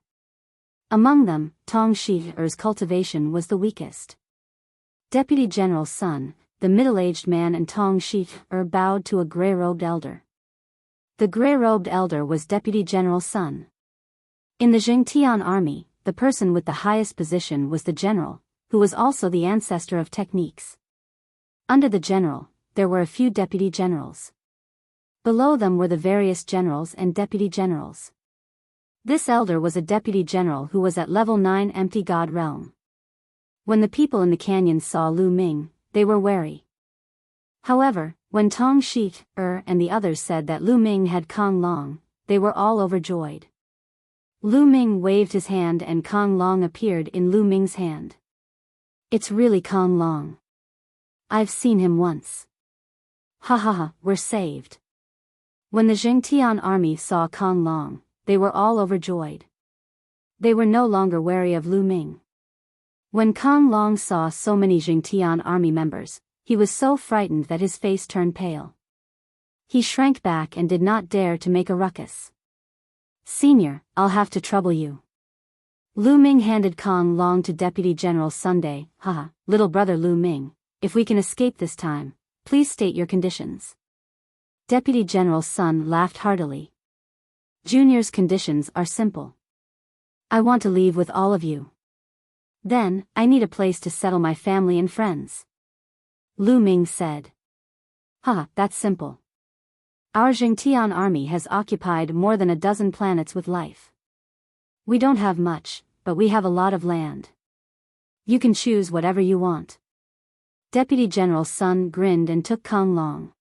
Among them, Tong Shi's cultivation was the weakest. Deputy General Sun, the middle-aged man and Tong Shi bowed to a gray-robed elder. The gray-robed elder was Deputy General Sun. In the Jingtian army, the person with the highest position was the general, who was also the ancestor of techniques. Under the general, there were a few deputy generals. Below them were the various generals and deputy generals. This elder was a deputy general who was at level 9 empty god realm. When the people in the canyon saw Lu Ming, they were wary. However, when Tong Shi and the others said that Lu Ming had Kong Long, they were all overjoyed. Lu Ming waved his hand and Kong Long appeared in Lu Ming's hand. It's really Kong Long. I've seen him once. We're saved. When the Jingtian army saw Kong Long, they were all overjoyed. They were no longer wary of Lu Ming. When Kong Long saw so many Jingtian army members, he was so frightened that his face turned pale. He shrank back and did not dare to make a ruckus. Senior, I'll have to trouble you. Lu Ming handed Kong Long to Deputy General Sunday. Little brother Lu Ming, if we can escape this time, please state your conditions. Deputy General Sun laughed heartily. Junior's conditions are simple. I want to leave with all of you. Then, I need a place to settle my family and friends. Lu Ming said. That's simple. Our Jingtian army has occupied more than a dozen planets with life. We don't have much, but we have a lot of land. You can choose whatever you want. Deputy General Sun grinned and took Kong Long.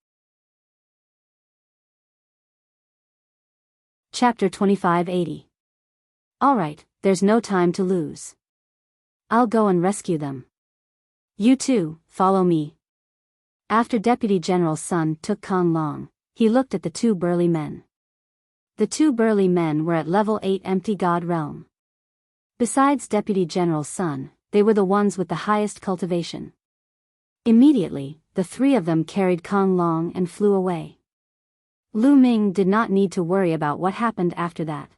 Chapter 2580. Alright, there's no time to lose. I'll go and rescue them. You two, follow me. After Deputy General Sun took Kong Long, he looked at the two burly men. The two burly men were at level 8 empty god realm. Besides Deputy General Sun, they were the ones with the highest cultivation. Immediately, the three of them carried Kong Long and flew away. Lu Ming did not need to worry about what happened after that.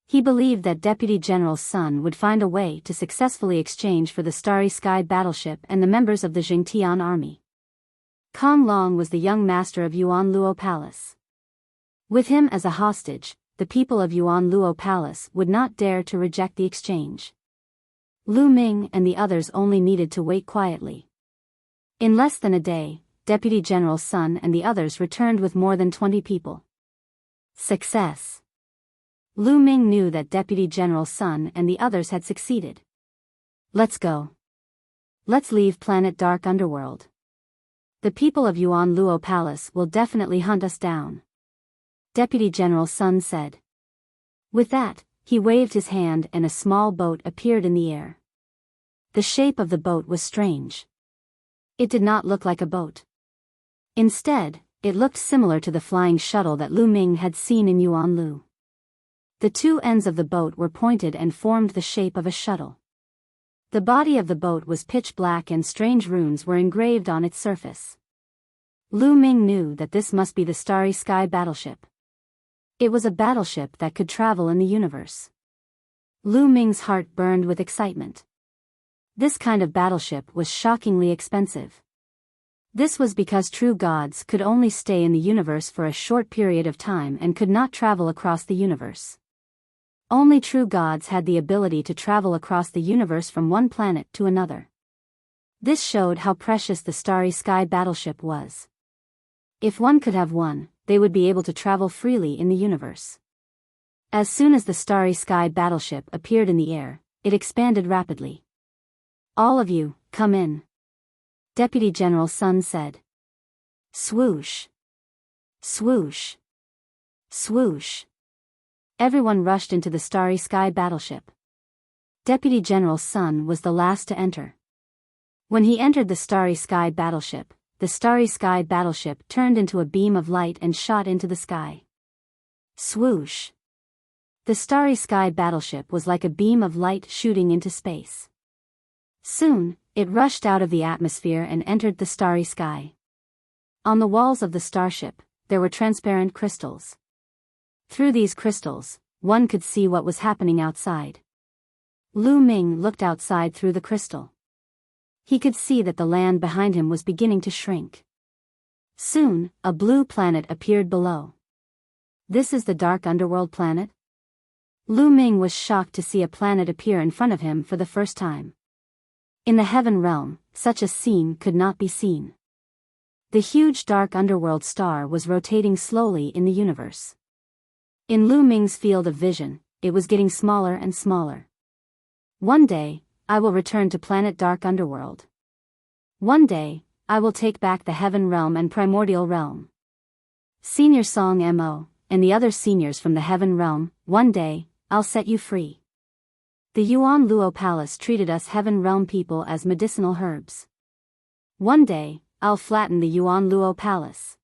He believed that Deputy General Sun would find a way to successfully exchange for the Starry Sky battleship and the members of the Jingtian army. Kong Long was the young master of Yuan Luo Palace. With him as a hostage, the people of Yuan Luo Palace would not dare to reject the exchange. Lu Ming and the others only needed to wait quietly. In less than a day, Deputy General Sun and the others returned with more than 20 people. Success. Lu Ming knew that Deputy General Sun and the others had succeeded. Let's go. Let's leave planet Dark Underworld. The people of Yuan Luo Palace will definitely hunt us down, Deputy General Sun said. With that, he waved his hand and a small boat appeared in the air. The shape of the boat was strange. It did not look like a boat. Instead, it looked similar to the flying shuttle that Lu Ming had seen in Yuanlu. The two ends of the boat were pointed and formed the shape of a shuttle. The body of the boat was pitch black and strange runes were engraved on its surface. Lu Ming knew that this must be the Starry Sky battleship. It was a battleship that could travel in the universe. Lu Ming's heart burned with excitement. This kind of battleship was shockingly expensive. This was because true gods could only stay in the universe for a short period of time and could not travel across the universe. Only true gods had the ability to travel across the universe from one planet to another. This showed how precious the Starry Sky battleship was. If one could have one, they would be able to travel freely in the universe. As soon as the Starry Sky battleship appeared in the air, it expanded rapidly. All of you, come in, Deputy General Sun said. Swoosh. Swoosh. Swoosh. Everyone rushed into the Starry Sky battleship. Deputy General Sun was the last to enter. When he entered the Starry Sky battleship, the Starry Sky battleship turned into a beam of light and shot into the sky. Swoosh. The Starry Sky battleship was like a beam of light shooting into space. Soon, it rushed out of the atmosphere and entered the starry sky. On the walls of the starship, there were transparent crystals. Through these crystals, one could see what was happening outside. Lu Ming looked outside through the crystal. He could see that the land behind him was beginning to shrink. Soon, a blue planet appeared below. This is the dark underworld planet? Lu Ming was shocked to see a planet appear in front of him for the first time. In the heaven realm, such a scene could not be seen. The huge dark underworld star was rotating slowly in the universe. In Lu Ming's field of vision, it was getting smaller and smaller. One day, I will return to planet Dark Underworld. One day, I will take back the heaven realm and primordial realm. Senior Song Mo, and the other seniors from the heaven realm, one day, I'll set you free. The Yuan Luo Palace treated us heaven realm people as medicinal herbs. One day, I'll flatten the Yuan Luo Palace.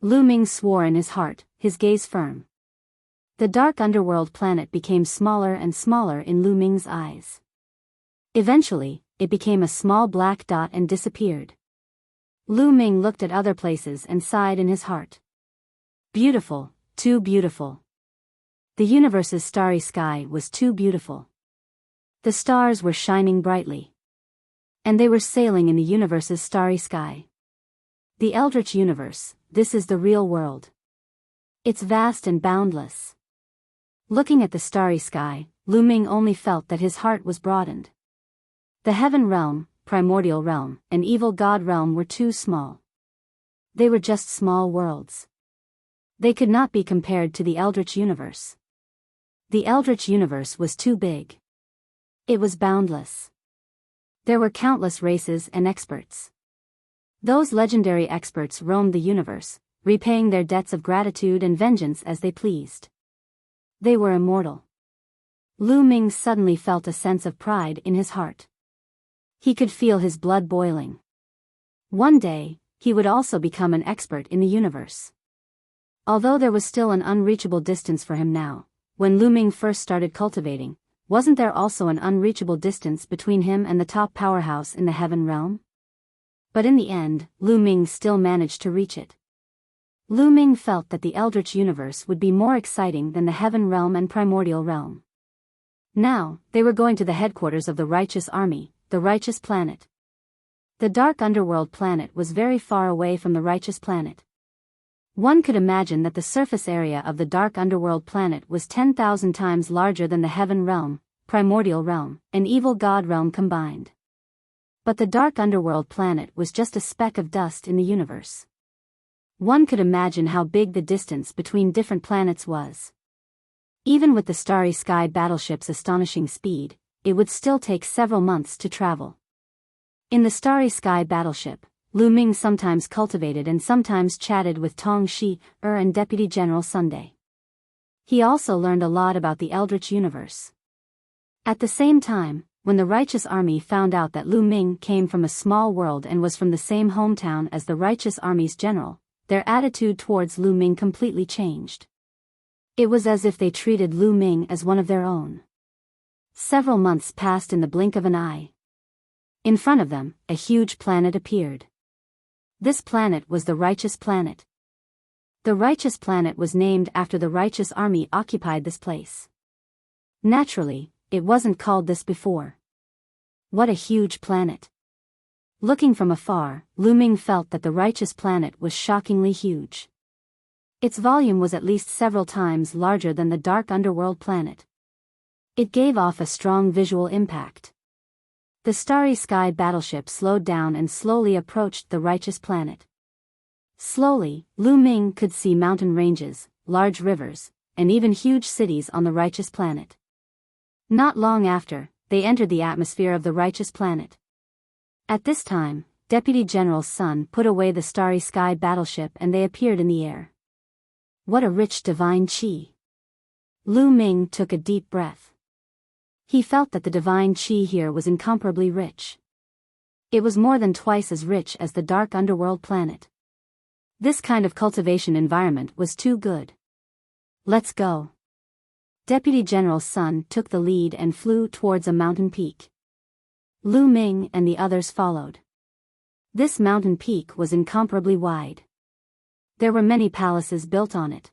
Lu Ming swore in his heart, his gaze firm. The dark underworld planet became smaller and smaller in Lu Ming's eyes. Eventually, it became a small black dot and disappeared. Lu Ming looked at other places and sighed in his heart. Beautiful, too beautiful. The universe's starry sky was too beautiful. The stars were shining brightly. And they were sailing in the universe's starry sky. The Eldritch universe, this is the real world. It's vast and boundless. Looking at the starry sky, Lu Ming only felt that his heart was broadened. The heaven realm, primordial realm, and evil god realm were too small. They were just small worlds. They could not be compared to the Eldritch universe. The Eldritch universe was too big. It was boundless. There were countless races and experts. Those legendary experts roamed the universe, repaying their debts of gratitude and vengeance as they pleased. They were immortal. Lu Ming suddenly felt a sense of pride in his heart. He could feel his blood boiling. One day, he would also become an expert in the universe. Although there was still an unreachable distance for him now, when Lu Ming first started cultivating, wasn't there also an unreachable distance between him and the top powerhouse in the heaven realm? But in the end, Lu Ming still managed to reach it. Lu Ming felt that the Eldritch universe would be more exciting than the heaven realm and primordial realm. Now, they were going to the headquarters of the righteous army, the righteous planet. The dark underworld planet was very far away from the righteous planet. One could imagine that the surface area of the dark underworld planet was 10,000 times larger than the heaven realm, primordial realm, and evil god realm combined. But the dark underworld planet was just a speck of dust in the universe. One could imagine how big the distance between different planets was. Even with the Starry Sky battleship's astonishing speed, it would still take several months to travel. In the Starry Sky battleship, Lu Ming sometimes cultivated and sometimes chatted with Tong Shi, and Deputy General Sunday. He also learned a lot about the Eldritch universe. At the same time, when the righteous army found out that Lu Ming came from a small world and was from the same hometown as the righteous army's general, their attitude towards Lu Ming completely changed. It was as if they treated Lu Ming as one of their own. Several months passed in the blink of an eye. In front of them, a huge planet appeared. This planet was the Righteous Planet. The Righteous Planet was named after the righteous army occupied this place. Naturally, it wasn't called this before. What a huge planet. Looking from afar, Lu Ming felt that the Righteous Planet was shockingly huge. Its volume was at least several times larger than the Dark Underworld planet. It gave off a strong visual impact. The Starry Sky battleship slowed down and slowly approached the Righteous Planet. Slowly, Lu Ming could see mountain ranges, large rivers, and even huge cities on the Righteous Planet. Not long after, they entered the atmosphere of the Righteous Planet. At this time, Deputy General Sun put away the Starry Sky battleship and they appeared in the air. What a rich divine qi! Lu Ming took a deep breath. He felt that the divine qi here was incomparably rich. It was more than twice as rich as the Dark Underworld planet. This kind of cultivation environment was too good. Let's go. Deputy General Sun took the lead and flew towards a mountain peak. Lu Ming and the others followed. This mountain peak was incomparably wide. There were many palaces built on it.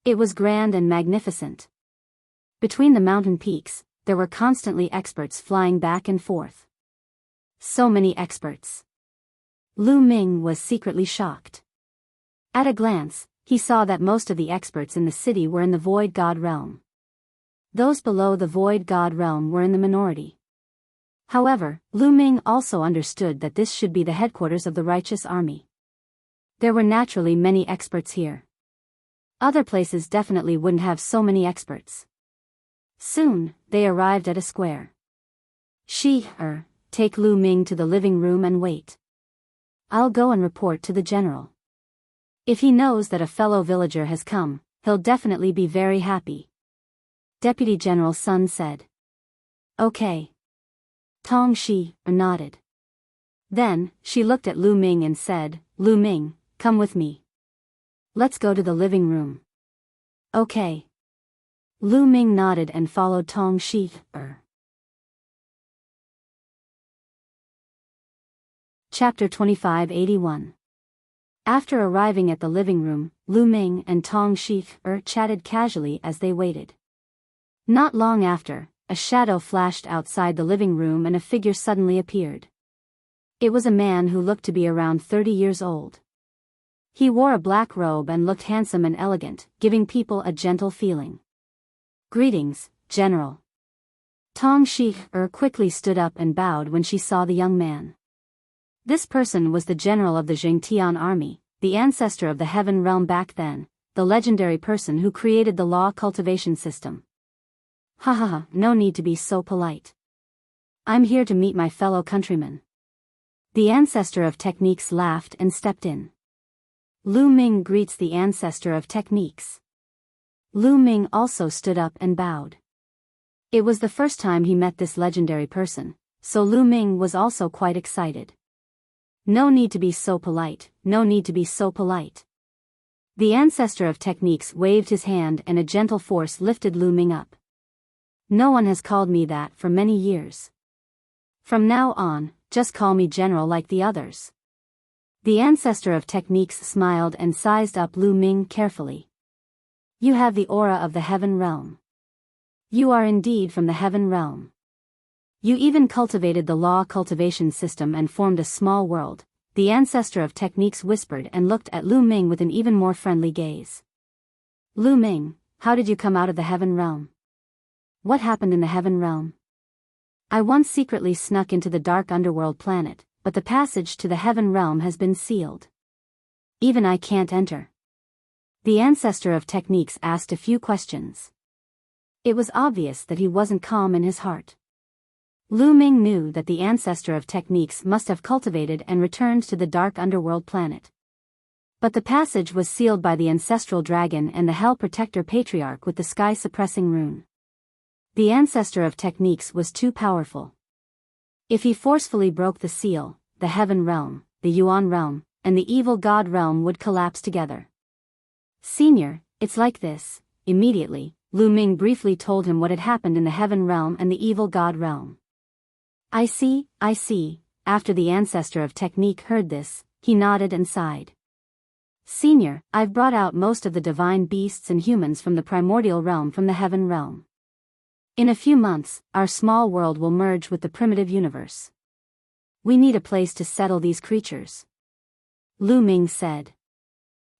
It was grand and magnificent. Between the mountain peaks, there were constantly experts flying back and forth. So many experts. Lu Ming was secretly shocked. At a glance, he saw that most of the experts in the city were in the Void God realm. Those below the Void God realm were in the minority. However, Lu Ming also understood that this should be the headquarters of the righteous army. There were naturally many experts here. Other places definitely wouldn't have so many experts. Soon, they arrived at a square. Take Lu Ming to the living room and wait. I'll go and report to the general. If he knows that a fellow villager has come, he'll definitely be very happy. Deputy General Sun said. Okay. Tong Shi nodded. Then, she looked at Lu Ming and said, Lu Ming, come with me. Let's go to the living room. Okay. Lu Ming nodded and followed Tong Shi. Chapter 2581. After arriving at the living room, Lu Ming and Tong Shi chatted casually as they waited. Not long after, a shadow flashed outside the living room and a figure suddenly appeared. It was a man who looked to be around 30 years old. He wore a black robe and looked handsome and elegant, giving people a gentle feeling. Greetings, General. Tong Shi quickly stood up and bowed when she saw the young man. This person was the general of the Jingtian army, the ancestor of the heaven realm back then, the legendary person who created the law cultivation system. No need to be so polite. I'm here to meet my fellow countrymen. The ancestor of techniques laughed and stepped in. Lu Ming greets the ancestor of techniques. Lu Ming also stood up and bowed. It was the first time he met this legendary person, so Lu Ming was also quite excited. No need to be so polite, no need to be so polite. The ancestor of techniques waved his hand and a gentle force lifted Lu Ming up. No one has called me that for many years. From now on, just call me General like the others. The ancestor of techniques smiled and sized up Lu Ming carefully. You have the aura of the heaven realm. You are indeed from the heaven realm. You even cultivated the law cultivation system and formed a small world, the ancestor of techniques whispered and looked at Lu Ming with an even more friendly gaze. Lu Ming, how did you come out of the heaven realm? What happened in the heaven realm? I once secretly snuck into the dark underworld planet, but the passage to the heaven realm has been sealed. Even I can't enter. The ancestor of techniques asked a few questions. It was obvious that he wasn't calm in his heart. Lu Ming knew that the ancestor of techniques must have cultivated and returned to the dark underworld planet. But the passage was sealed by the ancestral dragon and the Hell Protector Patriarch with the sky-suppressing rune. The ancestor of techniques was too powerful. If he forcefully broke the seal, the Heaven Realm, the Yuan Realm, and the Evil God Realm would collapse together. Senior, it's like this. Immediately, Lu Ming briefly told him what had happened in the Heaven Realm and the Evil God Realm. I see. After the ancestor of technique heard this, he nodded and sighed. Senior, I've brought out most of the divine beasts and humans from the primordial realm from the Heaven Realm. In a few months, our small world will merge with the primitive universe. We need a place to settle these creatures. Lu Ming said.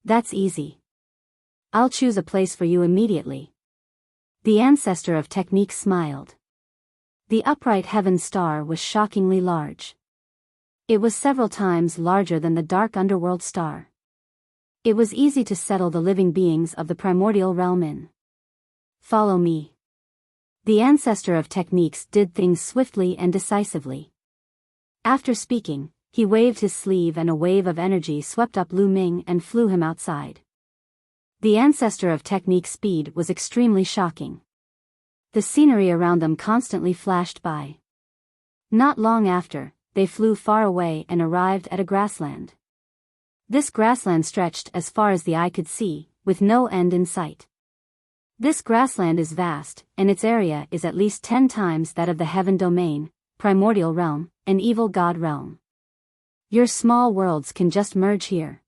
That's easy. I'll choose a place for you immediately. The ancestor of technique smiled. The upright heaven star was shockingly large. It was several times larger than the dark underworld star. It was easy to settle the living beings of the primordial realm in. Follow me. The ancestor of techniques did things swiftly and decisively. After speaking, he waved his sleeve and a wave of energy swept up Lu Ming and flew him outside. The ancestor of technique's speed was extremely shocking. The scenery around them constantly flashed by. Not long after, they flew far away and arrived at a grassland. This grassland stretched as far as the eye could see, with no end in sight. This grassland is vast, and its area is at least 10 times that of the Heaven Domain, Primordial Realm, and Evil God Realm. Your small worlds can just merge here.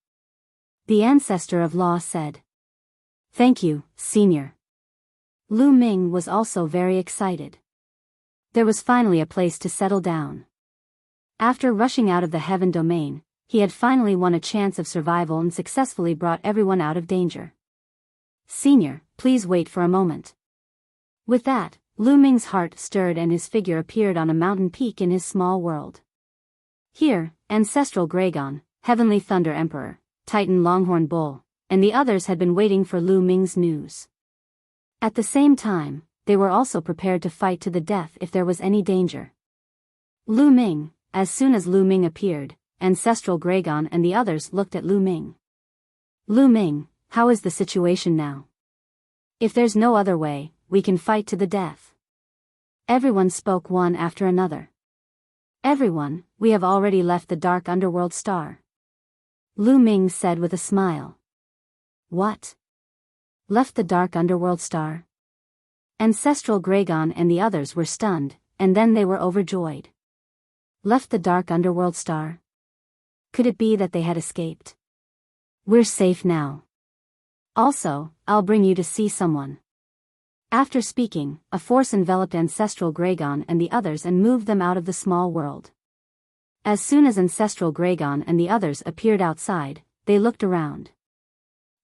The ancestor of law said. Thank you, Senior. Lu Ming was also very excited. There was finally a place to settle down. After rushing out of the Heaven Domain, he had finally won a chance of survival and successfully brought everyone out of danger. Senior, please wait for a moment. With that, Lu Ming's heart stirred and his figure appeared on a mountain peak in his small world. Here, Ancestral Gragon, Heavenly Thunder Emperor, Titan Longhorn Bull, and the others had been waiting for Lu Ming's news. At the same time, they were also prepared to fight to the death if there was any danger. Lu Ming, as soon as Lu Ming appeared, Ancestral Gragon and the others looked at Lu Ming. Lu Ming, how is the situation now? If there's no other way, we can fight to the death. Everyone spoke one after another. Everyone, we have already left the dark underworld star. Lu Ming said with a smile. What? Left the dark underworld star? Ancestral Gragon and the others were stunned, and then they were overjoyed. Left the dark underworld star? Could it be that they had escaped? We're safe now. Also, I'll bring you to see someone. After speaking, a force enveloped Ancestral Gragon and the others and moved them out of the small world. As soon as Ancestral Gragon and the others appeared outside, they looked around.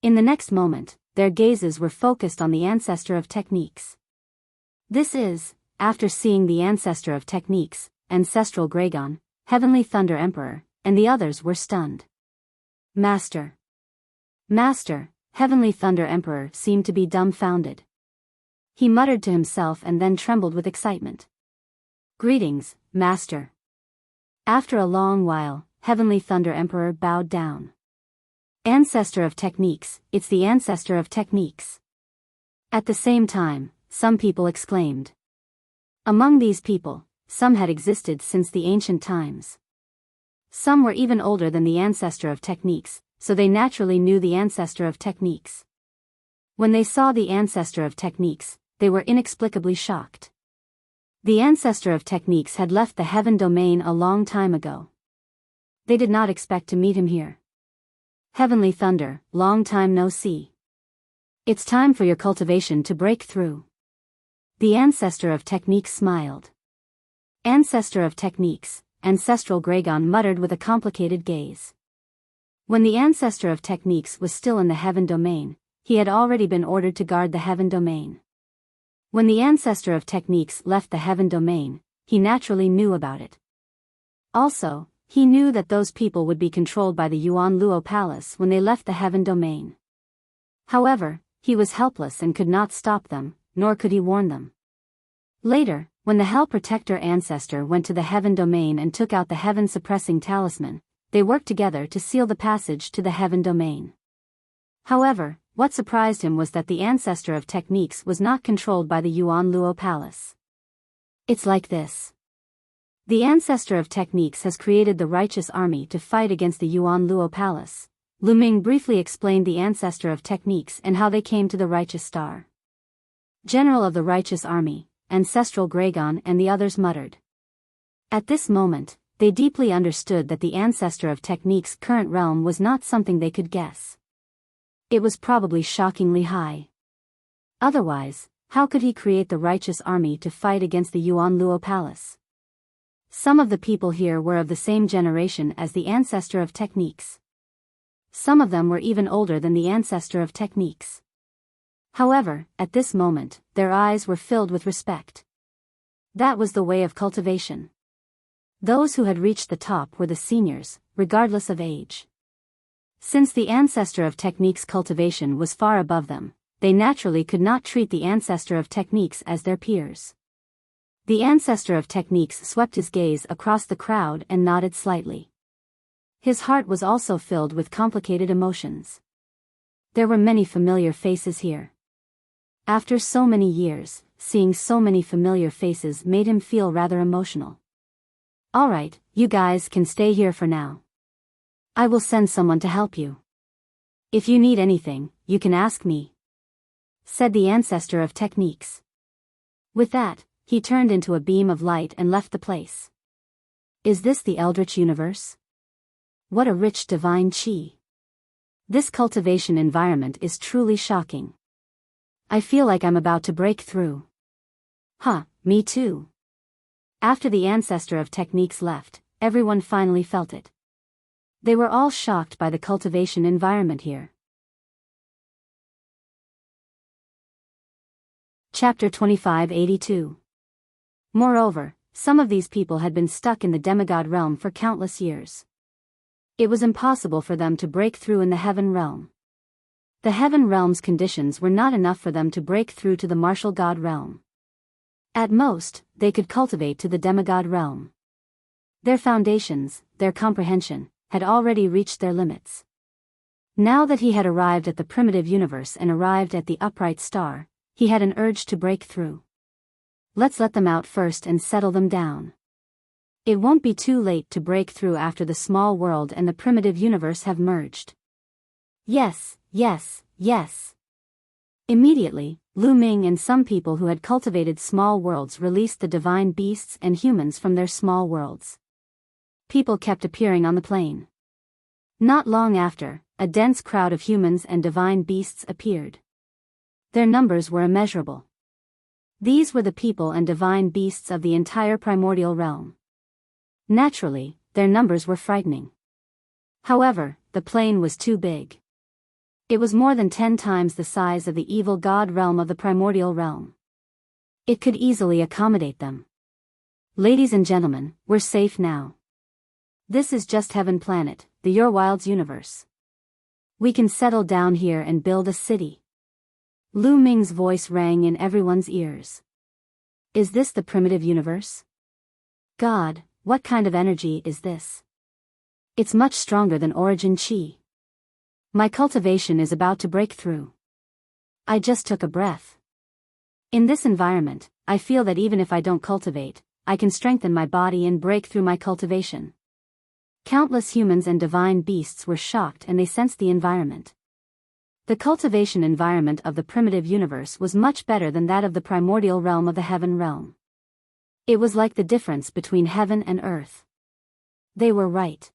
In the next moment, their gazes were focused on the ancestor of techniques. This is, after seeing the ancestor of techniques, Ancestral Gragon, Heavenly Thunder Emperor, and the others were stunned. Master. Heavenly Thunder Emperor seemed to be dumbfounded. He muttered to himself and then trembled with excitement. Greetings, Master. After a long while, Heavenly Thunder Emperor bowed down. Ancestor of techniques, it's the ancestor of techniques. At the same time, some people exclaimed. Among these people, some had existed since the ancient times. Some were even older than the ancestor of techniques, so they naturally knew the ancestor of techniques. When they saw the ancestor of techniques, they were inexplicably shocked. The ancestor of techniques had left the Heaven Domain a long time ago. They did not expect to meet him here. Heavenly Thunder, long time no see. It's time for your cultivation to break through. The ancestor of techniques smiled. Ancestor of techniques, Ancestral Gragon muttered with a complicated gaze. When the ancestor of techniques was still in the Heaven Domain, he had already been ordered to guard the Heaven Domain. When the ancestor of techniques left the Heaven Domain, he naturally knew about it. Also, he knew that those people would be controlled by the Yuan Luo Palace when they left the Heaven Domain. However, he was helpless and could not stop them, nor could he warn them. Later, when the Hell Protector ancestor went to the Heaven Domain and took out the Heaven Suppressing Talisman, they worked together to seal the passage to the Heaven Domain. However, what surprised him was that the ancestor of techniques was not controlled by the Yuan Luo Palace. It's like this. The ancestor of techniques has created the righteous army to fight against the Yuan Luo Palace. Lu Ming briefly explained the ancestor of techniques and how they came to the righteous star. General of the righteous army, ancestral Gragon and the others muttered. At this moment, they deeply understood that the ancestor of techniques' current realm was not something they could guess. It was probably shockingly high. Otherwise, how could he create the righteous army to fight against the Yuan Luo Palace? Some of the people here were of the same generation as the ancestor of techniques. Some of them were even older than the ancestor of techniques. However, at this moment, their eyes were filled with respect. That was the way of cultivation. Those who had reached the top were the seniors, regardless of age. Since the ancestor of techniques' cultivation was far above them, they naturally could not treat the ancestor of techniques as their peers. The ancestor of techniques swept his gaze across the crowd and nodded slightly. His heart was also filled with complicated emotions. There were many familiar faces here. After so many years, seeing so many familiar faces made him feel rather emotional. Alright, you guys can stay here for now. I will send someone to help you. If you need anything, you can ask me, said the ancestor of techniques. With that, he turned into a beam of light and left the place. Is this the Eldritch universe? What a rich divine chi. This cultivation environment is truly shocking. I feel like I'm about to break through. Huh, me too. After the ancestor of techniques left, everyone finally felt it. They were all shocked by the cultivation environment here. Chapter 2582. Moreover, some of these people had been stuck in the demigod realm for countless years. It was impossible for them to break through in the heaven realm. The heaven realm's conditions were not enough for them to break through to the martial god realm. At most, they could cultivate to the demigod realm. Their foundations, their comprehension, had already reached their limits. Now that he had arrived at the primitive universe and arrived at the upright star, he had an urge to break through. Let's let them out first and settle them down. It won't be too late to break through after the small world and the primitive universe have merged. Yes, yes, yes. Immediately, Lu Ming and some people who had cultivated small worlds released the divine beasts and humans from their small worlds. People kept appearing on the plain. Not long after, a dense crowd of humans and divine beasts appeared. Their numbers were immeasurable. These were the people and divine beasts of the entire primordial realm. Naturally, their numbers were frightening. However, the plain was too big. It was more than 10 times the size of the evil god realm of the primordial realm. It could easily accommodate them. Ladies and gentlemen, we're safe now. This is just Heaven Planet, the Your Wilds universe. We can settle down here and build a city. Lu Ming's voice rang in everyone's ears. Is this the primitive universe? God, what kind of energy is this? It's much stronger than origin chi. My cultivation is about to break through. I just took a breath. In this environment, I feel that even if I don't cultivate, I can strengthen my body and break through my cultivation. Countless humans and divine beasts were shocked and they sensed the environment. The cultivation environment of the primitive universe was much better than that of the primordial realm of the heaven realm. It was like the difference between heaven and earth. They were right.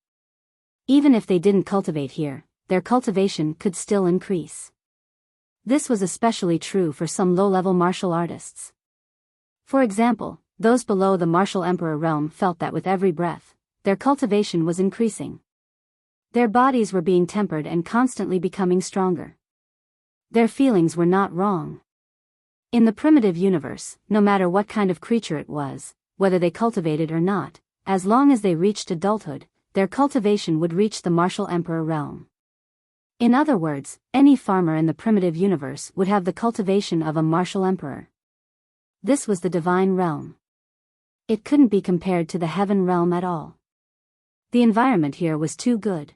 Even if they didn't cultivate here, their cultivation could still increase. This was especially true for some low-level martial artists. For example, those below the martial emperor realm felt that with every breath, their cultivation was increasing. Their bodies were being tempered and constantly becoming stronger. Their feelings were not wrong. In the primitive universe, no matter what kind of creature it was, whether they cultivated or not, as long as they reached adulthood, their cultivation would reach the martial emperor realm. In other words, any farmer in the primitive universe would have the cultivation of a martial emperor. This was the divine realm. It couldn't be compared to the heaven realm at all. The environment here was too good.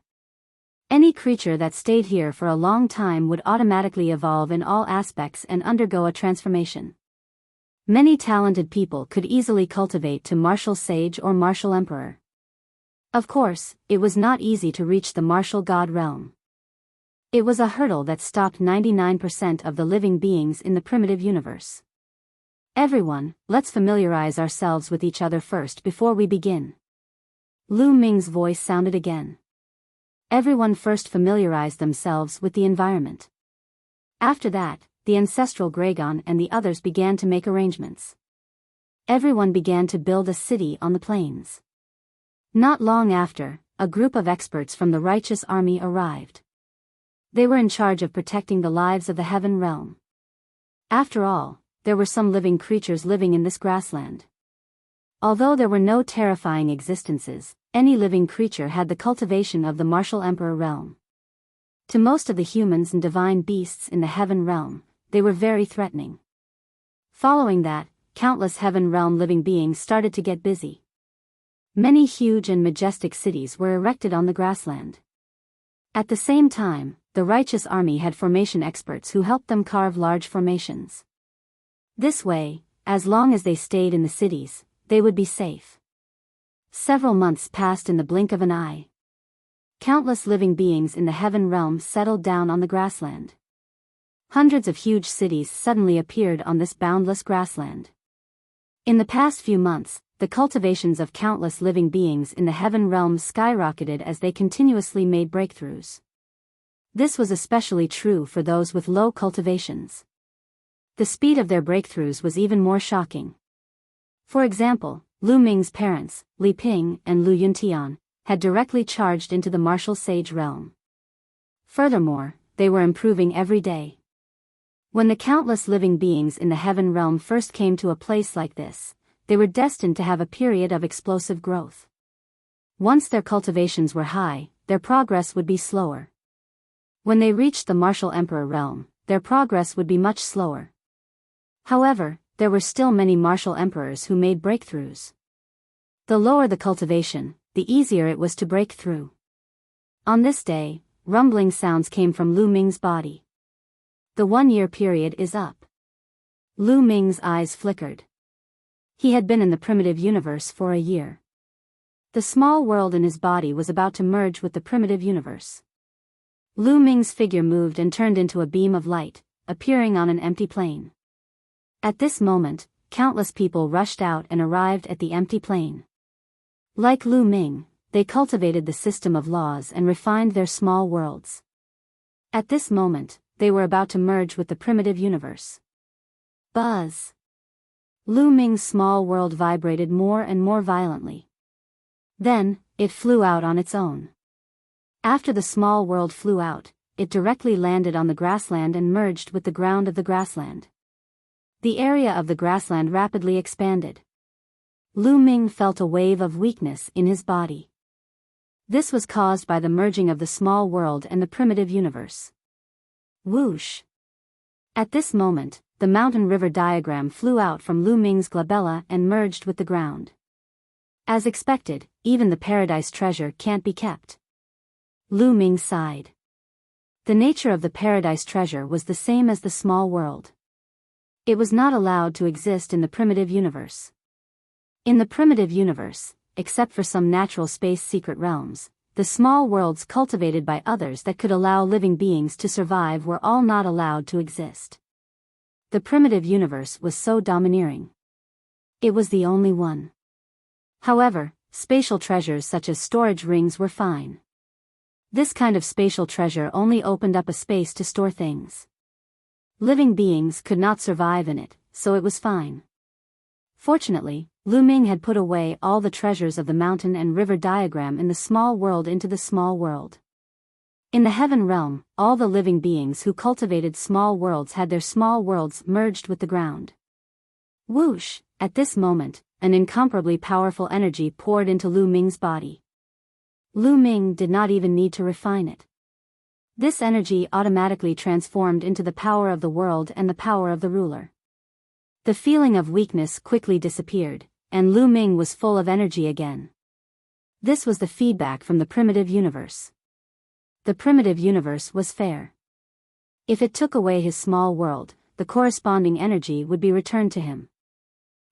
Any creature that stayed here for a long time would automatically evolve in all aspects and undergo a transformation. Many talented people could easily cultivate to martial sage or martial emperor. Of course, it was not easy to reach the martial god realm. It was a hurdle that stopped 99% of the living beings in the primitive universe. Everyone, let's familiarize ourselves with each other first before we begin. Lu Ming's voice sounded again. Everyone first familiarized themselves with the environment. After that, the ancestral Gragon and the others began to make arrangements. Everyone began to build a city on the plains. Not long after, a group of experts from the righteous army arrived. They were in charge of protecting the lives of the heaven realm. After all, there were some living creatures living in this grassland. Although there were no terrifying existences, any living creature had the cultivation of the martial emperor realm. To most of the humans and divine beasts in the heaven realm, they were very threatening. Following that, countless heaven realm living beings started to get busy. Many huge and majestic cities were erected on the grassland. At the same time, the righteous army had formation experts who helped them carve large formations. This way, as long as they stayed in the cities, they would be safe. Several months passed in the blink of an eye. Countless living beings in the heaven realm settled down on the grassland. Hundreds of huge cities suddenly appeared on this boundless grassland. In the past few months, the cultivations of countless living beings in the heaven realm skyrocketed as they continuously made breakthroughs. This was especially true for those with low cultivations. The speed of their breakthroughs was even more shocking. For example, Lu Ming's parents, Li Ping and Lu Yuntian, had directly charged into the martial sage realm. Furthermore, they were improving every day. When the countless living beings in the heaven realm first came to a place like this, they were destined to have a period of explosive growth. Once their cultivations were high, their progress would be slower. When they reached the martial emperor realm, their progress would be much slower. However, there were still many martial emperors who made breakthroughs. The lower the cultivation, the easier it was to break through. On this day, rumbling sounds came from Lu Ming's body. The 1-year period is up. Lu Ming's eyes flickered. He had been in the primitive universe for a year. The small world in his body was about to merge with the primitive universe. Lu Ming's figure moved and turned into a beam of light, appearing on an empty plain. At this moment, countless people rushed out and arrived at the empty plain. Like Lu Ming, they cultivated the system of laws and refined their small worlds. At this moment, they were about to merge with the primitive universe. Buzz! Lu Ming's small world vibrated more and more violently. Then, it flew out on its own. After the small world flew out, it directly landed on the grassland and merged with the ground of the grassland. The area of the grassland rapidly expanded. Lu Ming felt a wave of weakness in his body. This was caused by the merging of the small world and the primitive universe. Whoosh! At this moment, the mountain-river diagram flew out from Lu Ming's glabella and merged with the ground. As expected, even the paradise treasure can't be kept. Lu Ming sighed. The nature of the paradise treasure was the same as the small world. It was not allowed to exist in the primitive universe. In the primitive universe, except for some natural space secret realms, the small worlds cultivated by others that could allow living beings to survive were all not allowed to exist. The primitive universe was so domineering. It was the only one. However, spatial treasures such as storage rings were fine. This kind of spatial treasure only opened up a space to store things. Living beings could not survive in it, so it was fine. Fortunately, Lu Ming had put away all the treasures of the mountain and river diagram in the small world into the small world. In the heaven realm, all the living beings who cultivated small worlds had their small worlds merged with the ground. Whoosh! At this moment, an incomparably powerful energy poured into Lu Ming's body. Lu Ming did not even need to refine it. This energy automatically transformed into the power of the world and the power of the ruler. The feeling of weakness quickly disappeared, and Lu Ming was full of energy again. This was the feedback from the primitive universe. The primitive universe was fair. If it took away his small world, the corresponding energy would be returned to him.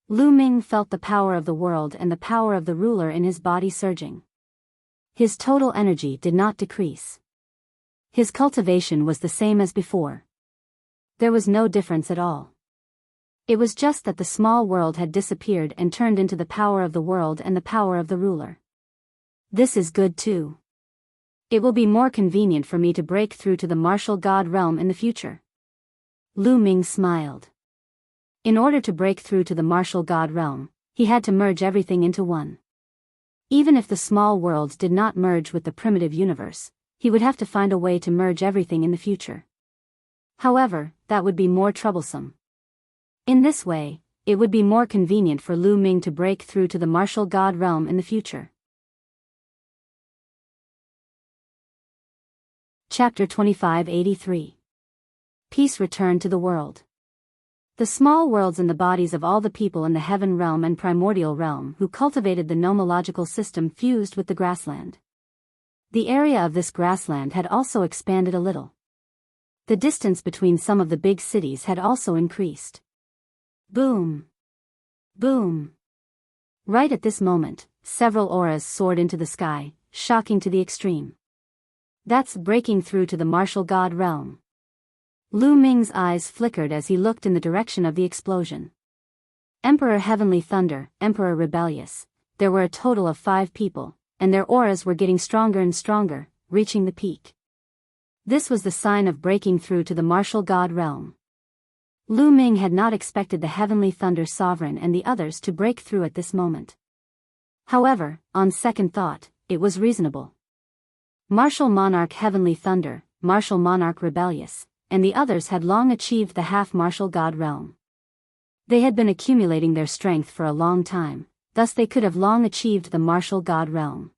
Lu Ming felt the power of the world and the power of the ruler in his body surging. His total energy did not decrease. His cultivation was the same as before. There was no difference at all. It was just that the small world had disappeared and turned into the power of the world and the power of the ruler. This is good too. It will be more convenient for me to break through to the martial god realm in the future. Lu Ming smiled. In order to break through to the martial god realm, he had to merge everything into one. Even if the small world did not merge with the primitive universe, he would have to find a way to merge everything in the future. However, that would be more troublesome. In this way, it would be more convenient for Lu Ming to break through to the martial god realm in the future. Chapter 2583. Peace returned to the world. The small worlds and the bodies of all the people in the heaven realm and primordial realm who cultivated the nomological system fused with the grassland. The area of this grassland had also expanded a little. The distance between some of the big cities had also increased. Boom! Boom! Right at this moment, several auras soared into the sky, shocking to the extreme. That's breaking through to the martial god realm. Lu Ming's eyes flickered as he looked in the direction of the explosion. Emperor Heavenly Thunder, Emperor Rebellious, there were a total of 5 people, and their auras were getting stronger and stronger, reaching the peak. This was the sign of breaking through to the martial god realm. Lu Ming had not expected the Heavenly Thunder Sovereign and the others to break through at this moment. However, on second thought, it was reasonable. Martial Monarch Heavenly Thunder, Martial Monarch Rebellious, and the others had long achieved the half-martial god realm. They had been accumulating their strength for a long time, thus they could have long achieved the martial god realm.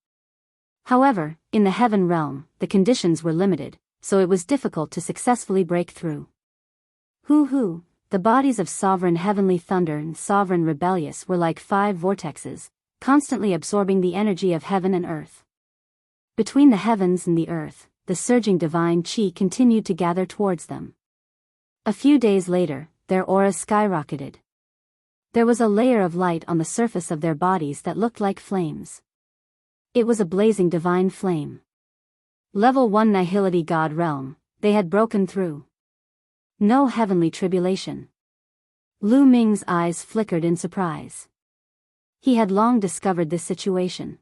However, in the heaven realm, the conditions were limited, so it was difficult to successfully break through. Hoo-hoo, the bodies of Sovereign Heavenly Thunder and Sovereign Rebellious were like 5 vortexes, constantly absorbing the energy of heaven and earth. Between the heavens and the earth, the surging divine chi continued to gather towards them. A few days later, their auras skyrocketed. There was a layer of light on the surface of their bodies that looked like flames. It was a blazing divine flame. Level 1 Nihility God Realm, they had broken through. No heavenly tribulation. Lu Ming's eyes flickered in surprise. He had long discovered this situation.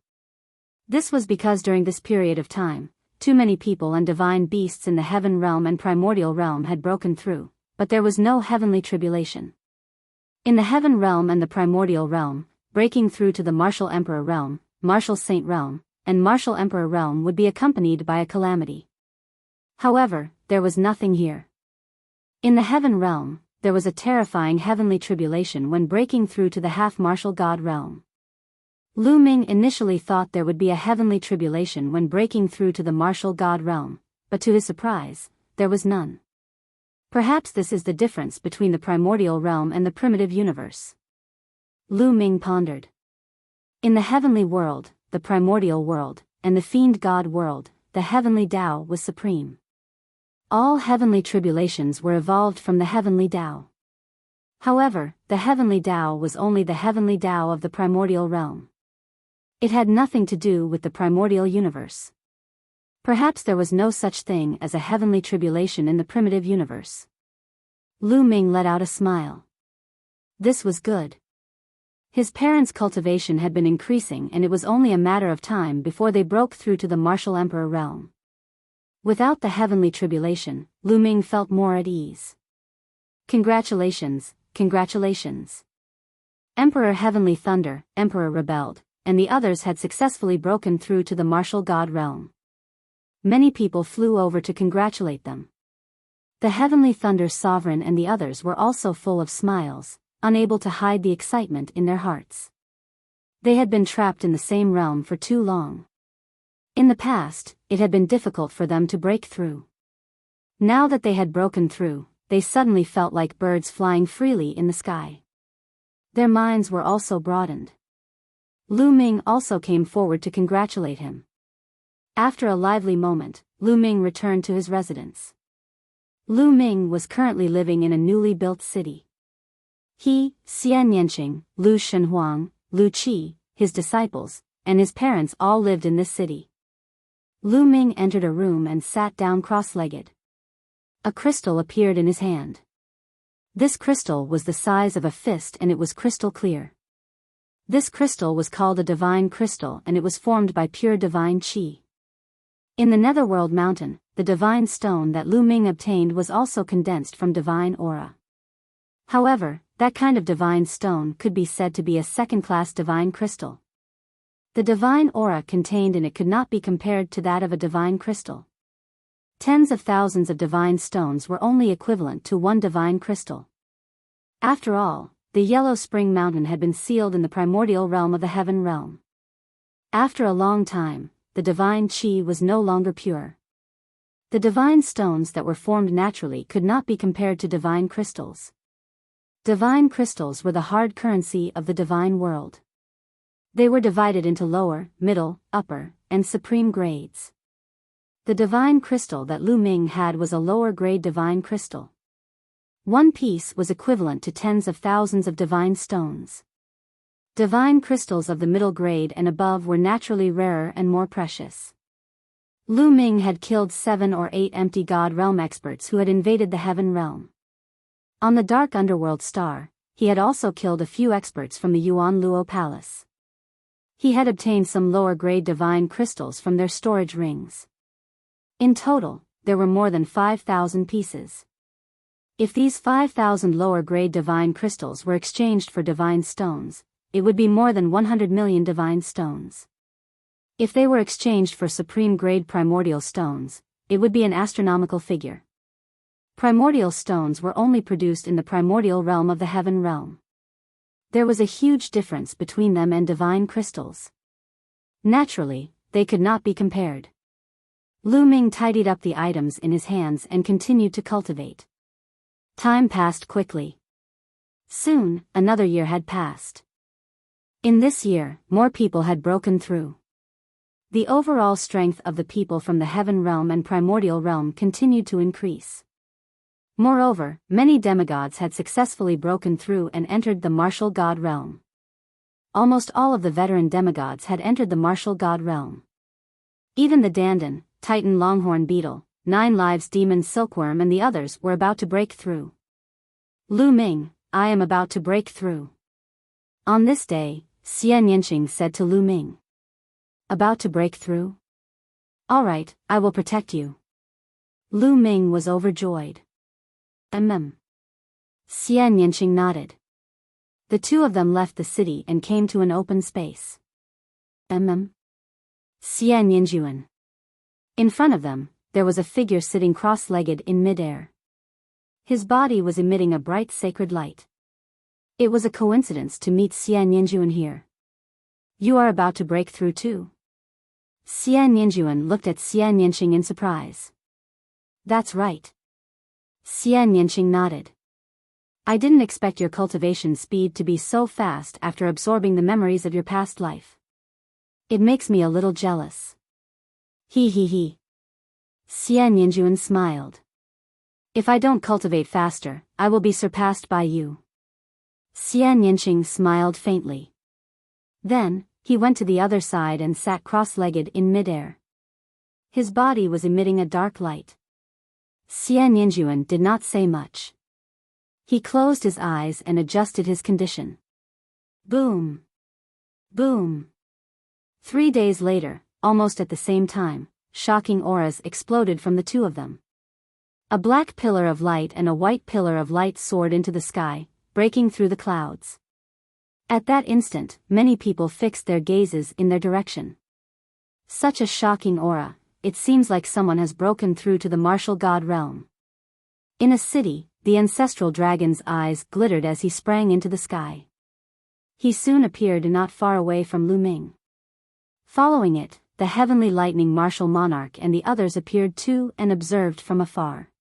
This was because during this period of time, too many people and divine beasts in the heaven realm and primordial realm had broken through, but there was no heavenly tribulation. In the heaven realm and the primordial realm, breaking through to the martial emperor realm, martial saint realm, and martial emperor realm would be accompanied by a calamity. However, there was nothing here. In the heaven realm, there was a terrifying heavenly tribulation when breaking through to the half-martial god realm. Lu Ming initially thought there would be a heavenly tribulation when breaking through to the martial god realm, but to his surprise, there was none. Perhaps this is the difference between the primordial realm and the primitive universe. Lu Ming pondered. In the heavenly world, the primordial world, and the fiend god world, the heavenly Tao was supreme. All heavenly tribulations were evolved from the heavenly Tao. However, the heavenly Tao was only the heavenly Tao of the primordial realm. It had nothing to do with the primordial universe. Perhaps there was no such thing as a heavenly tribulation in the primitive universe. Lu Ming let out a smile. This was good. His parents' cultivation had been increasing and it was only a matter of time before they broke through to the martial emperor realm. Without the heavenly tribulation, Lu Ming felt more at ease. Congratulations, congratulations. Emperor Heavenly Thunder, Emperor rebelled, and the others had successfully broken through to the martial god realm. Many people flew over to congratulate them. The Heavenly Thunder Sovereign and the others were also full of smiles, unable to hide the excitement in their hearts. They had been trapped in the same realm for too long. In the past, it had been difficult for them to break through. Now that they had broken through, they suddenly felt like birds flying freely in the sky. Their minds were also broadened. Lu Ming also came forward to congratulate him. After a lively moment, Lu Ming returned to his residence. Lu Ming was currently living in a newly built city. He, Xian Yanqing, Lu Shenhuang, Lu Qi, his disciples, and his parents all lived in this city. Lu Ming entered a room and sat down cross-legged. A crystal appeared in his hand. This crystal was the size of a fist and it was crystal clear. This crystal was called a divine crystal and it was formed by pure divine qi. In the Netherworld Mountain, the divine stone that Lu Ming obtained was also condensed from divine aura. However, that kind of divine stone could be said to be a second-class divine crystal. The divine aura contained in it could not be compared to that of a divine crystal. Tens of thousands of divine stones were only equivalent to one divine crystal. After all, the Yellow Spring Mountain had been sealed in the primordial realm of the Heaven Realm. After a long time, the divine qi was no longer pure. The divine stones that were formed naturally could not be compared to divine crystals. Divine crystals were the hard currency of the divine world. They were divided into lower, middle, upper, and supreme grades. The divine crystal that Lu Ming had was a lower grade divine crystal. One piece was equivalent to tens of thousands of divine stones. Divine crystals of the middle grade and above were naturally rarer and more precious. Lu Ming had killed 7 or 8 empty God Realm experts who had invaded the Heaven Realm. On the Dark Underworld Star, he had also killed a few experts from the Yuan Luo Palace. He had obtained some lower-grade divine crystals from their storage rings. In total, there were more than 5,000 pieces. If these 5,000 lower-grade divine crystals were exchanged for divine stones, it would be more than 100 million divine stones. If they were exchanged for supreme-grade primordial stones, it would be an astronomical figure. Primordial stones were only produced in the primordial realm of the Heaven Realm. There was a huge difference between them and divine crystals. Naturally, they could not be compared. Lu Ming tidied up the items in his hands and continued to cultivate. Time passed quickly. Soon, another year had passed. In this year, more people had broken through. The overall strength of the people from the Heaven Realm and Primordial Realm continued to increase. Moreover, many demigods had successfully broken through and entered the Martial God Realm. Almost all of the veteran demigods had entered the Martial God Realm. Even the Dandan, Titan Longhorn Beetle, 9 Lives Demon Silkworm and the others were about to break through. Lu Ming, I am about to break through. On this day, Xian Yanqing said to Lu Ming. About to break through? All right, I will protect you. Lu Ming was overjoyed. Xian Yanqing nodded. The two of them left the city and came to an open space. Xian Yanjuan. In front of them, there was a figure sitting cross-legged in midair. His body was emitting a bright sacred light. It was a coincidence to meet Xian Yanjuan here. You are about to break through too? Xian Yanjuan looked at Xian Yanqing in surprise. That's right. Xian Yanqing nodded. I didn't expect your cultivation speed to be so fast after absorbing the memories of your past life. It makes me a little jealous. He. Xian Yanjuan smiled. If I don't cultivate faster, I will be surpassed by you. Xian Yanqing smiled faintly. Then, he went to the other side and sat cross-legged in midair. His body was emitting a dark light. Xian Yanjuan did not say much. He closed his eyes and adjusted his condition. Boom! Boom! 3 days later, almost at the same time, shocking auras exploded from the two of them. A black pillar of light and a white pillar of light soared into the sky, breaking through the clouds. At that instant, many people fixed their gazes in their direction. Such a shocking aura, it seems like someone has broken through to the martial god realm. In a city, the ancestral dragon's eyes glittered as he sprang into the sky. He soon appeared not far away from Lu Ming. Following it, the heavenly lightning martial monarch and the others appeared too and observed from afar.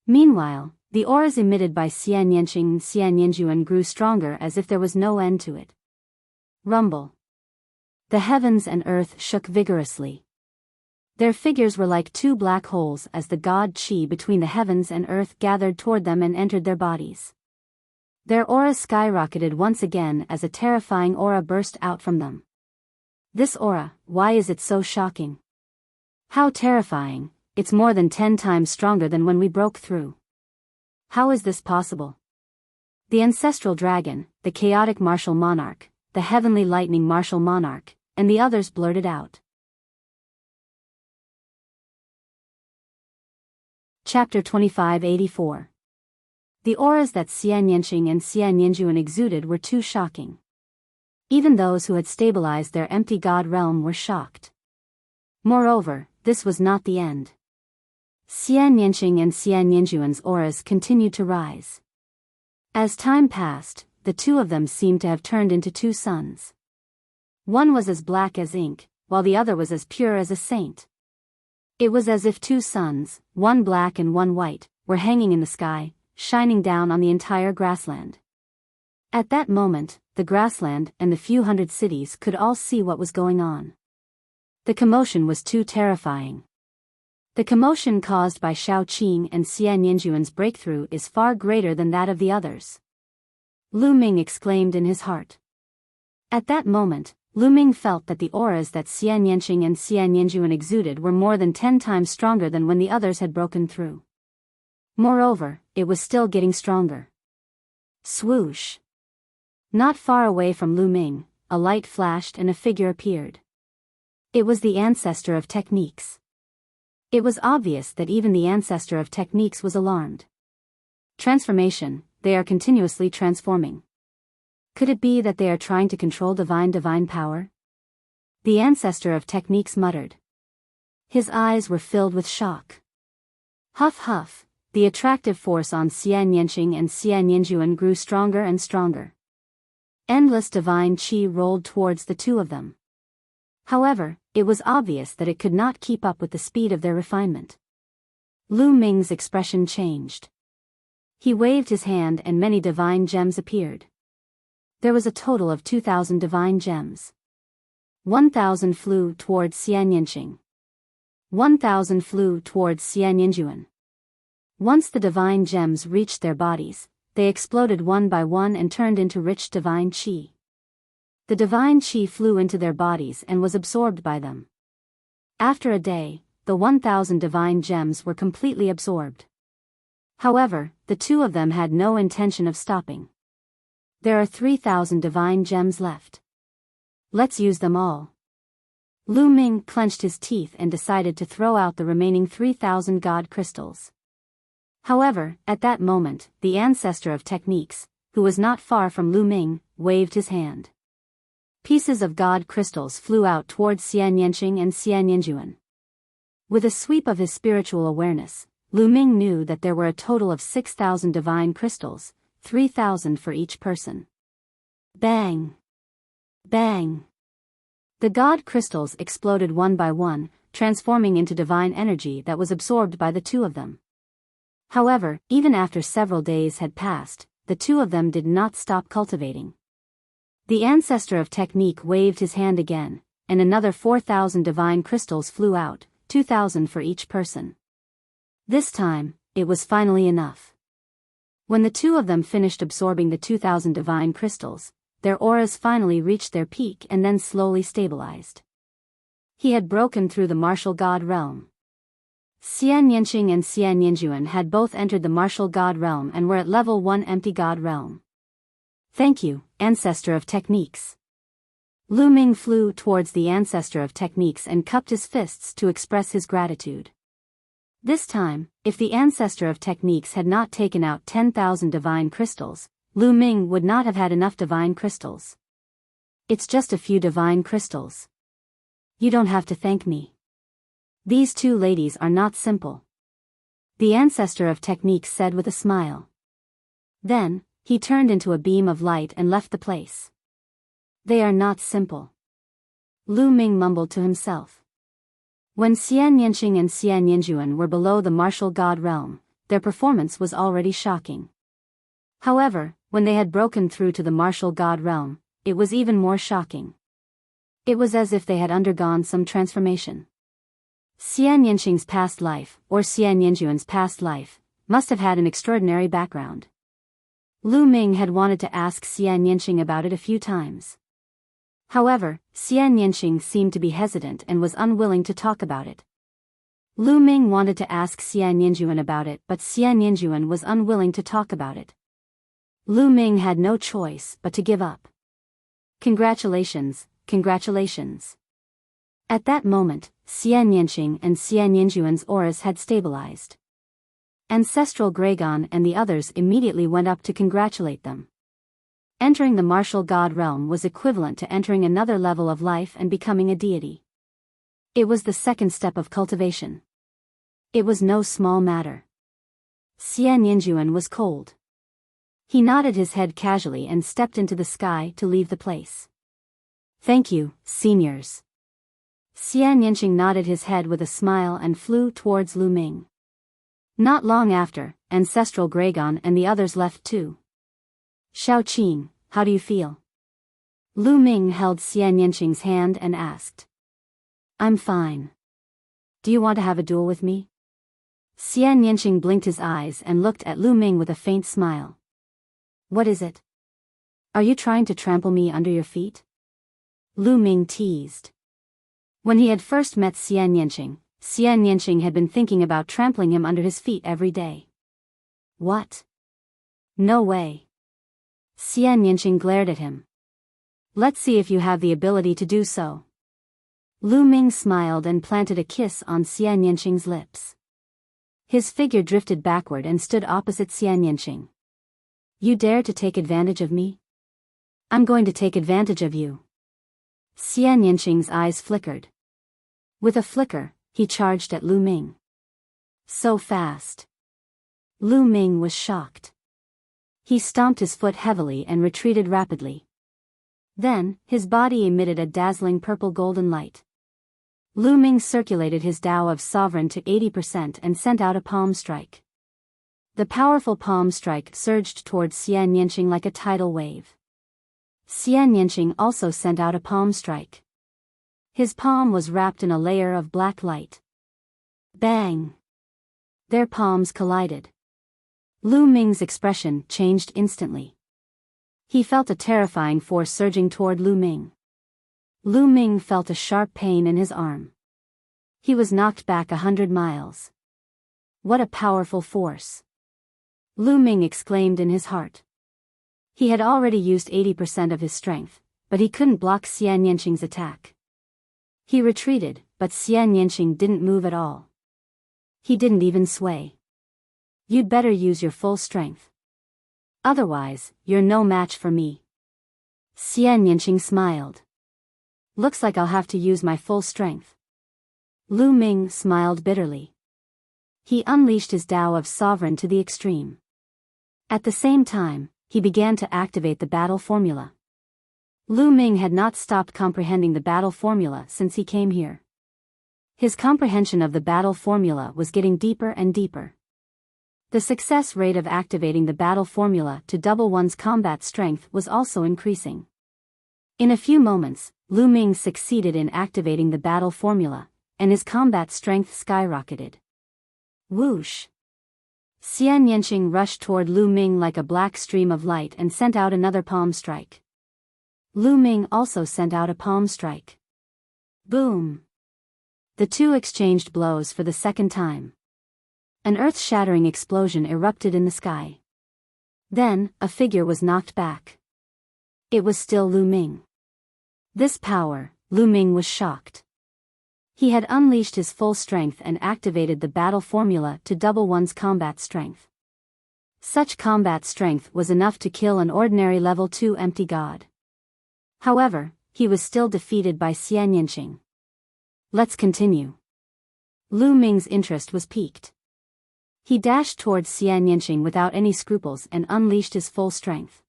Meanwhile, The auras emitted by Xian Yanqing and Xian Yanjuan grew stronger as if there was no end to it. Rumble. The heavens and earth shook vigorously. Their figures were like two black holes as the god Qi between the heavens and earth gathered toward them and entered their bodies. Their auras skyrocketed once again as a terrifying aura burst out from them. This aura, why is it so shocking? How terrifying, it's more than 10 times stronger than when we broke through. How is this possible? The ancestral dragon, the chaotic martial monarch, the heavenly lightning martial monarch, and the others blurted out. Chapter 2584. The auras that Xian Yanqing and Xian Yanjuan exuded were too shocking. Even those who had stabilized their empty god realm were shocked. Moreover, this was not the end. Xian Yanqing and Xian Yanjuan's auras continued to rise. As time passed, the two of them seemed to have turned into two suns. One was as black as ink, while the other was as pure as a saint. It was as if two suns, one black and one white, were hanging in the sky, shining down on the entire grassland. At that moment, the grassland and the few hundred cities could all see what was going on. The commotion was too terrifying. The commotion caused by Shao Qing and Xian Yanjuan's breakthrough is far greater than that of the others. Lu Ming exclaimed in his heart. At that moment, Lu Ming felt that the auras that Xian Yanqing and Xian Yanjuan exuded were more than 10 times stronger than when the others had broken through. Moreover, it was still getting stronger. Swoosh! Not far away from Lu Ming, a light flashed and a figure appeared. It was the ancestor of techniques. It was obvious that even the ancestor of techniques was alarmed. Transformation, they are continuously transforming. Could it be that they are trying to control divine power? The ancestor of techniques muttered. His eyes were filled with shock. Huff huff, the attractive force on Xian Yanqing and Xian Yanjuan grew stronger and stronger. Endless divine qi rolled towards the two of them. However, it was obvious that it could not keep up with the speed of their refinement. Lu Ming's expression changed. He waved his hand and many divine gems appeared. There was a total of 2,000 divine gems. 1,000 flew towards Xian Yanqing. 1,000 flew towards Xian Yanjuan. Once the divine gems reached their bodies, they exploded one by one and turned into rich divine qi. The divine qi flew into their bodies and was absorbed by them. After a day, the 1,000 divine gems were completely absorbed. However, the two of them had no intention of stopping. There are 3,000 divine gems left. Let's use them all. Lu Ming clenched his teeth and decided to throw out the remaining 3,000 god crystals. However, at that moment, the ancestor of techniques, who was not far from Lu Ming, waved his hand. Pieces of god crystals flew out towards Xian Yanqing and Xian Yanjuan. With a sweep of his spiritual awareness, Lu Ming knew that there were a total of 6,000 divine crystals, 3,000 for each person. Bang! Bang! The god crystals exploded one by one, transforming into divine energy that was absorbed by the two of them. However, even after several days had passed, the two of them did not stop cultivating. The ancestor of technique waved his hand again, and another 4,000 divine crystals flew out, 2,000 for each person. This time, it was finally enough. When the two of them finished absorbing the 2,000 divine crystals, their auras finally reached their peak and then slowly stabilized. He had broken through the martial god realm. Xian Yanqing and Xian Yanjuan had both entered the martial god realm and were at level 1 empty god realm. Thank you, ancestor of techniques. Lu Ming flew towards the ancestor of techniques and cupped his fists to express his gratitude. This time, if the ancestor of techniques had not taken out 10,000 divine crystals, Lu Ming would not have had enough divine crystals. It's just a few divine crystals. You don't have to thank me. These two ladies are not simple. The ancestor of techniques said with a smile. Then, he turned into a beam of light and left the place. They are not simple. Lu Ming mumbled to himself. When Xian Yanqing and Xian Yanjuan were below the martial god realm, their performance was already shocking. However, when they had broken through to the martial god realm, it was even more shocking. It was as if they had undergone some transformation. Xian Yanqing's past life, or Xian Yanjuan's past life, must have had an extraordinary background. Lu Ming had wanted to ask Xian Yanqing about it a few times. However, Xian Yanqing seemed to be hesitant and was unwilling to talk about it. Lu Ming wanted to ask Xian Yanjuan about it, but Xian Yanjuan was unwilling to talk about it. Lu Ming had no choice but to give up. Congratulations, congratulations. At that moment, Xian Yanqing and Xian Yanjuan's auras had stabilized. Ancestral Gragon and the others immediately went up to congratulate them. Entering the martial god realm was equivalent to entering another level of life and becoming a deity. It was the second step of cultivation. It was no small matter. Xian Yanjuan was cold. He nodded his head casually and stepped into the sky to leave the place. Thank you, seniors. Xian Yanqing nodded his head with a smile and flew towards Lu Ming. Not long after, Ancestral Gragon and the others left too. Shao Qing, how do you feel? Lu Ming held Xian Yanqing's hand and asked. I'm fine. Do you want to have a duel with me? Xian Yanqing blinked his eyes and looked at Lu Ming with a faint smile. What is it? Are you trying to trample me under your feet? Lu Ming teased. When he had first met Xian Yanqing had been thinking about trampling him under his feet every day. What? No way. Xian Yanqing glared at him. Let's see if you have the ability to do so. Lu Ming smiled and planted a kiss on Xian Yanqing's lips. His figure drifted backward and stood opposite Xian Yanqing. You dare to take advantage of me? I'm going to take advantage of you. Xian Yanqing's eyes flickered. With a flicker, he charged at Lu Ming. So fast. Lu Ming was shocked. He stomped his foot heavily and retreated rapidly. Then, his body emitted a dazzling purple-golden light. Lu Ming circulated his Tao of Sovereign to 80% and sent out a palm strike. The powerful palm strike surged towards Xian Yanqing like a tidal wave. Xian Yanqing also sent out a palm strike. His palm was wrapped in a layer of black light. Bang! Their palms collided. Lu Ming's expression changed instantly. He felt a terrifying force surging toward Lu Ming. Lu Ming felt a sharp pain in his arm. He was knocked back 100 miles. What a powerful force! Lu Ming exclaimed in his heart. He had already used 80% of his strength, but he couldn't block Xian Yanqing's attack. He retreated, but Xian Yanqing didn't move at all. He didn't even sway. You'd better use your full strength. Otherwise, you're no match for me. Xian Yanqing smiled. Looks like I'll have to use my full strength. Lu Ming smiled bitterly. He unleashed his Tao of Sovereign to the extreme. At the same time, he began to activate the battle formula. Lu Ming had not stopped comprehending the battle formula since he came here. His comprehension of the battle formula was getting deeper and deeper. The success rate of activating the battle formula to double one's combat strength was also increasing. In a few moments, Lu Ming succeeded in activating the battle formula, and his combat strength skyrocketed. Whoosh! Xian Yanqing rushed toward Lu Ming like a black stream of light and sent out another palm strike. Lu Ming also sent out a palm strike. Boom! The two exchanged blows for the second time. An earth-shattering explosion erupted in the sky. Then, a figure was knocked back. It was still Lu Ming. This power, Lu Ming was shocked. He had unleashed his full strength and activated the battle formula to double one's combat strength. Such combat strength was enough to kill an ordinary level 2 empty god. However, he was still defeated by Xian Yanqing. Let's continue. Lu Ming's interest was piqued. He dashed towards Xian Yanqing without any scruples and unleashed his full strength.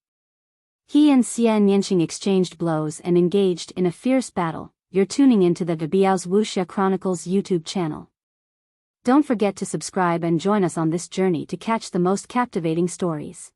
He and Xian Yanqing exchanged blows and engaged in a fierce battle. You're tuning into the Biyao's Wuxia Chronicles YouTube channel. Don't forget to subscribe and join us on this journey to catch the most captivating stories.